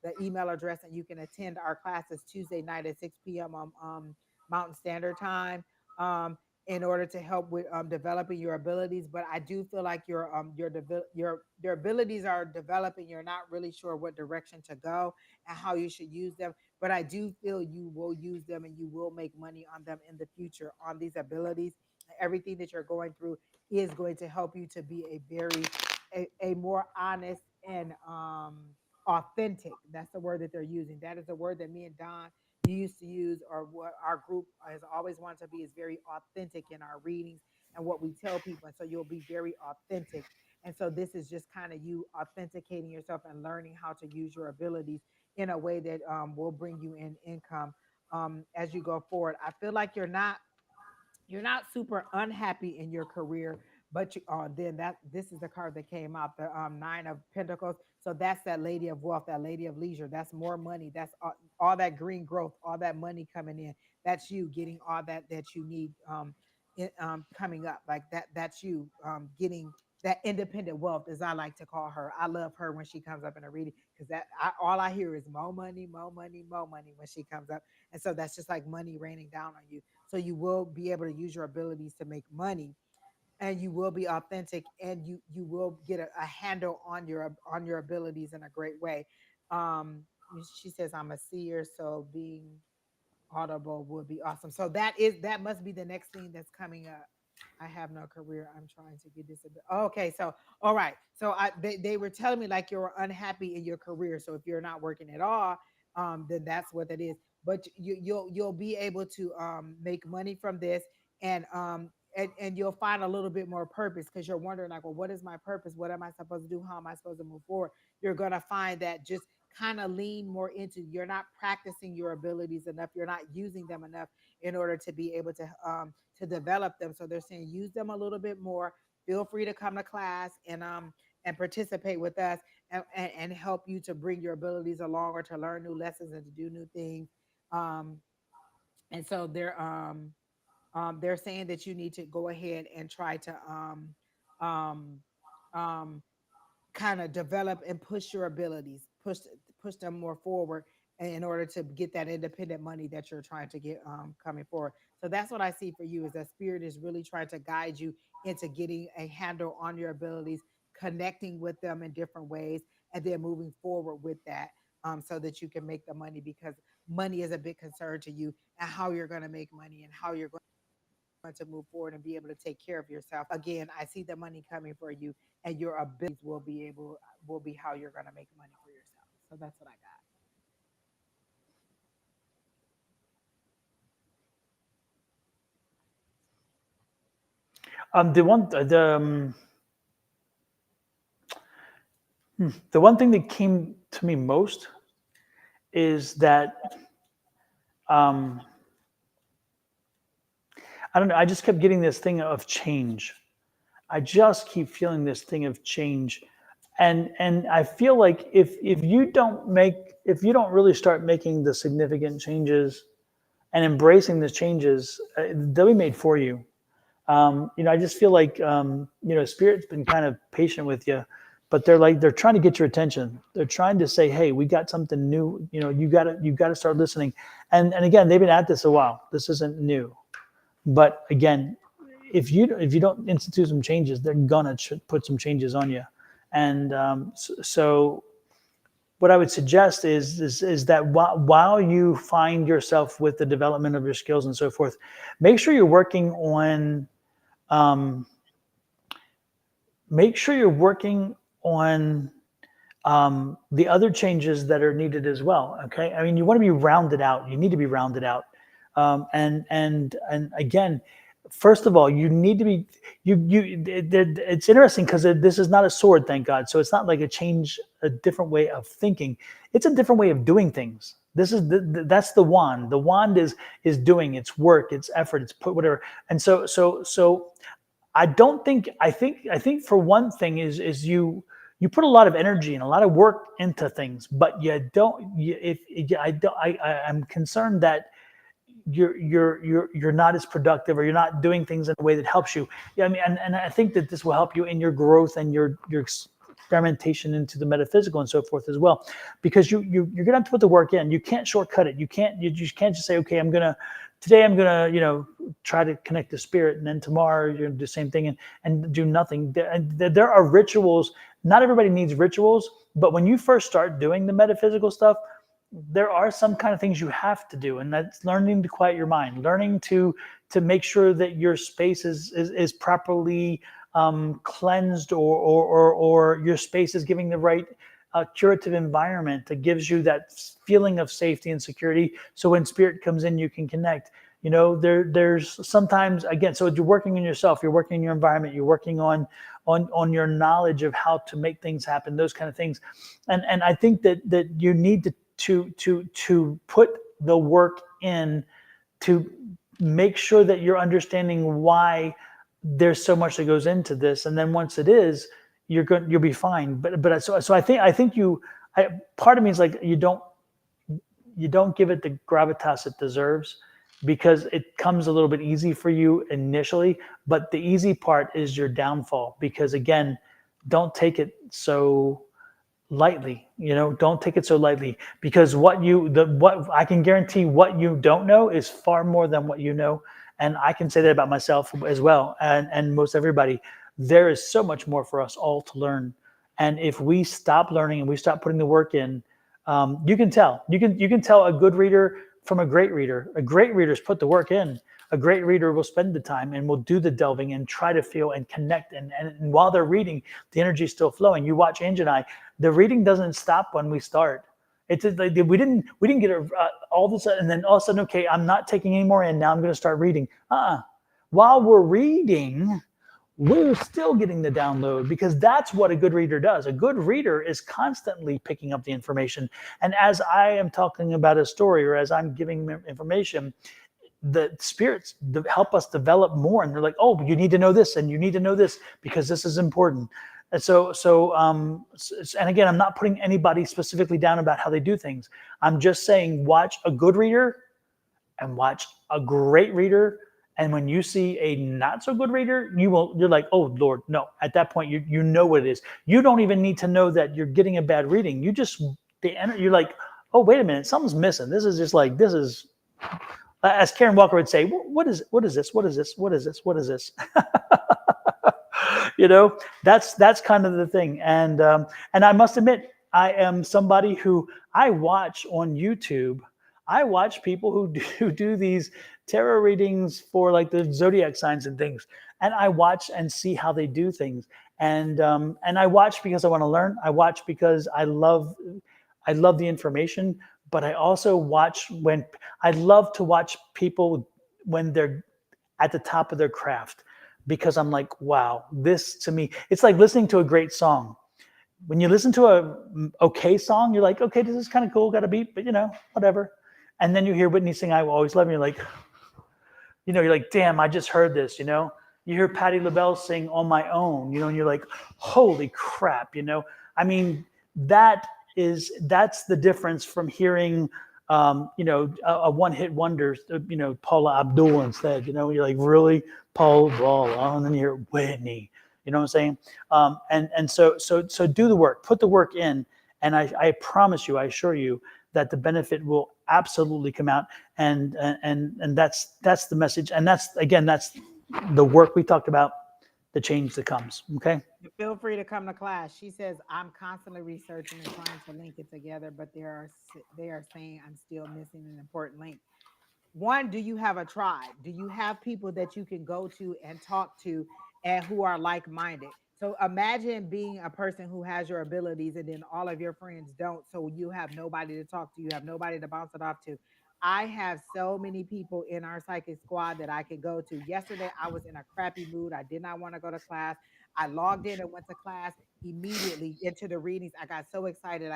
the email address and you can attend our classes Tuesday night at 6 p.m. on Mountain Standard Time. In order to help with developing your abilities. But I do feel like your abilities are developing. You're not really sure what direction to go and how you should use them. But I do feel you will use them and you will make money on them in the future on these abilities. Everything that you're going through is going to help you to be a more honest and authentic. That's the word that they're using. That is the word that me and Don used to use, or what our group has always wanted to be, is very authentic in our readings and what we tell people. And so you'll be very authentic. And so this is just kind of you authenticating yourself and learning how to use your abilities in a way that will bring you in income as you go forward. I feel like you're not super unhappy in your career, but then that this is the card that came out, the 9 of Pentacles. So that's that lady of wealth, that lady of leisure. That's more money. That's all that green growth, all that money coming in. That's you getting all that you need coming up, like that. That's you getting that independent wealth, as I like to call her. I love her when she comes up in a reading because all I hear is more money, more money, more money when she comes up, and so that's just like money raining down on you. So you will be able to use your abilities to make money and you will be authentic, and you will get a handle on your abilities in a great way. um she says, I'm a seer, so being audible would be awesome. So that must be the next thing that's coming up. I have no career. I'm trying to get disability. Okay, so all right. So they were telling me like you're unhappy in your career. So if you're not working at all, then that's what it is. But you'll be able to make money from this, and and you'll find a little bit more purpose, because you're wondering like, well, what is my purpose? What am I supposed to do? How am I supposed to move forward? You're gonna find that just kind of lean more into, you're not practicing your abilities enough, you're not using them enough in order to be able to develop them. So they're saying use them a little bit more. Feel free to come to class and participate with us, and help you to bring your abilities along, or to learn new lessons and to do new things. um and so they're saying that you need to go ahead and try to um um kind of develop and push your abilities, push them more forward, in order to get that independent money that you're trying to get coming forward. So that's what I see for you, is that spirit is really trying to guide you into getting a handle on your abilities, connecting with them in different ways, and then moving forward with that, so that you can make the money, because money is a big concern to you, and how you're going to make money, and how you're going to move forward and be able to take care of yourself. Again, I see the money coming for you, and your abilities will be how you're going to make money for yourself. So that's what I got. The one the one thing that came to me most is that um, I don't know. I just kept getting this thing of change. I just keep feeling this thing of change, and I feel like if you don't really start making the significant changes and embracing the changes, they'll be made for you. I just feel like Spirit's been kind of patient with you, but they're trying to get your attention. They're trying to say, hey, we got something new. You got to start listening. And again, they've been at this a while. This isn't new. But again, if you don't institute some changes, they're gonna put some changes on you. And so what I would suggest is that while you find yourself with the development of your skills and so forth, make sure you're working on um, make sure you're working on the other changes that are needed as well. Okay, I mean, you want to be rounded out. You need to be rounded out, and again, first of all, you need to be it's interesting because this is not a sword, thank God. So it's not like a different way of thinking. It's a different way of doing things. This is that's the wand. The wand is doing its work, its effort, its put whatever. And so I think for one thing is you put a lot of energy and a lot of work into things, but you don't. I'm concerned that you're not as productive, or you're not doing things in a way that helps you. Yeah, I mean, and I think that this will help you in your growth and your experimentation into the metaphysical and so forth as well, because you're gonna have to put the work in. You can't shortcut it. You just can't just say, okay, today I'm gonna try to connect to spirit, and then tomorrow you're gonna do the same thing and do nothing. There are rituals. Not everybody needs rituals, but when you first start doing the metaphysical stuff, there are some kind of things you have to do, and that's learning to quiet your mind, learning to make sure that your space is properly cleansed, or your space is giving the right curative environment that gives you that feeling of safety and security. So when spirit comes in, you can connect. There's sometimes, again, so you're working on yourself, you're working in your environment, you're working on your knowledge of how to make things happen, those kind of things. And I think that you need to put the work in to make sure that you're understanding why there's so much that goes into this. And then once it is, you'll be fine. But so I think part of me is like, you don't give it the gravitas it deserves, because it comes a little bit easy for you initially, but the easy part is your downfall. Because again, don't take it so lightly. Don't take it so lightly, because what I can guarantee, what you don't know is far more than what you know. And I can say that about myself as well, and most everybody. There is so much more for us all to learn. And if we stop learning and we stop putting the work in, you can tell. You can tell a good reader from a great reader. A great reader's put the work in. A great reader will spend the time and will do the delving and try to feel and connect. And while they're reading, the energy is still flowing. You watch Angie and I. The reading doesn't stop when we start. It's like we didn't get all of a sudden, and then all of a sudden, okay, I'm not taking any more in. Now I'm going to start reading. While we're reading, we're still getting the download, because that's what a good reader does. A good reader is constantly picking up the information. And as I am talking about a story, or as I'm giving information, the spirits help us develop more. And they're like, oh, you need to know this, and you need to know this, because this is important. And and again, I'm not putting anybody specifically down about how they do things. I'm just saying, watch a good reader and watch a great reader. And when you see a not so good reader, you're like, oh Lord, no. At that point, you know what it is. You don't even need to know that you're getting a bad reading. You're like, oh, wait a minute, something's missing. This is, as Karen Walker would say, what is this? What is this? What is this? What is this? That's kind of the thing. And I must admit, I am somebody who I watch on YouTube. I watch people who do these tarot readings for like the zodiac signs and things, and I watch and see how they do things. And I watch because I want to learn. I watch because I love the information. But I also watch when I love to watch people when they're at the top of their craft, because I'm like, wow, this to me, it's like listening to a great song. When you listen to a okay song, you're like, okay, this is kind of cool, got a beat, but whatever. And then you hear Whitney sing "I Will Always Love You," you're like, you're like, damn, I just heard this. You hear Patti LaBelle sing "On My Own," and you're like, holy crap. I mean, that's the difference from hearing a one-hit wonder, Paula Abdul instead. You're like, really, Paul Wall, and then you hear Whitney. You know what I'm saying? And so do the work, put the work in, and I promise you, I assure you that the benefit will absolutely come out. And that's the message. And that's the work we talked about, the change that comes. Okay. Feel free to come to class. She says, I'm constantly researching and trying to link it together, but they are saying I'm still missing an important link. One, do you have a tribe? Do you have people that you can go to and talk to and who are like-minded? So imagine being a person who has your abilities and then all of your friends don't. So you have nobody to talk to, you have nobody to bounce it off to. I have so many people in our psychic squad that I could go to. Yesterday, I was in a crappy mood. I did not want to go to class. I logged in and went to class immediately into the readings. I got so excited.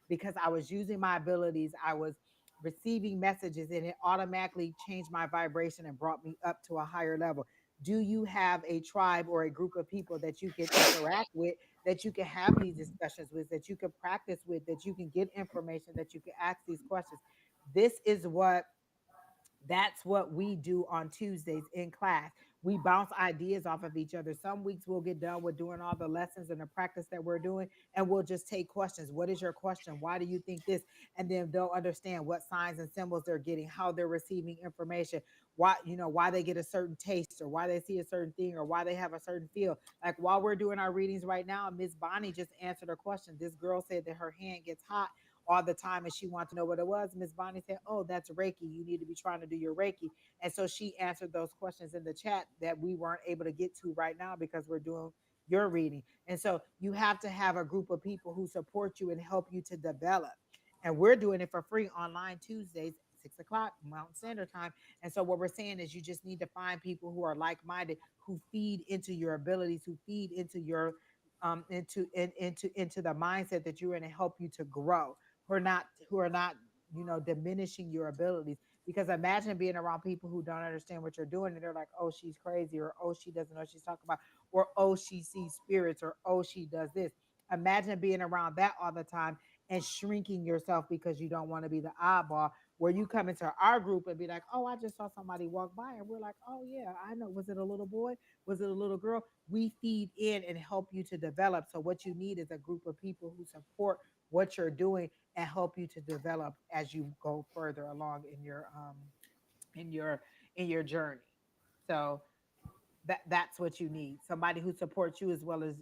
Because I was using my abilities. I was receiving messages, and it automatically changed my vibration and brought me up to a higher level. Do you have a tribe or a group of people that you can interact with, that you can have these discussions with, that you can practice with, that you can get information, that you can ask these questions? This is what That's what we do on Tuesdays in class. We bounce ideas off of each other. Some weeks we'll get done with doing all the lessons and the practice that we're doing, and we'll just take questions. What is your question? Why do you think this? And then they'll understand what signs and symbols they're getting, how they're receiving information, why they get a certain taste, or why they see a certain thing, or why they have a certain feel. Like while we're doing our readings right now, Miss Bonnie just answered a question. This girl said that her hand gets hot all the time and she wanted to know what it was. Miss Bonnie said, oh, that's Reiki. You need to be trying to do your Reiki. And so she answered those questions in the chat that we weren't able to get to right now because we're doing your reading. And so you have to have a group of people who support you and help you to develop. And we're doing it for free online Tuesdays, 6 o'clock Mountain Standard Time. And so what we're saying is you just need to find people who are like-minded, who feed into your abilities, who feed into your into the mindset that you're in, to help you to grow, who are not diminishing your abilities. Because imagine being around people who don't understand what you're doing, and they're like, oh, she's crazy, or oh, she doesn't know what she's talking about, or oh, she sees spirits, or oh, she does this. Imagine being around that all the time and shrinking yourself because you don't want to be the oddball. Where you come into our group and be like, oh, I just saw somebody walk by, and we're like, oh yeah, I know. Was it a little boy? Was it a little girl? We feed in and help you to develop. So what you need is a group of people who support what you're doing and help you to develop as you go further along in your in your journey. So that's what you need. Somebody who supports you as well as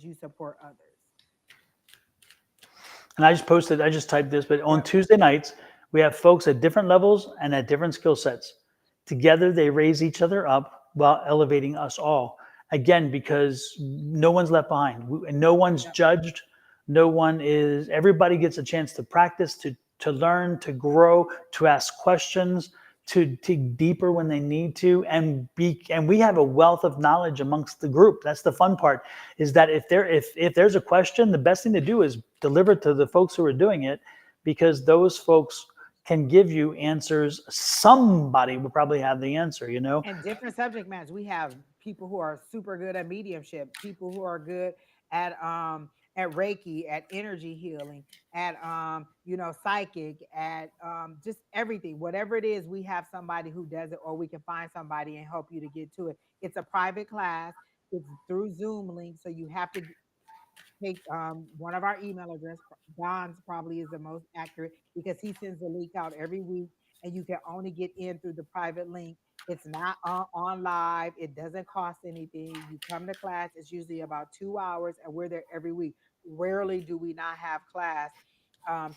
you support others. And I just typed this, but on Yep. Tuesday nights, we have folks at different levels and at different skill sets. Together, they raise each other up while elevating us all. Again, because no one's left behind. No one's Yep. judged. Everybody gets a chance to practice, to learn, to grow, to ask questions, to dig deeper when they need to, and we have a wealth of knowledge amongst the group. That's the fun part, is that if there's a question, the best thing to do is deliver it to the folks who are doing it, because those folks can give you answers. Somebody will probably have the answer, And different subject matters. We have people who are super good at mediumship, people who are good at Reiki, at energy healing, at psychic, at just everything. Whatever it is, we have somebody who does it, or we can find somebody and help you to get to it. It's a private class. It's through Zoom link, so you have to take one of our email address. Don's probably is the most accurate because he sends the link out every week, and you can only get in through the private link. It's not on live. It doesn't cost anything. You come to class. It's usually about 2 hours, and we're there every week. Rarely do we not have class.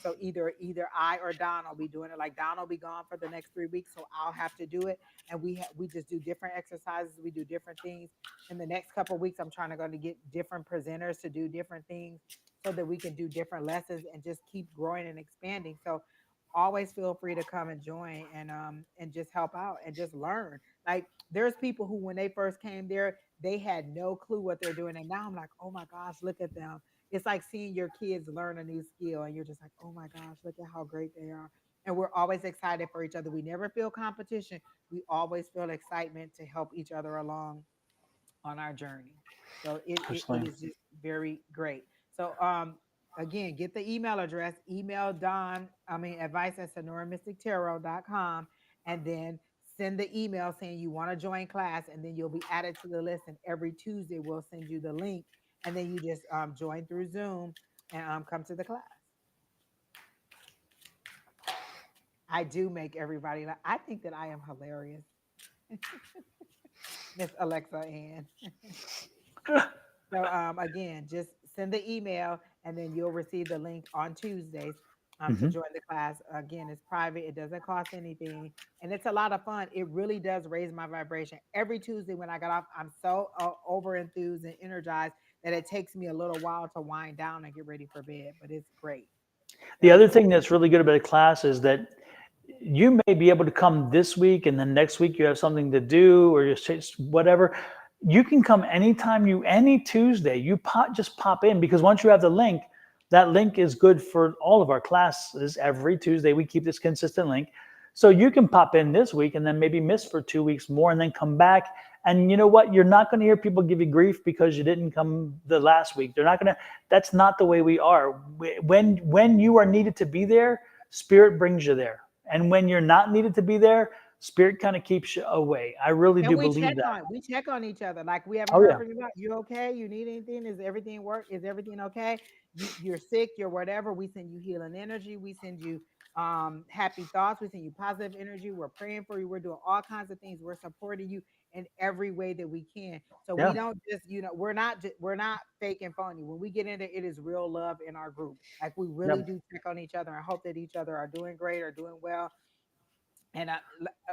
So either I or Don will be doing it. Like Don will be gone for the next 3 weeks, so I'll have to do it. And we just do different exercises. We do different things. In the next couple of weeks, I'm trying to get different presenters to do different things so that we can do different lessons and just keep growing and expanding. So always feel free to come and join and just help out and just learn. Like there's people who when they first came there, they had no clue what they're doing. And now I'm like, oh my gosh, look at them. It's like seeing your kids learn a new skill and you're just like, oh my gosh, look at how great they are. And we're always excited for each other. We never feel competition. We always feel excitement to help each other along on our journey. So it is just very great. So again, get the email address, email advice at sonoramystictarot.com, and then send the email saying you want to join class, and then you'll be added to the list. And every Tuesday we'll send you the link, and then you just join through Zoom and come to the class. I do make everybody laugh. I think that I am hilarious. Miss Alexa Ann. So again, just send the email and then you'll receive the link on Tuesdays to join the class. Again, it's private. It doesn't cost anything. And it's a lot of fun. It really does raise my vibration. Every Tuesday when I got off, I'm so over enthused and energized that it takes me a little while to wind down and get ready for bed, but it's great. The other thing that's really good about a class is that you may be able to come this week and then next week you have something to do or just whatever. You can come anytime any Tuesday. Just pop in, because once you have the link, that link is good for all of our classes. Every Tuesday we keep this consistent link. So you can pop in this week and then maybe miss for 2 weeks more and then come back. And you know what? You're not going to hear people give you grief because you didn't come the last week. They're not going to. That's not the way we are. When you are needed to be there, Spirit brings you there. And when you're not needed to be there, Spirit kind of keeps you away. I really do believe that. We check on each other. Like we haven't Oh heard yeah. from you. You okay? You need anything? Is everything work? Is everything okay? You're sick. You're whatever. We send you healing energy. We send you happy thoughts. We send you positive energy. We're praying for you. We're doing all kinds of things. We're supporting you in every way that we can. So we Yeah. don't just we're not fake and phony. When we get into it is real love in our group. Like we really Yeah. do check on each other and hope that each other are doing great or doing well. And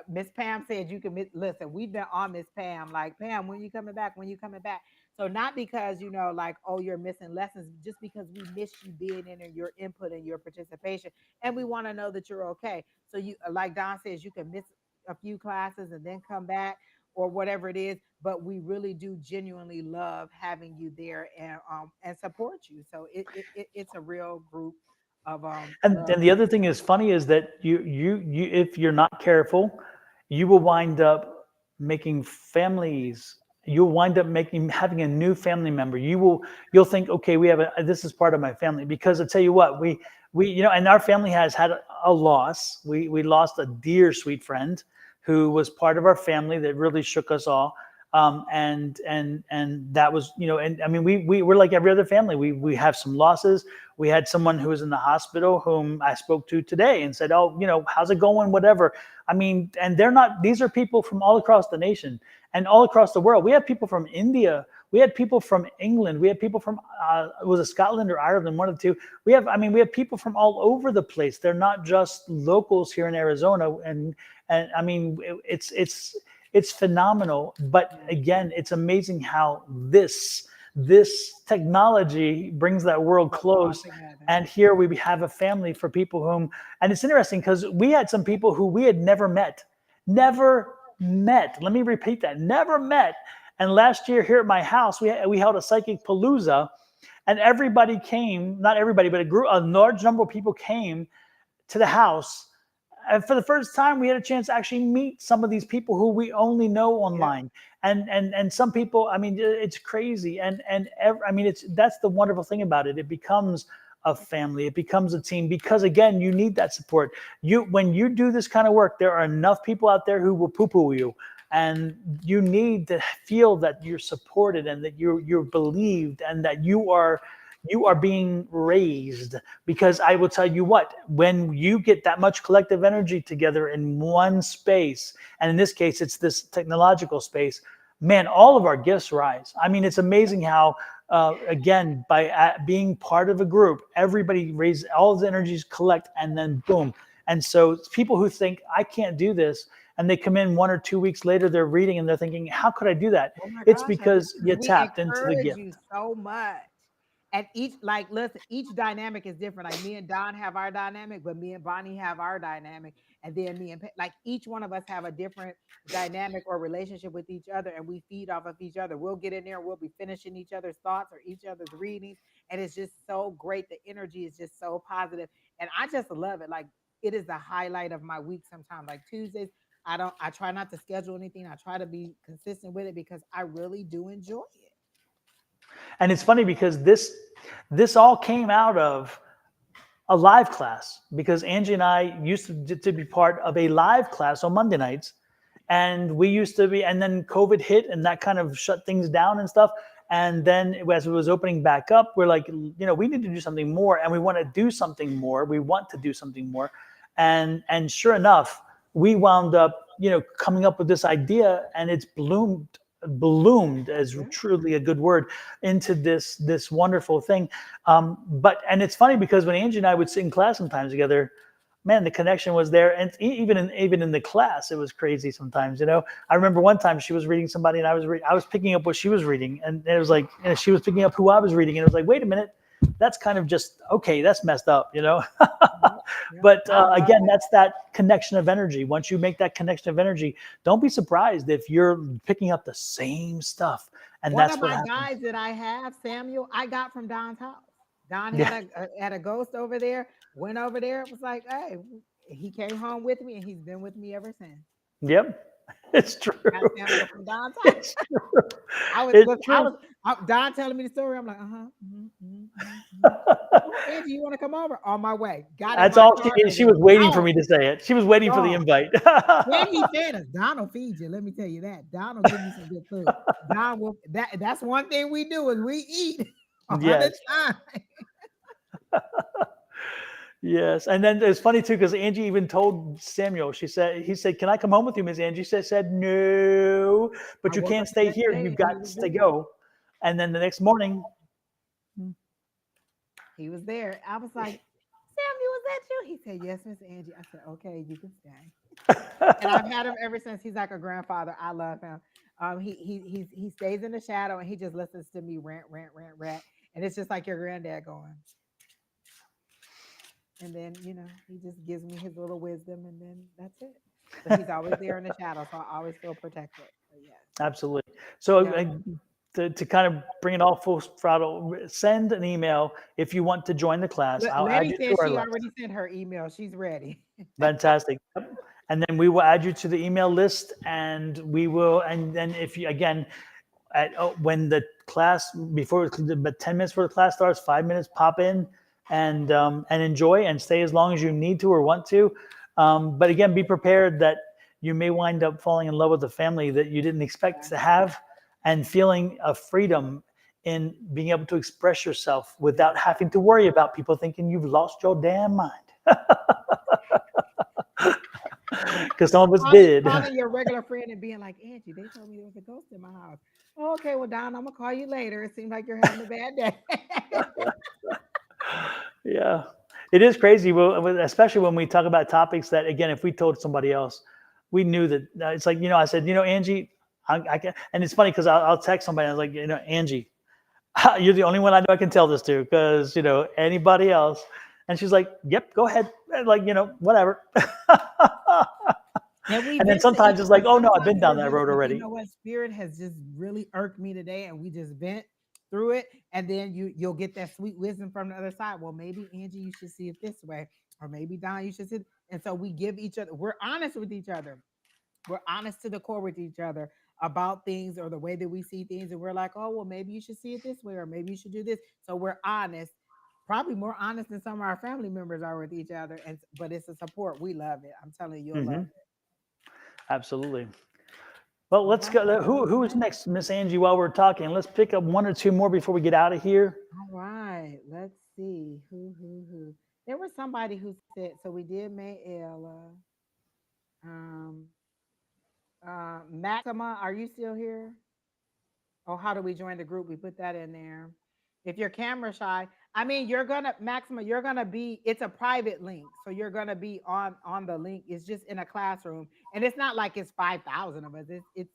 Miss Pam said you can listen. We've been on Miss Pam, like Pam, when you coming back? When you coming back? So not because like oh you're missing lessons, just because we miss you being in and your input and your participation, and we want to know that you're okay. So you like Don says, you can miss a few classes and then come back or whatever it is, but we really do genuinely love having you there and support you. So it's a real group of And love. the other thing is funny is that you if you're not careful, you will wind up making families. You'll wind up having a new family member. You'll think, okay, this is part of my family, because I tell you what, we and our family has had a loss. We lost a dear sweet friend who was part of our family that really shook us all. And that was, and I mean, we're like every other family. We have some losses. We had someone who was in the hospital whom I spoke to today and said, oh, how's it going? Whatever. I mean, and these are people from all across the nation and all across the world. We have people from India. We had people from England. We had people from, was it Scotland or Ireland, one of the two. We have people from all over the place. They're not just locals here in Arizona. And I mean, it's phenomenal. But again, it's amazing how this technology brings that world close. And here we have a family for people whom, and it's interesting because we had some people who we had never met. Let me repeat that, never met. And last year here at my house, we held a psychic palooza, and everybody came, not everybody, but a large number of people came to the house. And for the first time, we had a chance to actually meet some of these people who we only know online. Yeah. And some people, I mean, it's crazy. I mean, that's the wonderful thing about it. It becomes a family. It becomes a team because, again, you need that support. When you do this kind of work, there are enough people out there who will poo-poo you. And you need to feel that you're supported and that you're believed and that you are being raised. Because I will tell you what, when you get that much collective energy together in one space, and in this case, it's this technological space, man, all of our gifts rise. I mean, it's amazing how, again, by being part of a group, everybody raises, all of the energies collect, and then boom. And so people who think, I can't do this, and they come in 1 or 2 weeks later, they're reading and they're thinking, how could I do that? Oh my It's gosh, because you tapped into the encourage gift. you so much. And listen, each dynamic is different. Like me and Don have our dynamic, but me and Bonnie have our dynamic. And then me and each one of us have a different dynamic or relationship with each other, and we feed off of each other. We'll get in there, we'll be finishing each other's thoughts or each other's readings. And it's just so great. The energy is just so positive. And I just love it. Like, it is the highlight of my week sometimes. Like Tuesdays, I try not to schedule anything. I try to be consistent with it because I really do enjoy it. And it's funny because this all came out of a live class, because Angie and I used to be part of a live class on Monday nights. And we used to be, and then COVID hit and that kind of shut things down and stuff. And then as it was opening back up, we're like, we need to do something more, and we want to do something more. We want to do something more. And sure enough, we wound up, coming up with this idea, and it's bloomed as truly a good word into this wonderful thing. And it's funny because when Angie and I would sit in class sometimes together, man, the connection was there. And even in the class, it was crazy sometimes. I remember one time she was reading somebody, and I was picking up what she was reading, and it was like, she was picking up who I was reading, and it was like, wait a minute, that's kind of just, okay, that's messed up, But again, that's that connection of energy. Once you make that connection of energy, don't be surprised if you're picking up the same stuff. And One that's of what my happens. guys that I have, Samuel, I got from Don's house. Don had a ghost over there, went over there. It was like, hey, he came home with me, and he's been with me ever since. Yep. It's true. Got Samuel from Don's house. It's true. I was Don telling me the story. I'm like, Angie, you want to come over? On my way. Got it. That's all she was waiting for me to say it. She was waiting for the invite. When he fed us, Don will feed you. Let me tell you that. Don will give you some good food. Don will. That's one thing we do is we eat all the time. Yes. And then it's funny too, because Angie even told Samuel, he said, can I come home with you, Miss Angie? She said, no, but you can't stay here. You got to go. And then the next morning, he was there. I was like, Samuel, was that you? He said, yes, Miss Angie. I said, okay, you can stay. And I've had him ever since. He's like a grandfather. I love him. He stays in the shadow, and he just listens to me rant. And it's just like your granddad going. And then, he just gives me his little wisdom, and then that's it. But he's always there in the shadow, so I always feel protected. So, yes. Absolutely. So to kind of bring it all full throttle, send an email if you want to join the class. Letty said she already sent her email. She's ready. Fantastic. And then we will add you to the email list, and we will, and then if you, again, when the class, but 10 minutes before the class starts, 5 minutes, pop in and enjoy and stay as long as you need to or want to. But again, be prepared that you may wind up falling in love with a family that you didn't expect Yeah. to have, and feeling a freedom in being able to express yourself without having to worry about people thinking you've lost your damn mind. Because some of us did. Calling your regular friend and being like, Angie, they told me there was a ghost in my house. Oh, okay, well, Don, I'm gonna call you later. It seems like you're having a bad day. Yeah, it is crazy. Especially when we talk about topics that, again, if we told somebody else, we knew that it's like, I said, Angie, I can, and it's funny because I'll text somebody. I was like, Angie, you're the only one I know I can tell this to, because anybody else. And she's like, yep, go ahead. And like, whatever. And we And then vent to each sometimes it's like, other. oh no, I've been Sometimes down we're that just road like, you already. know what, spirit has just really irked me today, and we just vent through it. And then you'll get that sweet wisdom from the other side. Well, maybe Angie, you should see it this way, or maybe Don, you should see it. And so we give each other, we're honest with each other. We're honest to the core with each other about things or the way that we see things. And we're like, oh, well, maybe you should see it this way, or maybe you should do this. So we're honest, probably more honest than some of our family members are with each other. But it's a support. We love it. I'm telling you, you'll love Hmm. it. Absolutely. Well, All let's right. go. Who is next, Miss Angie? While we're talking, let's pick up one or two more before we get out of here. All right. Let's see. Who. There was somebody who said, so we did Mayella. Um, Maxima, are you still here? Oh, how do we join the group? We put that in there. If you're camera shy, I mean, you're gonna Maxima, you're gonna be. It's a private link, so you're gonna be on the link. It's just in a classroom, and it's not like it's 5,000 of us. It's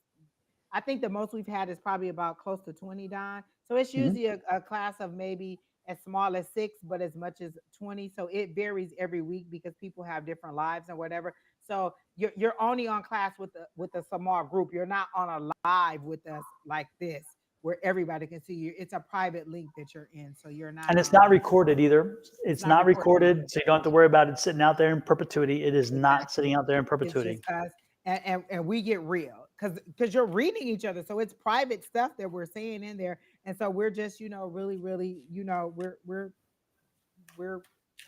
I think the most we've had is probably about close to 20, Don. So it's Hmm. usually a class of maybe as small as 6, but as much as 20. So it varies every week because people have different lives and whatever. So you're only on class with a small group. You're not on a live with us like this where everybody can see you. It's a private link that you're in. So you're not And it's not recorded either. it's It's not not recorded either. recorded, so you don't have to worry about it sitting out there in perpetuity. It is not Exactly. sitting out there in It's just perpetuity. us, and we get real because you're reading each other, so it's private stuff that we're saying in there, and so we're just really we're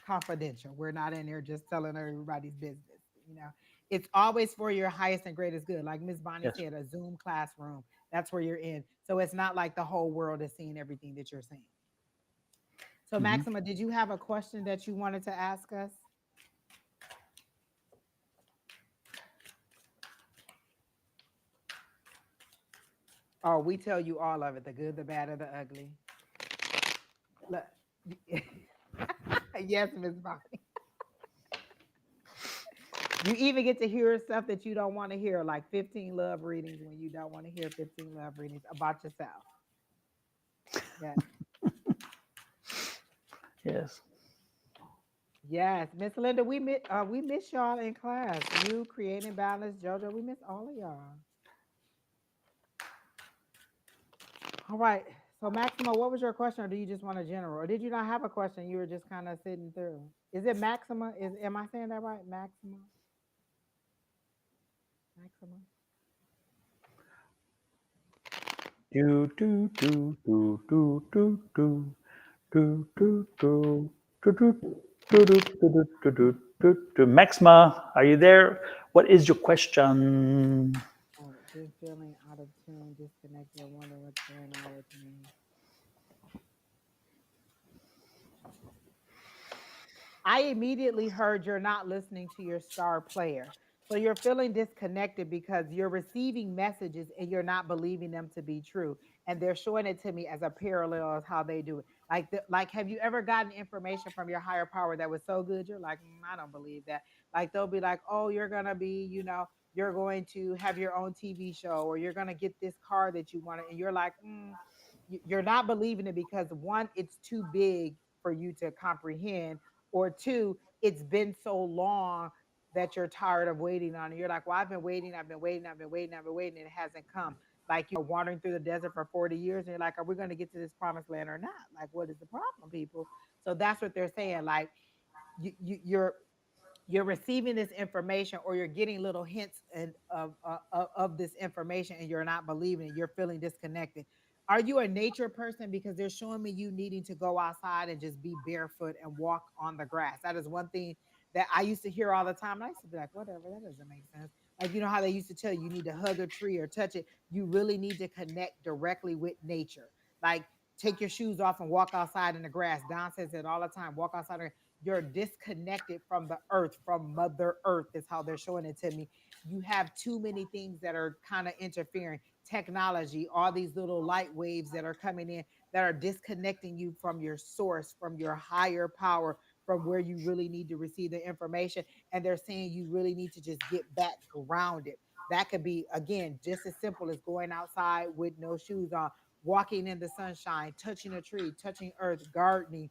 confidential. We're not in there just telling everybody's business. You know, it's always for your highest and greatest good. Like Miss Bonnie Yes. said, a Zoom classroom. That's where you're in. So it's not like the whole world is seeing everything that you're saying. So Hmm. Maxima, did you have a question that you wanted to ask us? Oh, we tell you all of it, the good, the bad, or the ugly. Look. Yes, Miss Bonnie. You even get to hear stuff that you don't want to hear, like 15 love readings when you don't want to hear 15 love readings about yourself. Yes. Yes. Yes. Miss Linda, we miss y'all in class. You creating balance, JoJo, we miss all of y'all. All right. So Maxima, what was your question, or do you just want a general? Or did you not have a question? You were just kind of sitting through. Is it Maxima? Am I saying that right? Maxima? Maxima? Do do do do do do do do do do do do do do do do do do. Maxima, are you there? What is your question? Oh, been feeling out of tune, disconnected, wondering what's going on with me. I immediately heard you're not listening to your star player. So you're feeling disconnected because you're receiving messages and you're not believing them to be true. And they're showing it to me as a parallel of how they do it. Like, have you ever gotten information from your higher power that was so good? You're like, I don't believe that. Like, they'll be like, oh, you're going to be, you're going to have your own TV show, or you're going to get this car that you wanted. And you're like, you're not believing it because one, it's too big for you to comprehend, or two, it's been so long that you're tired of waiting on it. You're like, well, I've been waiting, and it hasn't come. Like, wandering through the desert for 40 years, and you're like, are we going to get to this promised land or not? Like, what is the problem, people? So that's what they're saying. Like, you're receiving this information, or you're getting little hints of this information, and you're not believing it. You're feeling disconnected. Are you a nature person? Because they're showing me you needing to go outside and just be barefoot and walk on the grass. That is one thing that I used to hear all the time. And I used to be like, whatever, that doesn't make sense. Like, you know how they used to tell you need to hug a tree or touch it. You really need to connect directly with nature. Like, take your shoes off and walk outside in the grass. Don says it all the time. Walk outside. You're disconnected from the earth, from Mother Earth, is how they're showing it to me. You have too many things that are kind of interfering. Technology, all these little light waves that are coming in that are disconnecting you from your source, from your higher power, from where you really need to receive the information. And they're saying you really need to just get back grounded. That could be, again, just as simple as going outside with no shoes on, walking in the sunshine, touching a tree, touching earth, gardening,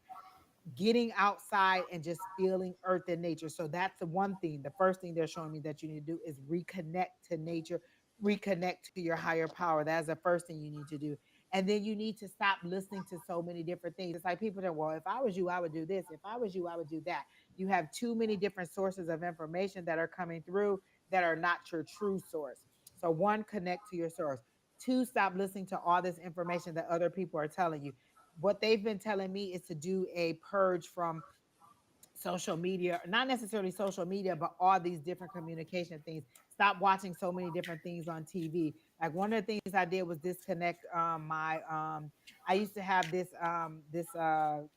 getting outside and just feeling earth and nature. So that's the one thing. The first thing they're showing me that you need to do is reconnect to nature, reconnect to your higher power. That's the first thing you need to do. And then you need to stop listening to so many different things. It's like people that, well, if I was you, I would do this. If I was you, I would do that. You have too many different sources of information that are coming through that are not your true source. So one, connect to your source. Two, stop listening to all this information that other people are telling you. What they've been telling me is to do a purge from social media, not necessarily social media, but all these different communication things. Stop watching so many different things on TV. Like, one of the things I did was disconnect my I used to have this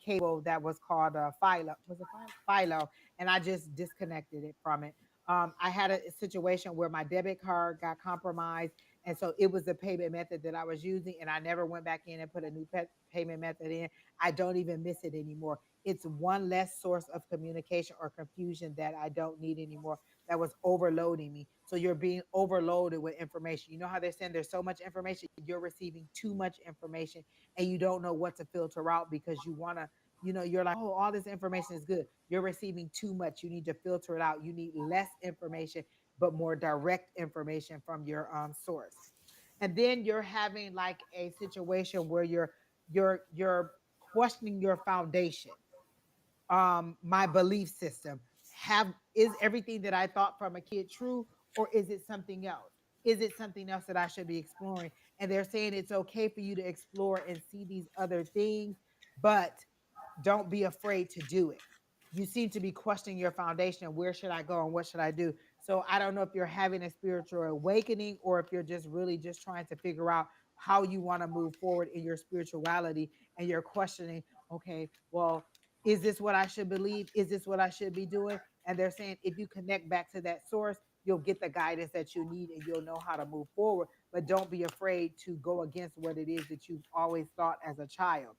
cable that was called Philo. Was it Philo? And I just disconnected it from it. I had a situation where my debit card got compromised, and so it was the payment method that I was using, and I never went back in and put a new payment method in. I don't even miss it anymore. It's one less source of communication or confusion that I don't need anymore, that was overloading me. So you're being overloaded with information. You know how they're saying there's so much information, you're receiving too much information, and you don't know what to filter out because you want to, you're like, oh, all this information is good. You're receiving too much. You need to filter it out. You need less information, but more direct information from your source. And then you're having like a situation where you're questioning your foundation, my belief system. Have Is everything that I thought from a kid true, or is it something else? Is it something else that I should be exploring? And they're saying it's okay for you to explore and see these other things, but don't be afraid to do it. You seem to be questioning your foundation. Where should I go and what should I do? So I don't know if you're having a spiritual awakening or if you're just really just trying to figure out how you want to move forward in your spirituality, and you're questioning, okay, well, is this what I should believe? Is this what I should be doing? And they're saying if you connect back to that source, you'll get the guidance that you need and you'll know how to move forward. But don't be afraid to go against what it is that you've always thought as a child.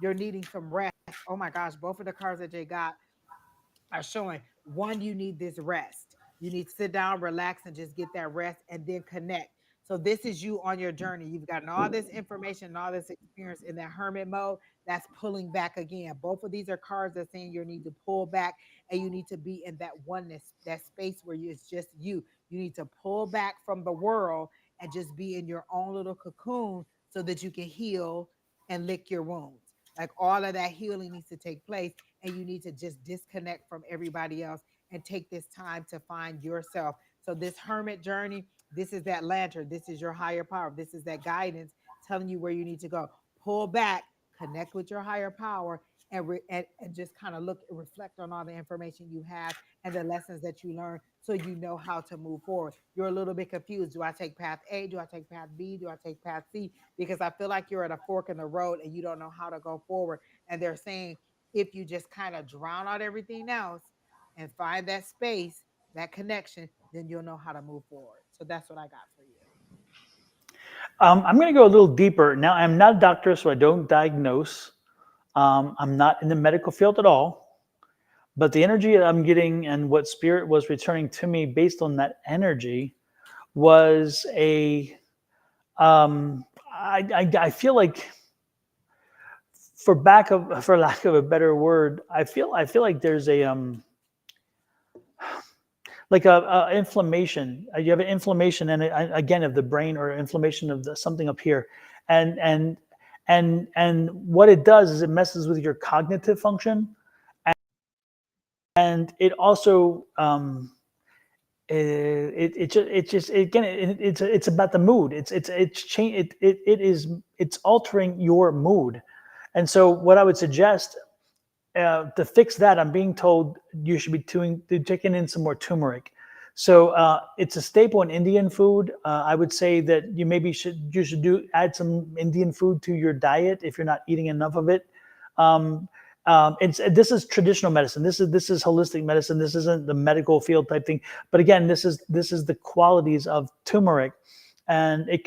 You're needing some rest. Oh my gosh, both of the cards that Jay got are showing, one, you need this rest. You need to sit down, relax, and just get that rest and then connect. So this is you on your journey. You've gotten all this information and all this experience in that hermit mode. That's pulling back again. Both of these are cards that saying you need to pull back, and you need to be in that oneness, that space where it's just you. You need to pull back from the world and just be in your own little cocoon so that you can heal and lick your wounds. Like, all of that healing needs to take place, and you need to just disconnect from everybody else and take this time to find yourself. So this hermit journey, this is that lantern, this is your higher power, this is that guidance telling you where you need to go. Pull back, connect with your higher power, and just kind of look and reflect on all the information you have and the lessons that you learn, so you know how to move forward. You're a little bit confused. Do I take path A? Do I take path B? Do I take path C? Because I feel like you're at a fork in the road and you don't know how to go forward. And they're saying if you just kind of drown out everything else and find that space, that connection, then you'll know how to move forward. So that's what I got for you. I'm going to go a little deeper. Now, I'm not a doctor, so I don't diagnose. I'm not in the medical field at all. But the energy that I'm getting and what spirit was returning to me based on that energy was I feel like, for lack of a better word, I feel like there's like a inflammation. You have an inflammation, and again, of the brain, or inflammation of something up here, and and what it does is it messes with your cognitive function, and it also it's about the mood. It's altering your mood, and so what I would suggest to fix that, I'm being told you should be taking in some more turmeric. So it's a staple in Indian food. I would say that you should add some Indian food to your diet if you're not eating enough of it. Um, this is traditional medicine. This is holistic medicine. This isn't the medical field type thing. But again, this is the qualities of turmeric, and it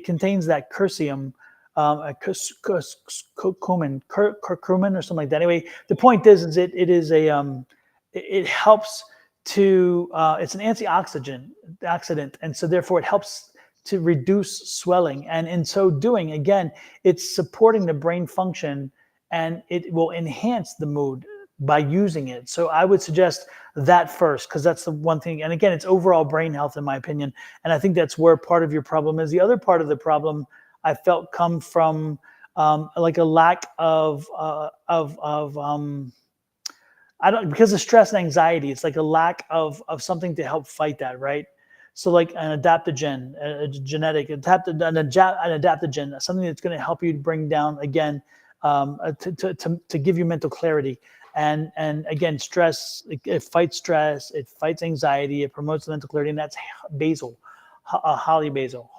contains that curcumin, curcumin or something like that. Anyway, the point is it helps to it's an antioxidant, and so therefore it helps to reduce swelling, and in so doing, again, it's supporting the brain function, and it will enhance the mood by using it. So I would suggest that first, because that's the one thing. And again, it's overall brain health, in my opinion. And I think that's where part of your problem is. The other part of the problem I felt come from like a lack of I don't, because of stress and anxiety. It's like a lack of something to help fight that, right? So like an adaptogen, a genetic an adaptogen, something that's going to help you bring down again, to give you mental clarity. And again, stress, it fights stress, it fights anxiety, it promotes mental clarity, and that's basil, holy basil.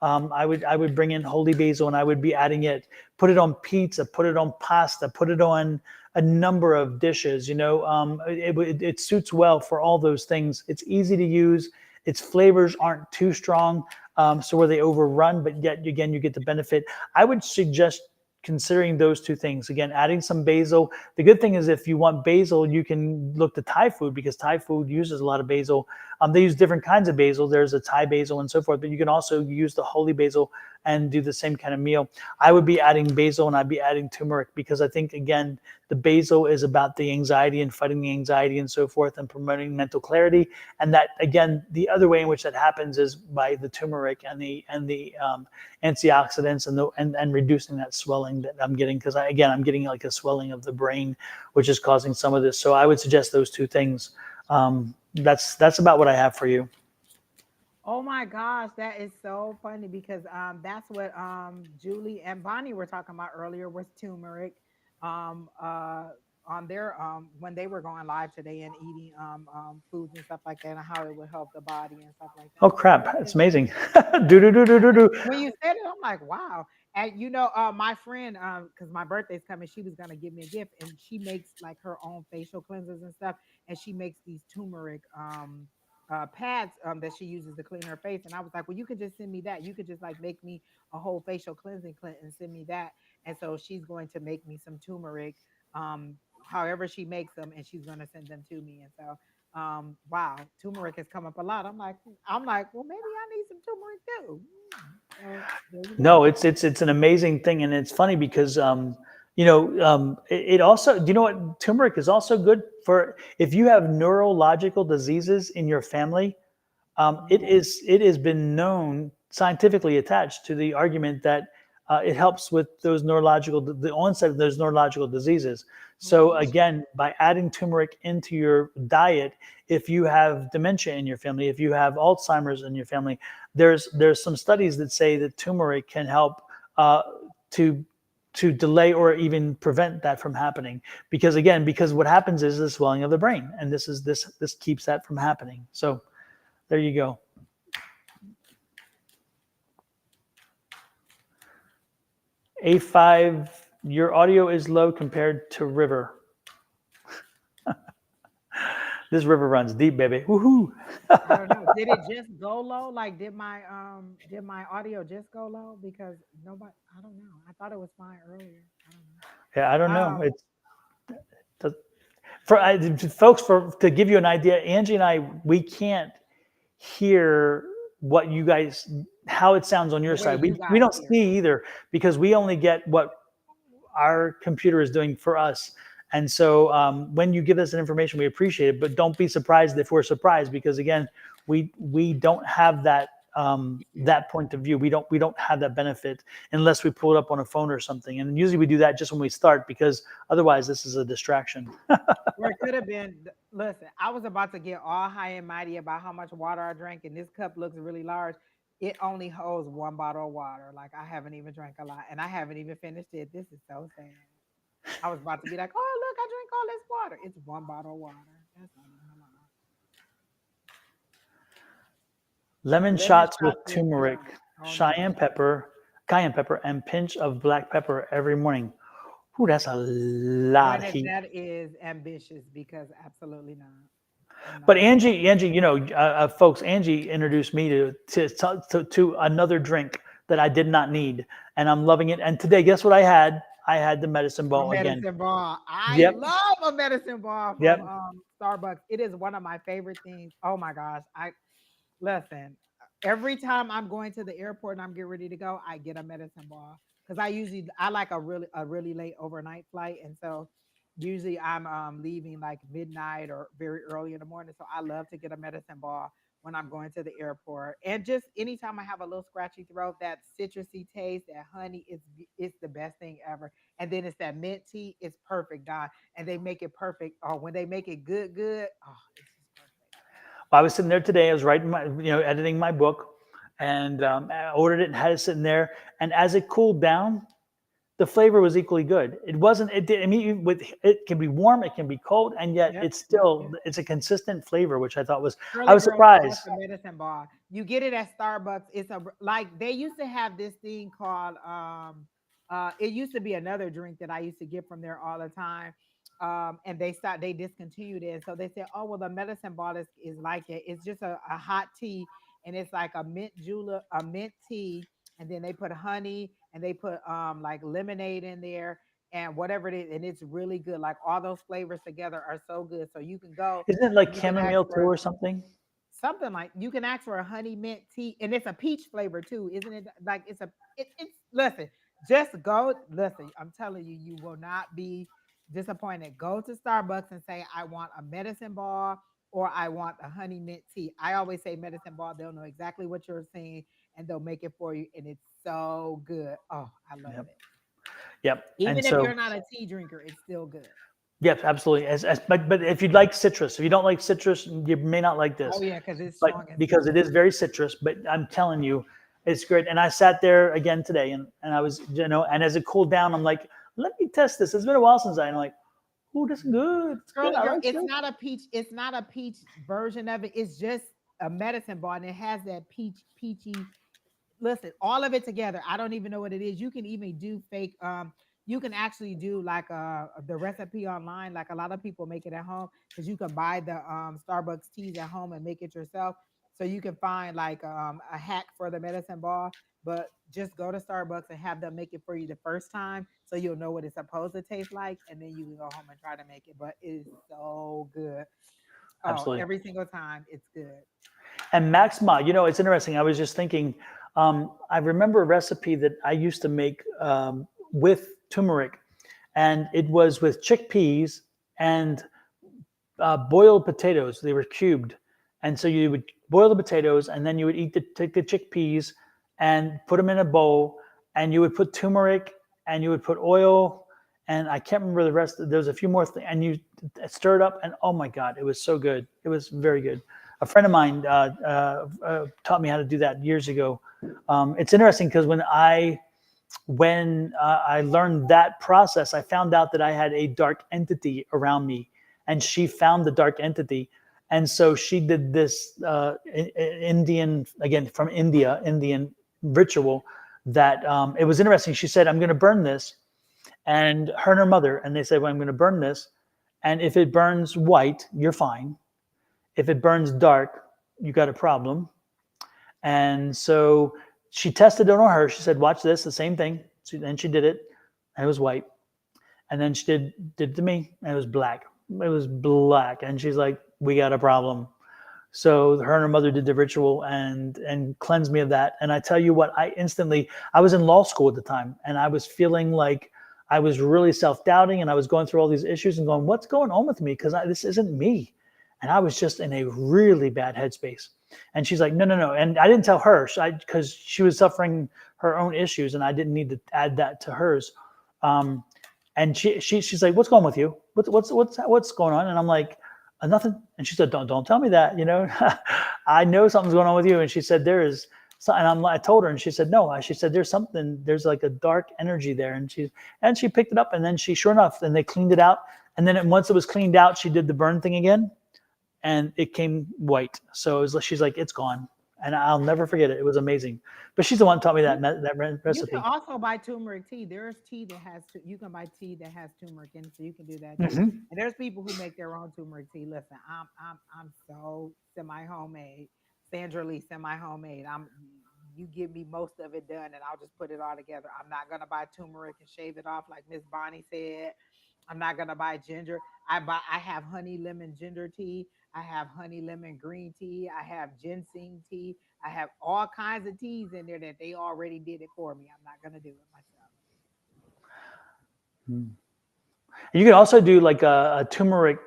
I would bring in holy basil, and I would be adding it, put it on pizza, put it on pasta, put it on a number of dishes. It suits well for all those things. It's easy to use. Its flavors aren't too strong, so where they overrun, but yet again you get the benefit. I would suggest considering those two things. Again, adding some basil. The good thing is, if you want basil, you can look to Thai food, because Thai food uses a lot of basil. They use different kinds of basil. There's a Thai basil and so forth, but you can also use the holy basil and do the same kind of meal. I would be adding basil, and I'd be adding turmeric, because I think, again, the basil is about the anxiety and fighting the anxiety and so forth, and promoting mental clarity. And that, again, the other way in which that happens is by the turmeric and the antioxidants, and reducing that swelling that I'm getting, because I'm getting like a swelling of the brain, which is causing some of this. So I would suggest those two things. That's about what I have for you. Oh my gosh, that is so funny because that's what Julie and Bonnie were talking about earlier was turmeric um uh on their when they were going live today and eating foods and stuff like that, and how it would help the body and stuff like Oh that. So crap! that It's is amazing. Do do do do do do. when you said it, I'm like, wow. And my friend, because my birthday's coming, she was gonna give me a gift, and she makes like her own facial cleansers and stuff, and she makes these turmeric pads that she uses to clean her face. And I was like, well, you could just send me that. You could just like make me a whole facial cleansing kit and send me that. And so she's going to make me some turmeric, however she makes them, and she's gonna send them to me. And so wow, turmeric has come up a lot. I'm like, well, maybe I need some turmeric too. So there you go. No, it's an amazing thing, and it's funny because it also, do you know what, turmeric is also good for if you have neurological diseases in your family. Mhm. It has been known, scientifically attached to the argument that it helps with the onset of those neurological diseases. So Mhm. again, by adding turmeric into your diet, if you have dementia in your family, if you have Alzheimer's in your family, there's some studies that say that turmeric can help uh, to delay or even prevent that from happening. Because what happens is the swelling of the brain, and this keeps that from happening. So there you go. A5, your audio is low compared to River. This river runs deep, baby. Woohoo! I don't know. Did it just go low? Like, did my audio just go low? Because nobody, I don't know. I thought it was fine earlier. I don't Yeah, I don't know. know. Folks, to give you an idea, Angie and I, we can't hear what you guys, how it sounds on The your way side. you We guys don't hear it. see either, because we only get what our computer is doing for us. And so when you give us an information, we appreciate it, but don't be surprised if we're surprised, because again, we don't have that point of view. We don't have that benefit unless we pull it up on a phone or something. And usually we do that just when we start, because otherwise this is a distraction. Or it could have been, listen, I was about to get all high and mighty about how much water I drank, and this cup looks really large. It only holds one bottle of water. Like, I haven't even drank a lot, and I haven't even finished it. This is so sad. I was about to be like, oh, look, I drink all this water. It's one bottle of water. That's not even a lot. Lemon Lemon shots with shots with turmeric, oh no. cayenne pepper, and pinch of black pepper every morning. Ooh, that's a lot of heat. That is ambitious because absolutely not. I'm But not doing Angie, folks, Angie introduced me to another drink that I did not need, and I'm loving it. And today, guess what I had? I had the medicine a ball again. medicine ball. I Yep, love a medicine ball from yep. Starbucks. It is one of my favorite things. Oh my gosh. I listen. Every time I'm going to the airport and I'm getting ready to go, I get a medicine ball because I like a really late overnight flight, and so usually I'm leaving like midnight or very early in the morning. So I love to get a medicine ball when I'm going to the airport, and just anytime I have a little scratchy throat, that citrusy taste, that honey, it's the best thing ever. And then it's that mint tea, it's perfect, Don. And they make it perfect. Oh, when they make it good, oh, it's just perfect. I was sitting there today. I was writing editing my book, and I ordered it and had it sitting there. And as it cooled down, the flavor was equally good. It wasn't. It did. I mean, with it can be warm, it can be cold, and yet Yep, it's yep, still yep. it's a consistent flavor, which I thought was. I Girly was girl, shout out surprised. the medicine ball. You get it at Starbucks. It's a like they used to have this thing called it used to be another drink that I used to get from there all the time. And they discontinued it. So they said, oh well, the medicine ball is like it. It's just a hot tea, and it's like a mint tea, and then they put honey and they put like lemonade in there and whatever it is, and it's really good. Like all those flavors together are so good. So you can go Isn't it like and you can ask chamomile too for or something? something like you can ask for a honey mint tea, and it's a peach flavor too, isn't it? Like it's listen, just go listen. I'm telling you, you will not be disappointed. Go to Starbucks and say, I want a medicine ball or I want a honey mint tea. I always say medicine ball. They'll know exactly what you're saying and they'll make it for you, and it's so good. Oh, I love Yep, it. yep. And Even if so you're not a tea drinker, it's still good. yes, absolutely. But if you like citrus, if you don't like citrus, you may not like Oh this. yeah, because it's But strong in because it citrus. is very citrus, but I'm telling you, it's great. And I sat there again today, and I was, and as it cooled down, I'm like, let me test this. It's been a while since I, and I'm like, oh, this is good. It's good. Girly I girl, like it's it. not a peach. It's not a peach version of it. It's just a medicine ball, and it has that peachy. Listen, all of it together. I don't even know what it is. You can even do fake. You can actually do like the recipe online. Like a lot of people make it at home because you can buy the Starbucks teas at home and make it yourself. So you can find like a hack for the medicine ball, but just go to Starbucks and have them make it for you the first time, so you'll know what it's supposed to taste like, and then you can go home and try to make it. But it's so good. Oh, Absolutely. every single time it's good. And Maxima, it's interesting. I was just thinking, I remember a recipe that I used to make with turmeric, and it was with chickpeas and boiled potatoes. They were cubed, and so you would boil the potatoes, and then you would take the chickpeas and put them in a bowl, and you would put turmeric, and you would put oil, and I can't remember the rest. There was a few more things, and you stir it up, and oh my God, it was so good. It was very good. A friend of mine taught me how to do that years ago. It's interesting because when I learned that process, I found out that I had a dark entity around me, and she found the dark entity, and so she did this Indian, again from India, Indian ritual that it was interesting. She said, "I'm going to burn this," and her and her mother, and they said, "Well, I'm going to burn this, and if it burns white, you're fine. If it burns dark, you got a problem." And so she tested it on her. She said, "Watch this, the same thing." And she did it, and it was white. And then she did it to me, and it was black. It was black, and she's like, "We got a problem." So her and her mother did the ritual and cleansed me of that. And I tell you what, I was in law school at the time, and I was feeling like I was really self-doubting, and I was going through all these issues and going, "What's going on with me? Because this isn't me." And I was just in a really bad headspace. And she's like, "No, no, no." And I didn't tell her because she was suffering her own issues, and I didn't need to add that to hers. Um, and she's like, "What's going on with you? What's going on?" And I'm like, "Nothing." And she said, "Don't tell me that. I know something's going on with you." And she said, So, and I told her, and she said, no. She said, there's like a dark energy there. And she picked it up, and then sure enough, then they cleaned it out. And then once it was cleaned out, she did the burn thing again, and it came white. So she's like, it's gone. And I'll never forget it. It was amazing. But she's the one who taught me that You recipe. can also buy turmeric tea. There's tea that has, you can buy tea that has turmeric in it, so you can do that too. Mhm. And there's people who make their own turmeric tea. Listen, I'm so semi-homemade. Sandra Lee, semi-homemade. You give me most of it done and I'll just put it all together. I'm not gonna buy turmeric and shave it off like Miss Bonnie said. I'm not gonna buy ginger. I have honey lemon ginger tea. I have honey lemon green tea. I have ginseng tea. I have all kinds of teas in there that they already did it for me. I'm not gonna do it myself. You can also do like a turmeric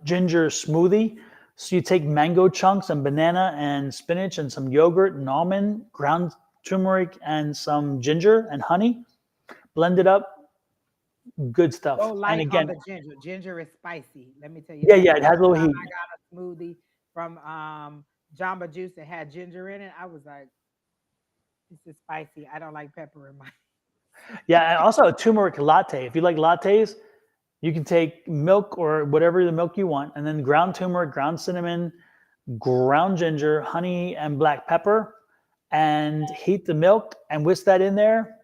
ginger smoothie. So you take mango chunks and banana and spinach and some yogurt and almond, ground turmeric and some ginger and honey, blend it up. Good stuff. Go And light on again, the ginger. Ginger is spicy. Let me tell you yeah, that. it has a little Time heat. I got a smoothie from Jamba Juice that had ginger in it. I was like, this is spicy. I don't like pepper in my. Yeah, and also a turmeric latte. If you like lattes, you can take milk or whatever the milk you want, and then ground turmeric, ground cinnamon, ground ginger, honey, and black pepper, and heat the milk and whisk that in there.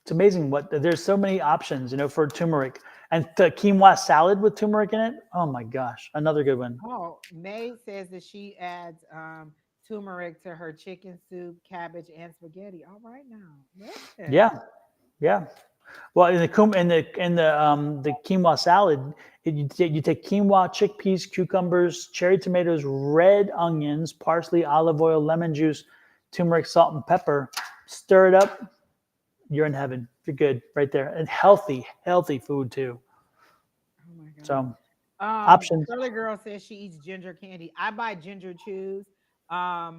It's amazing there's so many options, for turmeric. And the quinoa salad with turmeric in it. Oh my gosh, another good one. Oh, May says that she adds turmeric to her chicken soup, cabbage, and spaghetti. All right now. Listen. Yeah, yeah. Well, in the quinoa salad, you take quinoa, chickpeas, cucumbers, cherry tomatoes, red onions, parsley, olive oil, lemon juice, turmeric, salt, and pepper. Stir it up. You're in heaven. You're good right there. And healthy food too. Oh my God. So options. Curly Girl says she eats ginger candy. I buy ginger chews. I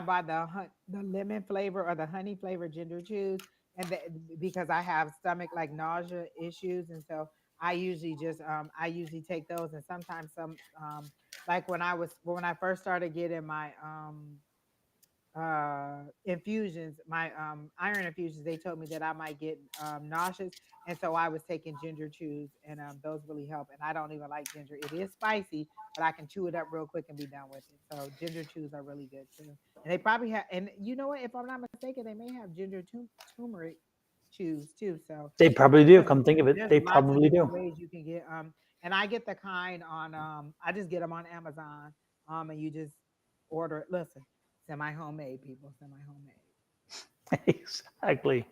buy the lemon flavor or the honey flavor ginger chews, and because I have stomach like nausea issues, and so I usually just I usually take those, and sometimes some like when I first started getting my infusions, my iron infusions, they told me that I might get nauseous, and so I was taking ginger chews, and those really help. And I don't even like ginger. It is spicy, but I can chew it up real quick and be done with it. So ginger chews are really good too. And they probably have, and you know what, if I'm not mistaken, they may have ginger turmeric chews too. So They probably do. there's, Come think of it, there's they lots of probably do. different ways you can get and I get the kind on I just get them on Amazon, and you just order it. Listen, semi-homemade, people, semi-homemade. Exactly.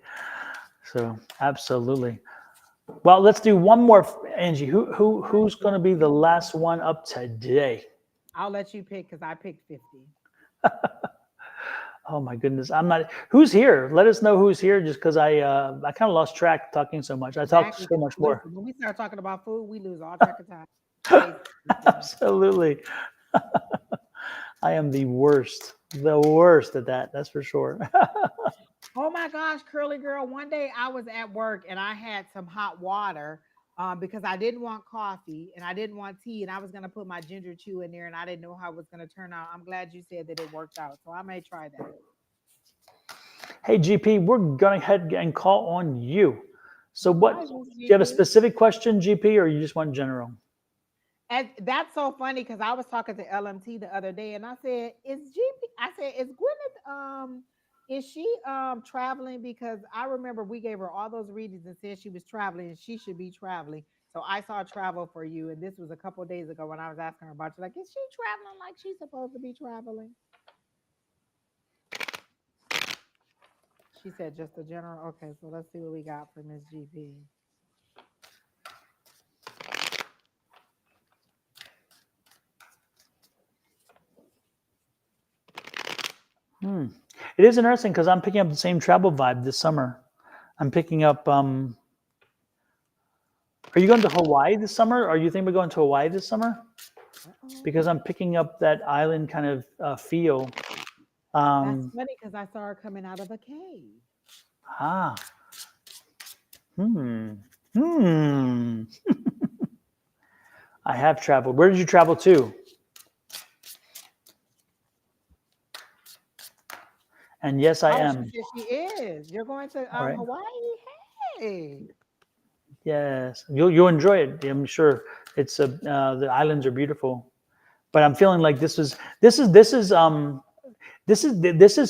So absolutely. Well, let's do one more, Angie. Who's going to be the last one up today? I'll let you pick because I picked 50. Oh my goodness, I'm not. Who's here? Let us know who's here, just because I kind of lost track talking so much. I talked so much more. Listen, when we start talking about food, we lose all track of time. Absolutely. I am the worst at that. That's for sure. Oh my gosh, Curly Girl. One day I was at work and I had some hot water because I didn't want coffee and I didn't want tea, and I was going to put my ginger chew in there, and I didn't know how it was going to turn out. I'm glad you said that it worked out. So I may try that. Hey, GP, we're going ahead and call on you. So what, Hi, do Miss you have a GP. specific question, GP, or you just want general? And that's so funny because I was talking to LMT the other day, and I said, is Gwyneth is she traveling? Because I remember we gave her all those readings and said she was traveling and she should be traveling. So I saw travel for you, and this was a couple of days ago when I was asking her about you. Like, is she traveling like she's supposed to be traveling? She said just a general. Okay, so let's see what we got for Miss GP. It is interesting because I'm picking up the same travel vibe this summer. I'm picking up. Are you going to Hawaii this summer? Are you thinking about going to Hawaii this summer? Because I'm picking up that island kind of feel. That's funny because I saw her coming out of a cave. Ah. I have traveled. Where did you travel to? And yes, I Oh, she am. said she is. You're going to All right. Hawaii? Hey. Yes, you'll enjoy it. I'm sure. It's the islands are beautiful, but I'm feeling like this is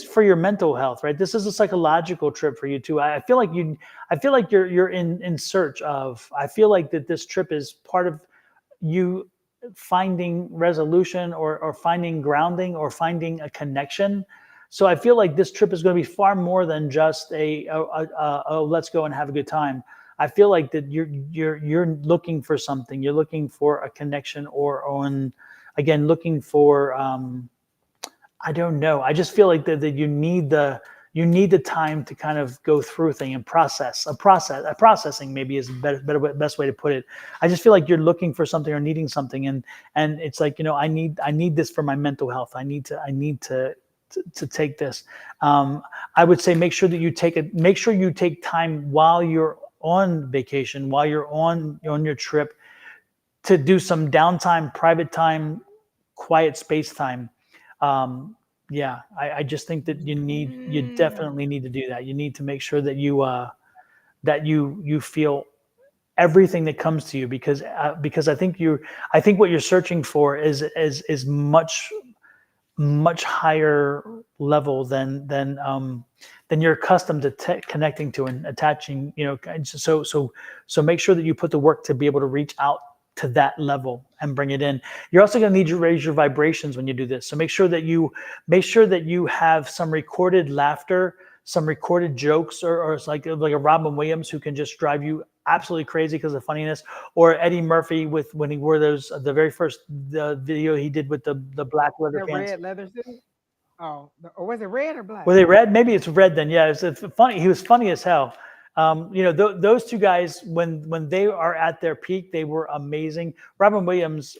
for your mental health, right? This is a psychological trip for you too. I feel like you're in search of. I feel like that this trip is part of you finding resolution or finding grounding or finding a connection. So I feel like this trip is going to be far more than just a let's go and have a good time. I feel like that you're looking for something. You're looking for a connection or on again looking for I don't know. I just feel like that you need the time to kind of go through thing and a processing maybe is best way to put it. I just feel like you're looking for something or needing something and it's like, I need this for my mental health. I need to take this. I would say make sure you take time while you're on vacation, while you're on your trip to do some downtime, private time, quiet space time. Yeah, I just think that you Mm. definitely need to do that. You need to make sure that you feel everything that comes to you because I think what you're searching for is much higher level than you're accustomed to connecting to and attaching. So make sure that you put the work to be able to reach out to that level and bring it in. You're also going to need to raise your vibrations when you do this. So make sure that you have some recorded laughter, some recorded jokes, or it's like a Robin Williams who can just drive you absolutely crazy because of funniness, or Eddie Murphy with when he wore those the very first the video he did with the black leather The pants. red leather suit? Oh, or was it red or Were black? they red? Maybe it's red then. Yeah, it's funny. He was funny as hell. Those two guys, when they are at their peak, they were amazing. Robin Williams,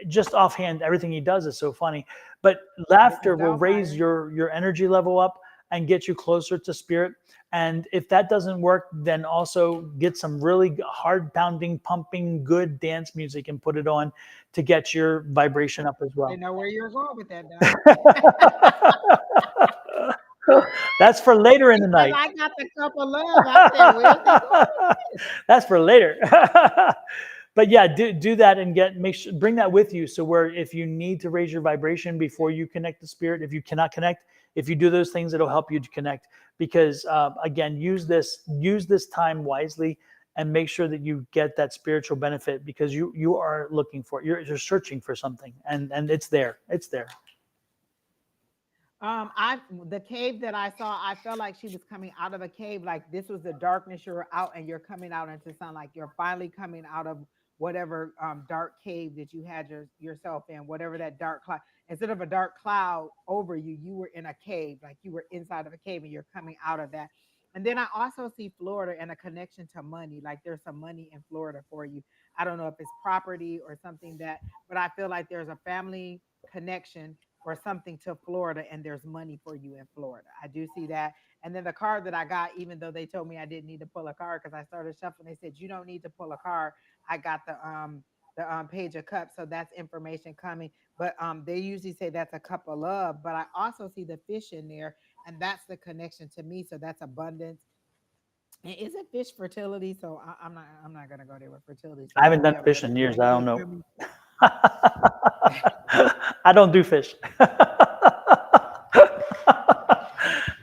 just offhand, everything he does is so funny. But Mrs. laughter will raise Doubtfire. your energy level up and get you closer to spirit. And if that doesn't work, then also get some really hard pounding, pumping, good dance music and put it on to get your vibration up as They well. know where you're going with that, Don. That's for later in He the said, night. I got the cup of love. I said, where's he going with this? That's for later. But yeah, do that and bring that with you. So where if you need to raise your vibration before you connect to spirit, if you cannot connect, if you do those things, it'll help you to connect. Because again, use this time wisely and make sure that you get that spiritual benefit because you are looking for you're searching for something and it's there. It's there. I the cave that I saw, I felt like she was coming out of a cave. Like this was the darkness. You're out and you're coming out into sun. Like you're finally coming out of whatever dark cave that you had yourself in. Whatever that dark cloud. Instead of a dark cloud over you, you were in a cave. Like you were inside of a cave and you're coming out of that. And then I also see Florida and a connection to money. Like there's some money in Florida for you. I don't know if it's property or something that, but I feel like there's a family connection or something to Florida and there's money for you in Florida. I do see that. And then the card that I got, even though they told me I didn't need to pull a card because I started shuffling, they said you don't need to pull a card. I got the page of cups, so that's information coming. But they usually say that's a cup of love. But I also see the fish in there, and that's the connection to me. So that's abundance. And is it fish fertility? So I'm not gonna go there with fertility. So I haven't maybe done I'm fish gonna in be years. like, I don't hey, know. give me. I don't do fish.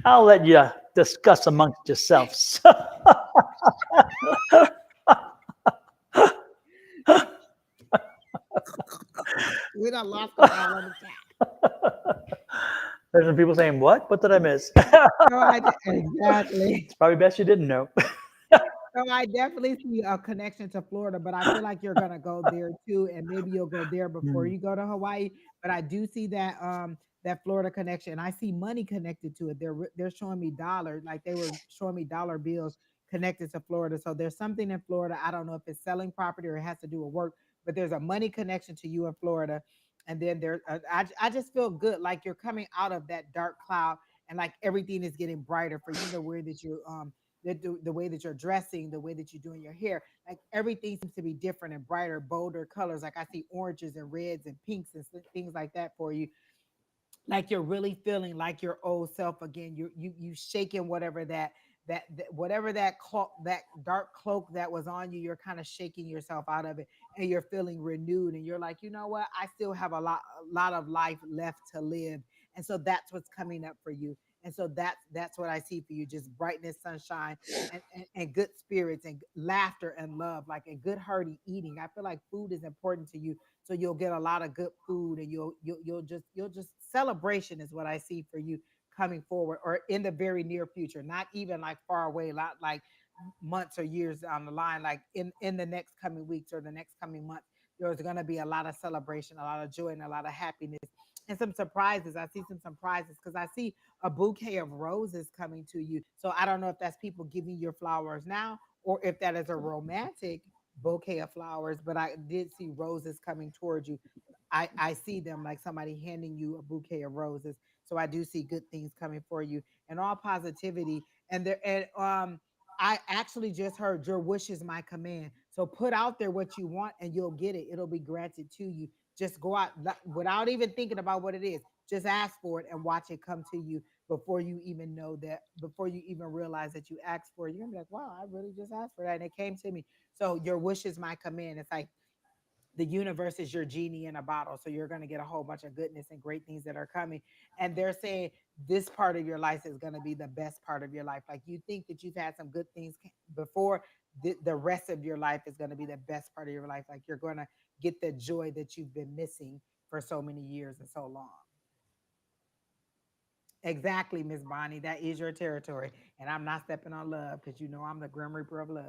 I'll let you discuss amongst yourselves. We done lost them all in the chat. There's some people saying, "What? What did I miss?" So exactly. It's probably best you didn't know. So I definitely see a connection to Florida, but I feel like you're gonna go there too, and maybe you'll go there before Mm. you go to Hawaii. But I do see that Florida connection. I see money connected to it. They're showing me dollars, like they were showing me dollar bills connected to Florida. So there's something in Florida. I don't know if it's selling property or it has to do with work, but there's a money connection to you in Florida. And then I just feel good, like you're coming out of that dark cloud, and like everything is getting brighter for you. The way that you the way that you're dressing, the way that you're doing your hair, like everything seems to be different and brighter, bolder colors. Like I see oranges and reds and pinks and things like that for you. like you're really feeling like your old self again. You shaking whatever whatever that cloak, that dark cloak that was on you. You're kind of shaking yourself out of it, and you're feeling renewed. And you're like, you know what? I still have a lot of life left to live. And so that's what's coming up for you. And so that's what I see for you: just brightness, sunshine, and good spirits, and laughter and love, like a good hearty eating. I feel like food is important to you, so you'll get a lot of good food, and you'll just celebration is what I see for you coming forward, or in the very near future, not even like far away, not like months or years down the line, like in the next coming weeks or the next coming month. There's going to be a lot of celebration, a lot of joy, and a lot of happiness, and some surprises. I see some surprises because I see a bouquet of roses coming to you. So I don't know if that's people giving you flowers now, or if that is a romantic bouquet of flowers, but I did see roses coming towards you. I see them like somebody handing you a bouquet of roses. So I do see good things coming for you, and all positivity. And I actually just heard your wish is my command. So put out there what you want and you'll get it. It'll be granted to you. Just go out without even thinking about what it is. Just ask for it and watch it come to you before you even know that, before you even realize that you asked for it. You're gonna be like, wow, I really just asked for that. And it came to me. So your wish is my command. It's like the universe is your genie in a bottle. So you're going to get a whole bunch of goodness and great things that are coming. And they're saying this part of your life is going to be the best part of your life. Like you think that you've had some good things before, the rest of your life is going to be the best part of your life. Like you're going to get the joy that you've been missing for so many years and so long. Exactly, Miss Bonnie. That is your territory. And I'm not stepping on love because you know I'm the Grim Reaper of love.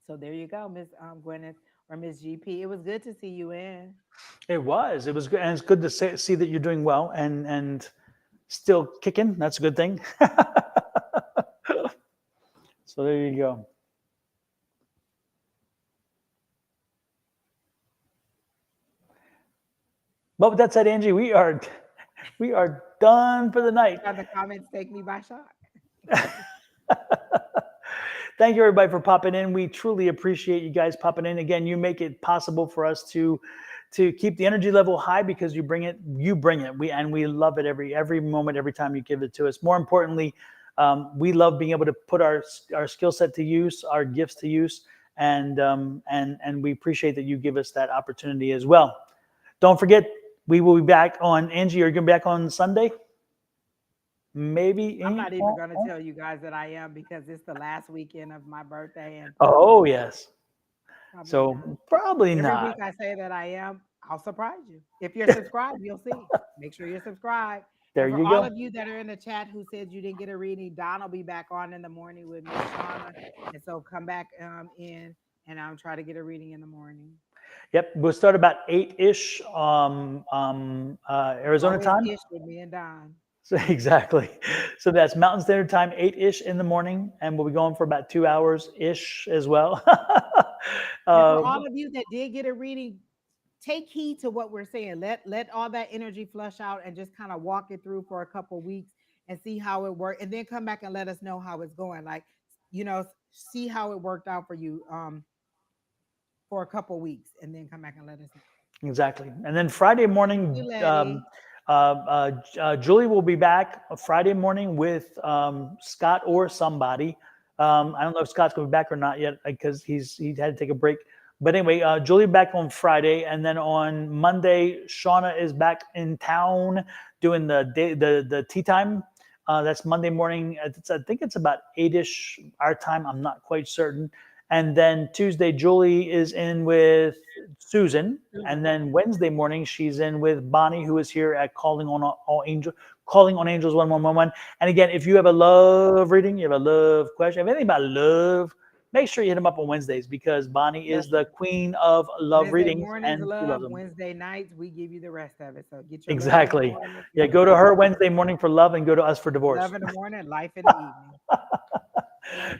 So there you go, Miss Gwyneth or Miss GP. It was good to see you in. It was good, and it's good to see that you're doing well and still kicking. That's a good thing. So there you go. But with that said, Angie, we are done for the night. The comments take me by shock. Thank you everybody for popping in. We truly appreciate you guys popping in. Again, you make it possible for us to keep the energy level high because you bring it. We love it every moment, every time you give it to us. More importantly, we love being able to put our skill set to use, our gifts to use, and we appreciate that you give us that opportunity as well. Don't forget, we will be back on, Angie. Are you going to be back on Sunday? Maybe. I'm not even going to tell you guys that I am because it's the last weekend of my birthday, and Oh yes. probably So not. probably Every not. week I say that I am. I'll surprise you. If you're subscribed, you'll see. Make sure you're subscribed. There And for you all go. of you that are in the chat who said you didn't get a reading, Don will be back on in the morning with Miss Shauna. And so come back in and I'll try to get a reading in the morning. Yep, we'll start about 8-ish Arizona Always time. ish with me and Don. So, exactly. So that's Mountain Standard Time, 8-ish in the morning, and we'll be going for about 2 hours ish as well. And for all of you that did get a reading, take heed to what we're saying. Let all that energy flush out and just kind of walk it through for a couple weeks and see how it worked, and then come back and let us know how it's going. Like, see how it worked out for you for a couple weeks, and then come back and let us know. Exactly. And then Friday morning, You, Letty. Julie will be back Friday morning with Scott or somebody. I don't know if Scott's going to be back or not yet because he had to take a break. But anyway, Julie back on Friday, and then on Monday, Shauna is back in town doing the tea time. That's Monday morning. I think it's about 8-ish our time. I'm not quite certain. And then Tuesday, Julie is in with Susan. And then Wednesday morning, she's in with Bonnie, who is here at Calling on Angels 1111. And again, if you have a love reading, you have a love question, if anything about love, make sure you hit them up on Wednesdays because Bonnie is the queen of love Wednesday readings mornings, and she loves love. them. Wednesday nights, we give you the rest of it. So get your love in the Exactly. morning. Yeah, go to her Wednesday morning for love and go to us for divorce. Love in the morning, life in the evening.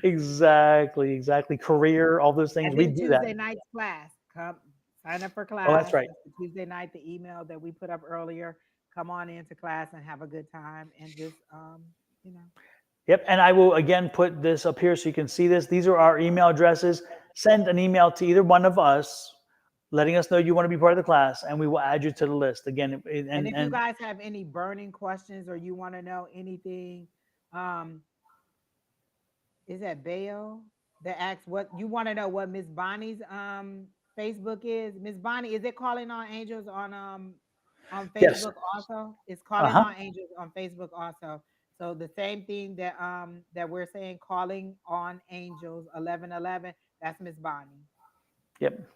Exactly. Career, all those things. And We then do that. Tuesday night's class. Come sign up for class. Oh, that's right. The Tuesday night, the email that we put up earlier. Come on into class and have a good time and just you know. Yep. And I will again put this up here so you can see this. These are our email addresses. Send an email to either one of us letting us know you want to be part of the class, and we will add you to the list again. And if you guys have any burning questions or you want to know anything, is that Bayo that asks what you want to know what Miss Bonnie's Facebook is? Miss Bonnie, is it Calling on Angels on yes, Facebook also? It's Calling uh-huh. on Angels on Facebook also. So the same thing that we're saying, Calling on Angels 1111. That's Miss Bonnie. Yep.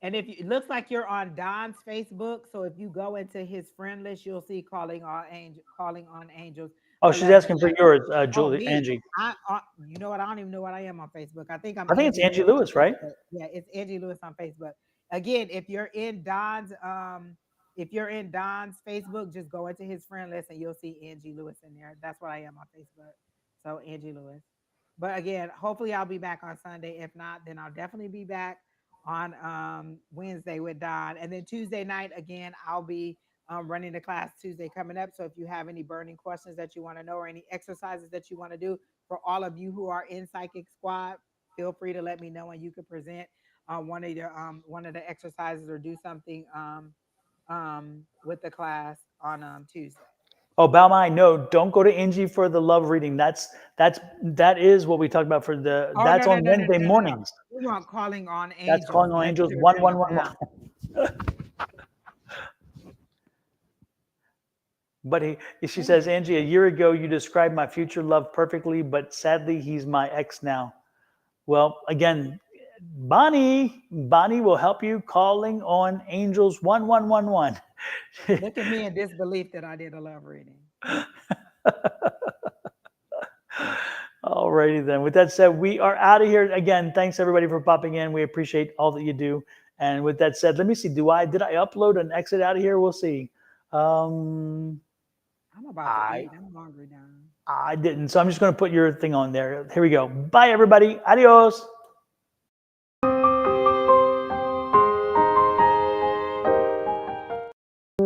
And if you, it looks like you're on Don's Facebook, so if you go into his friend list, you'll see Calling on Angels Oh, she's asking for 1111. yours, Oh, Julie, me. Angie. You know what? I don't even know what I am on Facebook. I think I'm I think it's Angie Angie Lewis on Lewis, right? Facebook. Yeah, it's Angie Lewis on Facebook. Again, if you're in Don's Facebook, just go into his friend list and you'll see Angie Lewis in there. That's what I am on Facebook. So Angie Lewis. But again, hopefully I'll be back on Sunday. If not, then I'll definitely be back on Wednesday with Don. And then Tuesday night, again, I'll be running the class Tuesday coming up. So if you have any burning questions that you want to know or any exercises that you want to do, for all of you who are in Psychic Squad, feel free to let me know and you can present one of the exercises or do something with the class on Tuesday. Oh, Balmai, no, don't go to Angie for the love reading. That is what we talked about for the. Oh, That's no, no, on no, no, Wednesday no, no, no. mornings. We want Calling on That's Angels. calling on Let's angels put it one there one one now. one. But she says, Angie, a year ago you described my future love perfectly, but sadly he's my ex now. Well, again, Bonnie will help you. Calling on Angels 1111. Look at me in disbelief that I did a love reading. Alrighty then. With that said, we are out of here. Again, thanks everybody for popping in. We appreciate all that you do. And with that said, let me see. Did I upload and exit out of here? We'll see. I'm about to I eat. I'm hungry now. I didn't. So I'm just going to put your thing on there. Here we go. Bye everybody. Adios.